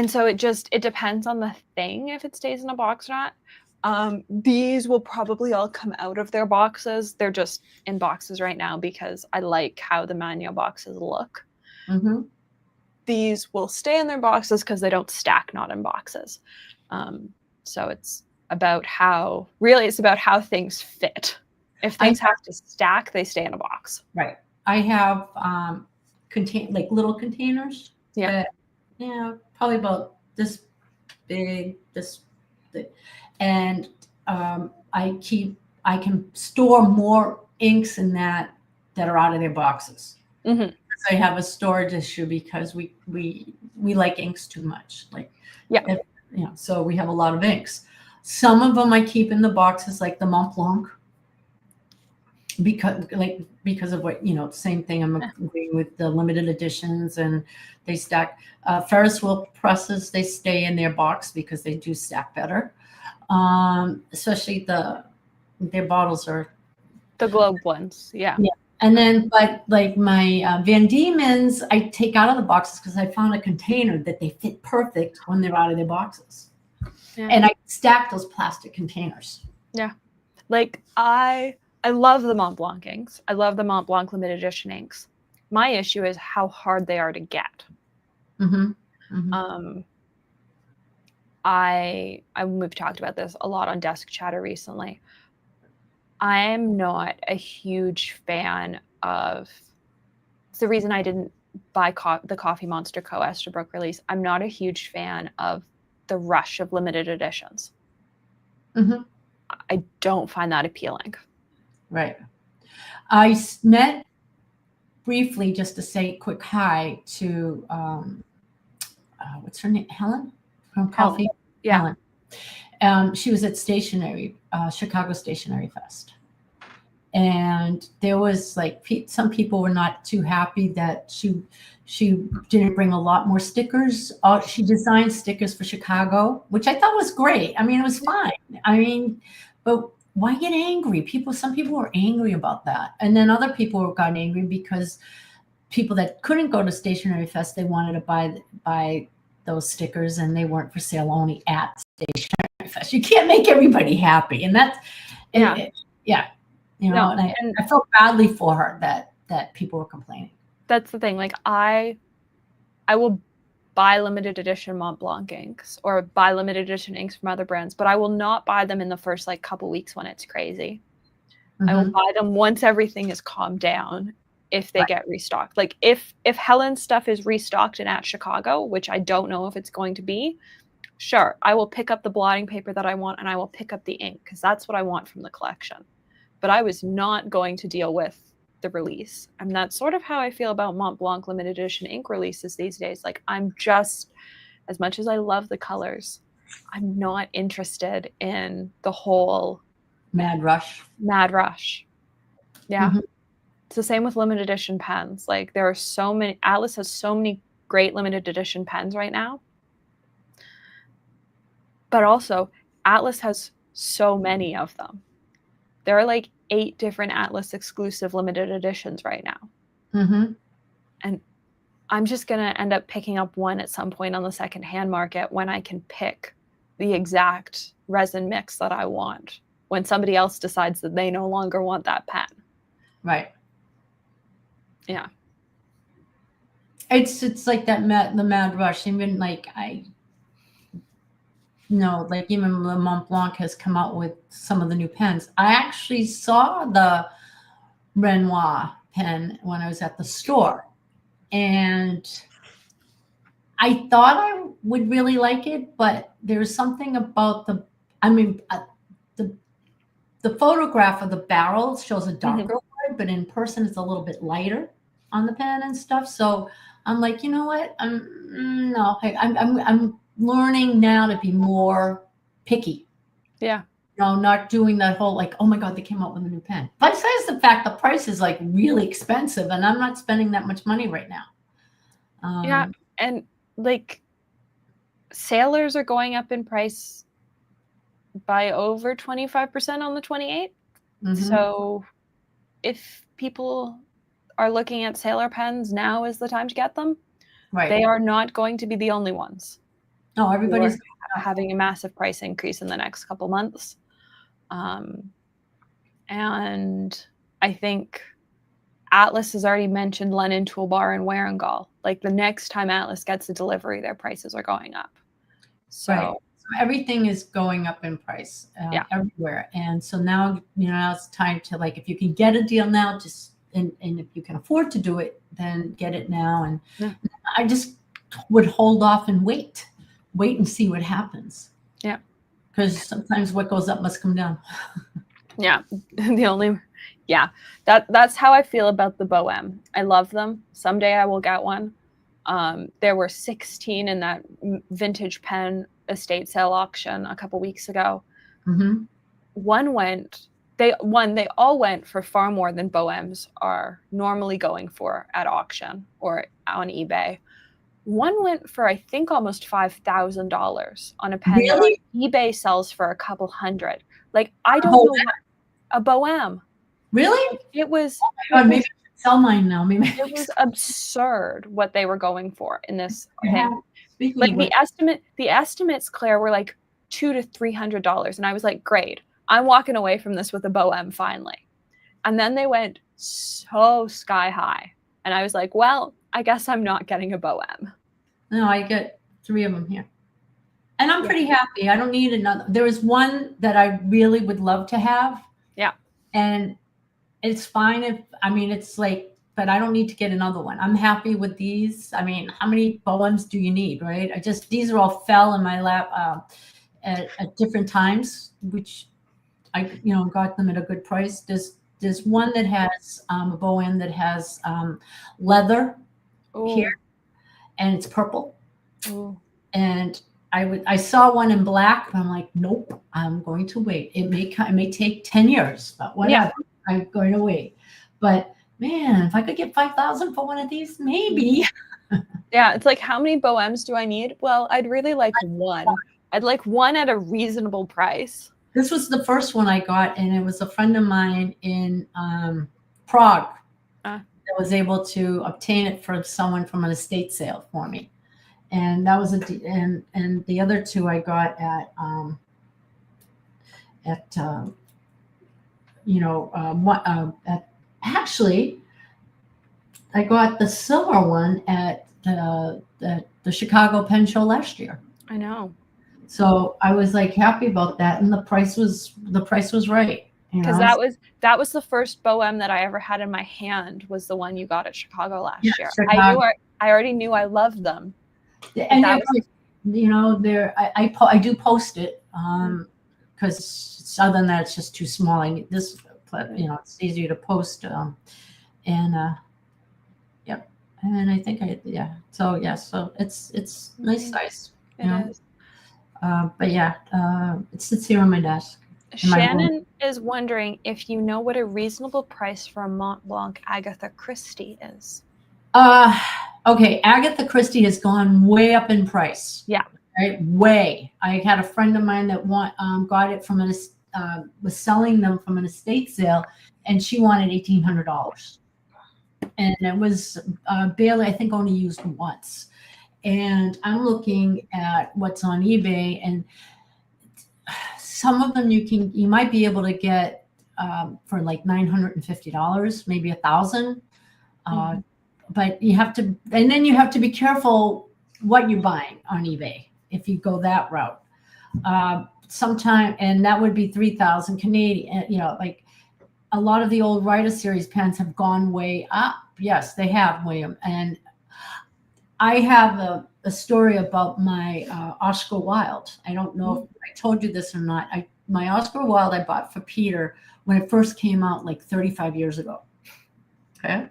so it depends on the thing if it stays in a box or not. These will probably all come out of their boxes. They're just in boxes right now because I like how the manual boxes look. These will stay in their boxes because they don't stack not in boxes. So it's about how things fit. If things have to stack, they stay in a box. Right. I have like little containers. Yeah. Probably about this big, and I can store more inks in that are out of their boxes. I have a storage issue because we like inks too much. So we have a lot of inks. Some of them I keep in the boxes, like the Mont Blanc, because of what same thing. I'm agreeing with the limited editions, and they stack. Ferris Wheel Presses, they stay in their box because they do stack better. Especially their bottles are the globe ones. Yeah. And then, but like my Van Diemen's, I take out of the boxes because I found a container that they fit perfect when they're out of their boxes. And I stack those plastic containers. Yeah. Like I love the Mont Blanc inks. I love the Mont Blanc limited edition inks. My issue is how hard they are to get. We've talked about this a lot on Desk Chatter recently. I'm not a huge fan of. It's the reason I didn't buy the Coffee Monster Co. Esterbrook release. I'm not a huge fan of the rush of limited editions. I don't find that appealing. Right. I met briefly, just to say a quick hi, to what's her name? Helen from Coffee. Yeah. Helen. She was at Chicago Stationery Fest. And there was like some people were not too happy that she didn't bring a lot more stickers. She designed stickers for Chicago, which I thought was great. I mean, it was fine. But why get angry? Some people were angry about that. And then other people got angry because people that couldn't go to Stationery Fest, they wanted to buy those stickers, and they weren't for sale, only at Stationery manifest. You can't make everybody happy. And that's, yeah. You know, No, and I felt badly for her that people were complaining. That's the thing. Like I will buy limited edition Mont Blanc inks or buy limited edition inks from other brands, but I will not buy them in the first like couple weeks when it's crazy. I will buy them once everything is calmed down if they get restocked. Like if Helen's stuff is restocked and at Chicago, which I don't know if it's going to be, sure, I will pick up the blotting paper that I want and I will pick up the ink because that's what I want from the collection. But I was not going to deal with the release. And that's sort of how I feel about Mont Blanc limited edition ink releases these days. Like I'm just, as much as I love the colors, I'm not interested in the whole mad rush. Yeah. It's the same with limited edition pens. Like there are so many, Atlas has so many great limited edition pens right now. But also Atlas has so many of them. There are like 8 different Atlas exclusive limited editions right now. And I'm just going to end up picking up one at some point on the secondhand market when I can pick the exact resin mix that I want when somebody else decides that they no longer want that pen. Right. Yeah. It's like the mad rush. Even like like even the Mont Blanc has come out with some of the new pens. I actually saw the Renoir pen when I was at the store, and I thought I would really like it, but there's something about the photograph of the barrel shows a darker wood, but in person it's a little bit lighter on the pen and stuff. So I'm like, you know what? I'm learning now to be more picky. Yeah. Not doing that whole like, oh my God, they came out with a new pen. Besides the fact the price is like really expensive and I'm not spending that much money right now. Yeah. And like sailors are going up in price by over 25% on the 28. So if people are looking at sailor pens, now is the time to get them. Right. They are not going to be the only ones. No, everybody's having a massive price increase in the next couple months. And I think Atlas has already mentioned Lennon Toolbar and Warringall. Like the next time Atlas gets a delivery, their prices are going up. So everything is going up in price everywhere. And so now, now it's time to like, if you can get a deal now, just, and if you can afford to do it, then get it now. And I just would hold off and wait and see what happens. Yeah. Because sometimes what goes up must come down. Yeah. That's how I feel about the Bohem. I love them. Someday I will get one. There were 16 in that vintage pen estate sale auction a couple weeks ago. They all went for far more than Bohems are normally going for at auction or on eBay. One went for, I think, almost $5,000 on a pen that eBay sells for a couple hundred. Like, I don't know a Bohem. Really? It was. Oh my God, maybe I should sell mine now. Maybe it was absurd what they were going for in this thing. Like the estimates, Claire, were like $200 to $300, and I was like, great. I'm walking away from this with a Bohem finally. And then they went so sky high. And I was like, well, I guess I'm not getting a Bohem. No, I get 3 of them here. And I'm pretty happy. I don't need another. There was one that I really would love to have. Yeah. And it's fine it's like, but I don't need to get another one. I'm happy with these. I mean, how many Bohems do you need, right? These are all fell in my lap at different times, which I, got them at a good price. There's one that has a Bohem that has leather here, and it's purple. And I saw one in black, but I'm like, nope, I'm going to wait. It may take 10 years, but whatever. Yeah. I'm going to wait. But man, if I could get $5,000 for one of these, maybe. Yeah, it's like, how many Bohems do I need? Well, I'd really like one. I'd like one at a reasonable price. This was the first one I got, and it was a friend of mine in Prague that was able to obtain it from someone from an estate sale for me. And that was and the other 2 I got at at actually, I got the silver one at the Chicago Pen Show last year. I know. So I was like happy about that, and the price was right. Because that was the first Bohem that I ever had in my hand, was the one you got at Chicago last year. Chicago. I already knew I loved them. And I do post it because other than that, it's just too small. I need this, it's easier to post. Yep. And I think So it's nice size. It is. But yeah, it sits here on my desk. Shannon is wondering if you know what a reasonable price for a Mont Blanc Agatha Christie is. Okay, Agatha Christie has gone way up in price. Yeah. Right, way. I had a friend of mine that got it from was selling them from an estate sale, and she wanted $1,800, and it was barely, I think, only used once. And I'm looking at what's on eBay, and some of them you might be able to get for like $950, maybe $1,000. But you have to, and then you have to be careful what you're buying on eBay if you go that route. And that would be 3,000 Canadian. Like a lot of the old Writer Series pens have gone way up. Yes, they have, William. And I have a story about my Oscar Wilde. I don't know if I told you this or not. My Oscar Wilde I bought for Peter when it first came out, like 35 years ago. Okay.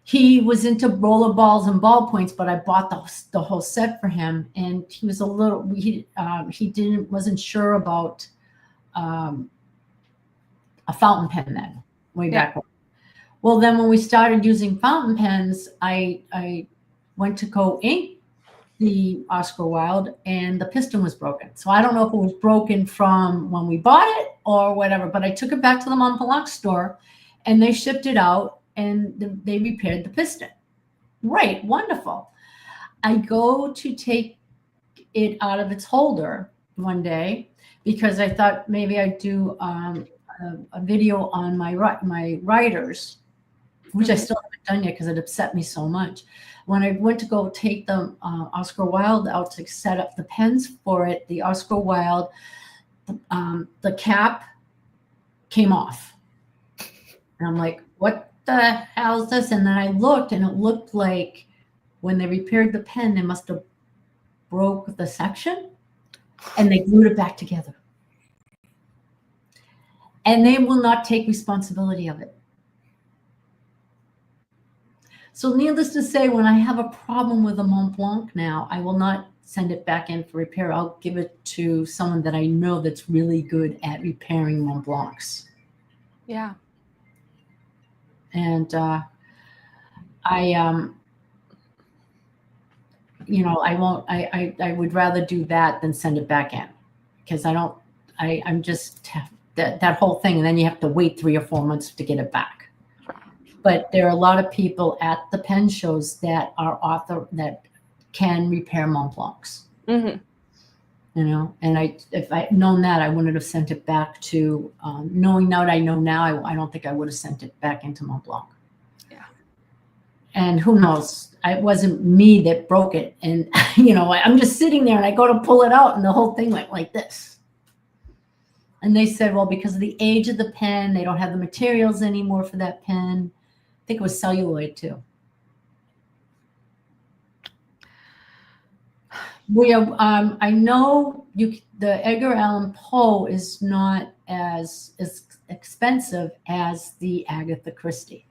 He was into roller balls and ballpoints, but I bought the whole set for him, and he was wasn't sure about a fountain pen then, way back when. Well, then when we started using fountain pens, I went to go ink the Oscar Wilde, and the piston was broken. So I don't know if it was broken from when we bought it or whatever, but I took it back to the Mont Blanc store, and they shipped it out, and they repaired the piston. Right, wonderful. I go to take it out of its holder one day because I thought maybe I'd do a video on my writers, which I still haven't done yet because it upset me so much. When I went to go take the Oscar Wilde out to set up the pens for it, the Oscar Wilde, the cap came off. And I'm like, what the hell is this? And then I looked, and it looked like when they repaired the pen, they must have broke the section, and they glued it back together. And they will not take responsibility of it. So needless to say, when I have a problem with a Mont Blanc now, I will not send it back in for repair. I'll give it to someone that I know that's really good at repairing Mont Blancs. Yeah. And I would rather do that than send it back in, because I'm just that whole thing. And then you have to wait 3 or 4 months to get it back. But there are a lot of people at the pen shows that that can repair Mont Blancs. Mm-hmm. And if I'd known that, I wouldn't have sent it back to, knowing what I know now, I don't think I would have sent it back into Mont Blanc. Yeah. And who knows? It wasn't me that broke it. And, I'm just sitting there, and I go to pull it out, and the whole thing went like this. And they said, well, because of the age of the pen, they don't have the materials anymore for that pen. I think it was celluloid too. I know the Edgar Allan Poe is not as expensive as the Agatha Christie.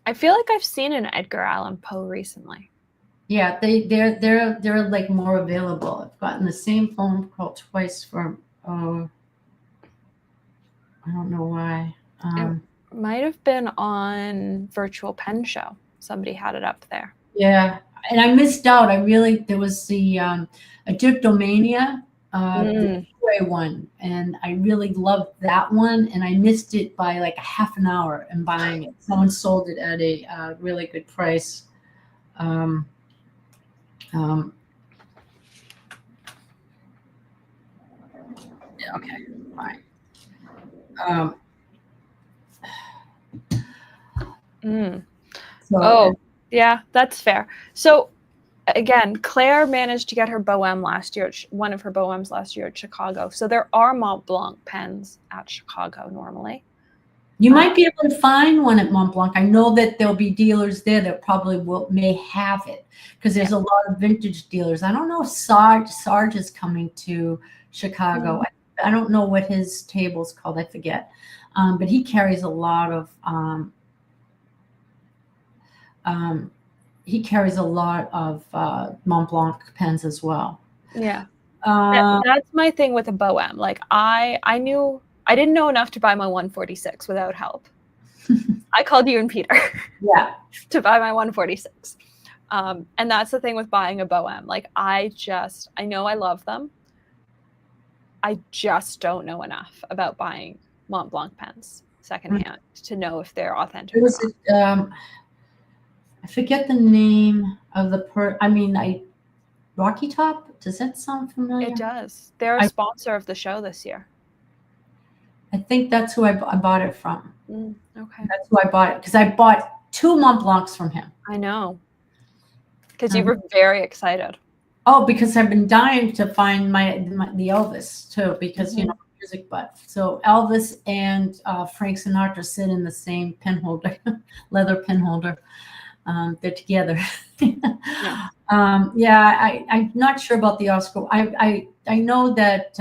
I feel like I've seen an Edgar Allan Poe recently. Yeah, they're like more available. I've gotten the same phone call twice from I don't know why. It might have been on Virtual Pen Show. Somebody had it up there. Yeah, and I missed out. There was the Egyptomania, the two-way one, and I really loved that one, and I missed it by like a half an hour in buying it. Someone sold it at a really good price. Okay, fine. Um, Mm. so Oh, yeah, that's fair. So again, Claire managed to get her Bohème last year, one of her Bohèmes last year at Chicago. So there are Mont Blanc pens at Chicago normally. you might be able to find one at Mont Blanc. I know that there'll be dealers there that probably may have it because there's a lot of vintage dealers. I don't know if Sarge is coming to Chicago. I don't know what his table's called. I forget. But he carries a lot of Mont Blanc pens as well. Yeah. That's my thing with a Bohème. Like I didn't know enough to buy my 146 without help. I called you and Peter to buy my 146. And that's the thing with buying a Bohème. Like I know I love them. I just don't know enough about buying Mont Blanc pens secondhand to know if they're authentic or not. I forget the name of the Rocky Top. Does that sound familiar? It does. They're a sponsor of the show this year. I think that's who I bought it from. Okay. That's who I bought it because I bought 2 Mont Blancs from him. I know. Because you were very excited. Oh, because I've been dying to find the Elvis too, because music butt. So Elvis and Frank Sinatra sit in the same pen holder, leather pen holder. They're together. I'm not sure about the Oscar. I know that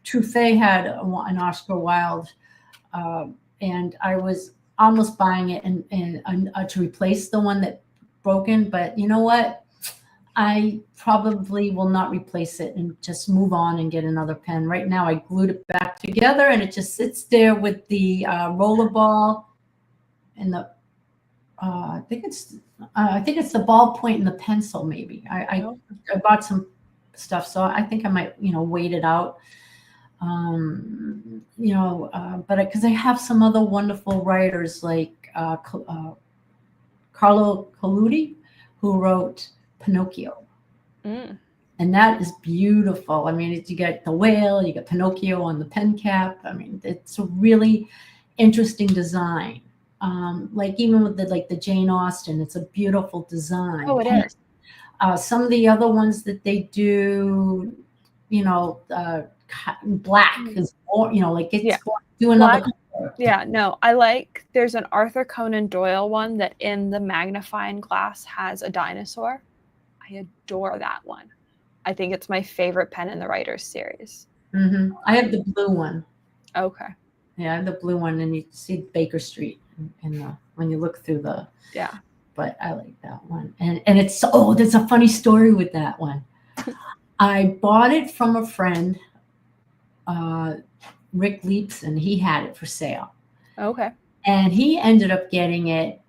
Truffet had an Oscar Wilde, and I was almost buying it and to replace the one that broken. But you know what? I probably will not replace it and just move on and get another pen. Right now, I glued it back together, and it just sits there with the rollerball and the. I think it's the ballpoint and the pencil. Maybe I bought some stuff, so I think I might wait it out. But because I have some other wonderful writers like Carlo Collodi, who wrote Pinocchio, and that is beautiful. I mean, you got the whale, you got Pinocchio on the pen cap. I mean, it's a really interesting design. Like even with the Jane Austen, it's a beautiful design. Oh, it is. Some of the other ones that they do, black is more, do another color. Yeah, no, there's an Arthur Conan Doyle one that in the magnifying glass has a dinosaur. I adore that one. I think it's my favorite pen in the Writers series. I have the blue one. Okay. Yeah, I have the blue one, and you see Baker Street when you look through the. Yeah. But I like that one, and it's there's a funny story with that one. I bought it from a friend, Rick Leaps, and he had it for sale. Okay. And he ended up getting it.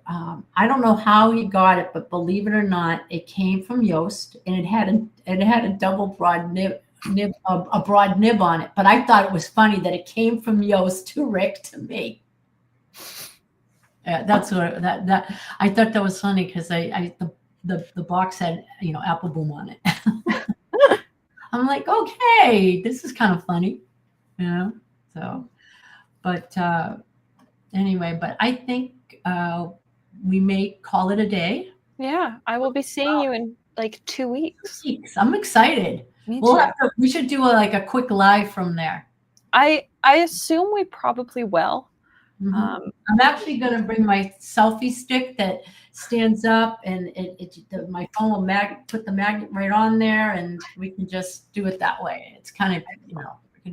I don't know how he got it, but believe it or not, it came from Yost, and it had a double broad nib, a broad nib on it. But I thought it was funny that it came from Yost to Rick to me. That's what that I thought that was funny because the box had Apple Boom on it. I'm like, okay, this is kind of funny, So, but anyway, but I think we may call it a day. Yeah, I will be seeing you in like 2 weeks. I'm excited. Me too. We should do a quick live from there. I assume we probably will. I'm actually going to bring my selfie stick that stands up, and my phone will put the magnet right on there, and we can just do it that way. It's kind of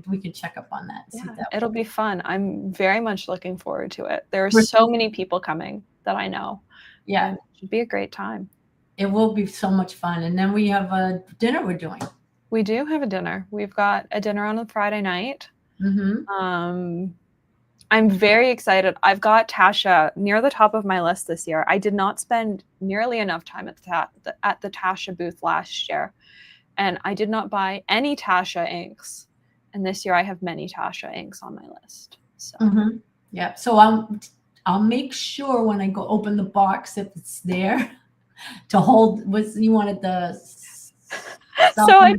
we can check up on that. Yeah, it'll be fun. I'm very much looking forward to it. There are so many people coming that I know. Yeah, it should be a great time. It will be so much fun. And then we have a dinner we're doing. We do have a dinner. We've got a dinner on a Friday night. I'm very excited. I've got Tasha near the top of my list this year. I did not spend nearly enough time at the Tasha booth last year, and I did not buy any Tasha inks. And this year I have many Tasha inks on my list. So yeah. So I'll make sure when I go open the box if it's there to hold. You wanted the So I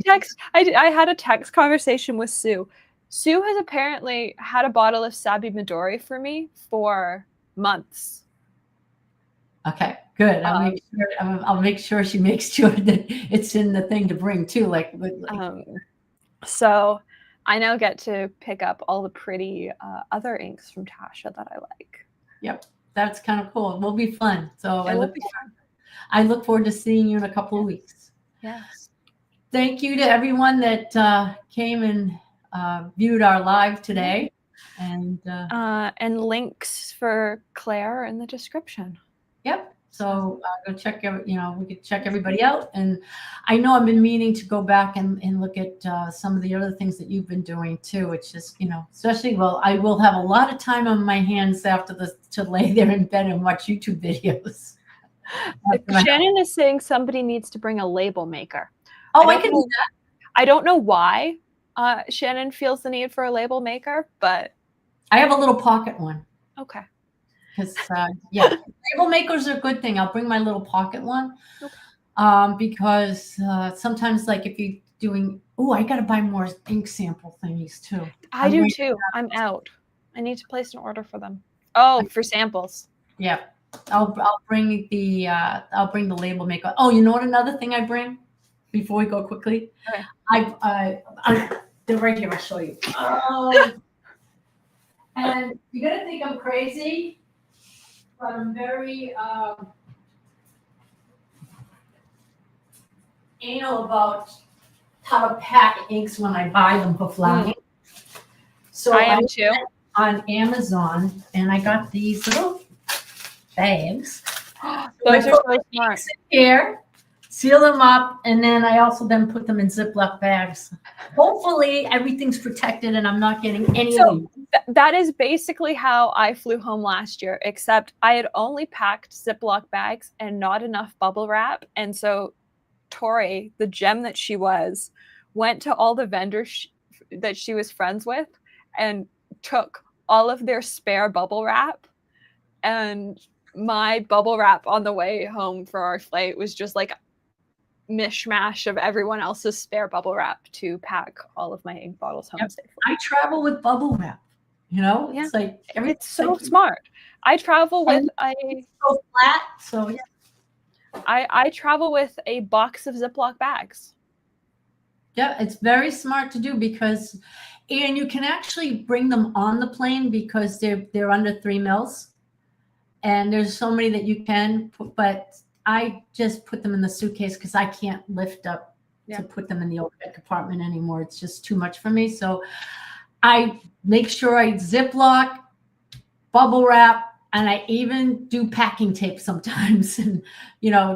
had a text conversation with Sue. Sue has apparently had a bottle of Sabi Midori for me for months. Okay, good. I'll make sure she makes sure that it's in the thing to bring too. So I now get to pick up all the pretty other inks from Tasha that I like. Yep, that's kind of cool. It will be fun. So it will be fun. I look forward to seeing you in a couple of weeks. Yes. Thank you to everyone that came and viewed our live today. And links for Clare in the description. Yep. So go check we could check everybody out. And I know I've been meaning to go back and look at some of the other things that you've been doing too. It's just, especially, I will have a lot of time on my hands after this to lay there in bed and watch YouTube videos. Shannon is saying somebody needs to bring a label maker. Oh, I can do that. I don't know why Shannon feels the need for a label maker, but I have a little pocket one. Okay. Because label makers are a good thing. I'll bring my little pocket one. Okay. Because sometimes, like if you're doing, I got to buy more ink sample thingies too. I do too. I'm out. I need to place an order for them. Oh, for samples. Yeah. I'll bring the label maker. Oh, you know what? Another thing I bring before we go quickly. Okay. They're right here. I'll show you. And you're gonna think I'm crazy, but I'm very anal about how to pack inks when I buy them for flagging. So I am too. On Amazon, and I got these little bags. Those are so smart. Here, seal them up, and then I also then put them in Ziploc bags. Hopefully, everything's protected, and I'm not getting any of them. That is basically how I flew home last year, except I had only packed Ziploc bags and not enough bubble wrap, and so Tori, the gem that she was, went to all the vendors that she was friends with and took all of their spare bubble wrap, and my bubble wrap on the way home for our flight was just like mishmash of everyone else's spare bubble wrap to pack all of my ink bottles home safely. I travel with bubble wrap. It's like it's so smart. I travel with so flat. So I travel with a box of Ziploc bags. Yeah, it's very smart to do because, and you can actually bring them on the plane because they're under 3 mils, and there's so many that you can put, but I just put them in the suitcase because I can't lift up to put them in the overhead compartment anymore. It's just too much for me. So I make sure I Ziploc, bubble wrap, and I even do packing tape sometimes, and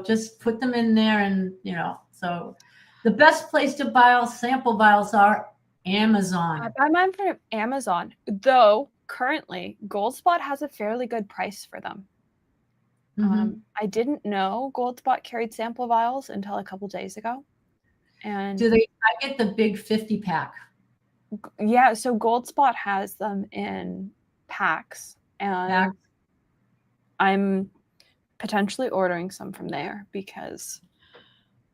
just put them in there, and so the best place to buy sample vials are Amazon. I buy mine from Amazon, though currently Goldspot has a fairly good price for them. Mm-hmm. I didn't know Goldspot carried sample vials until a couple days ago. And I get the big 50 pack. Yeah, so Goldspot has them in packs, and I'm potentially ordering some from there because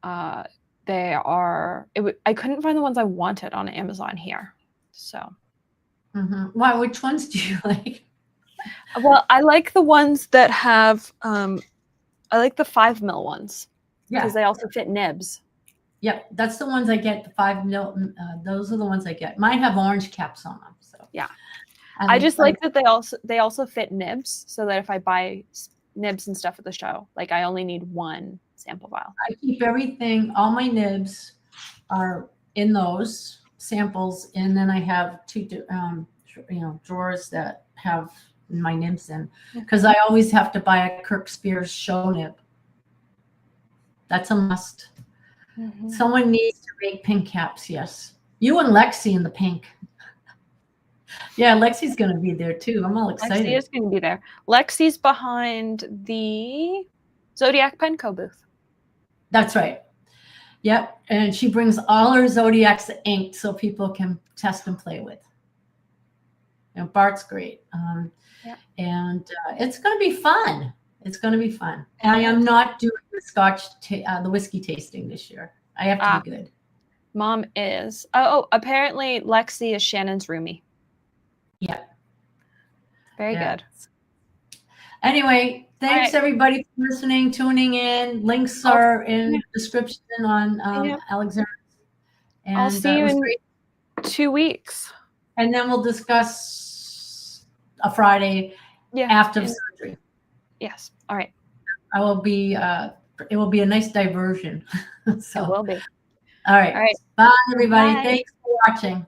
they are. I couldn't find the ones I wanted on Amazon here, so. Mm-hmm. Wow, which ones do you like? Well, I like the ones that have. I like the 5 mil ones because they also fit nibs. Yep, that's the ones I get. The 5 mil. Those are the ones I get. Mine have orange caps on them. So yeah, I just like that they also fit nibs, so that if I buy nibs and stuff at the show, like I only need 1 sample vial. I keep everything. All my nibs are in those samples, and then I have 2, drawers that have my nibs in, because I always have to buy a Kirk Spears show nib. That's a must. Mm-hmm. Someone needs to make pink caps. Yes, you and Lexi in the pink. Yeah, Lexi's going to be there too. I'm all excited. Lexi is going to be there. Lexi's behind the Zodiac Penco booth. That's right. Yep, and she brings all her Zodiacs inked so people can test and play with. Bart's great. And it's going to be fun. It's going to be fun. And I am not doing the the whiskey tasting this year. I have to be good. Mom is. Oh, apparently Lexi is Shannon's roomie. Yeah. Very good. Anyway, thanks everybody for listening, tuning in. Links are in the description on Alexander. And I'll see you in 2 weeks. And then we'll discuss a Friday after surgery. Yes. All right. I will be. It will be a nice diversion. So it will be. All right. All right. Bye, everybody. Bye. Thanks for watching.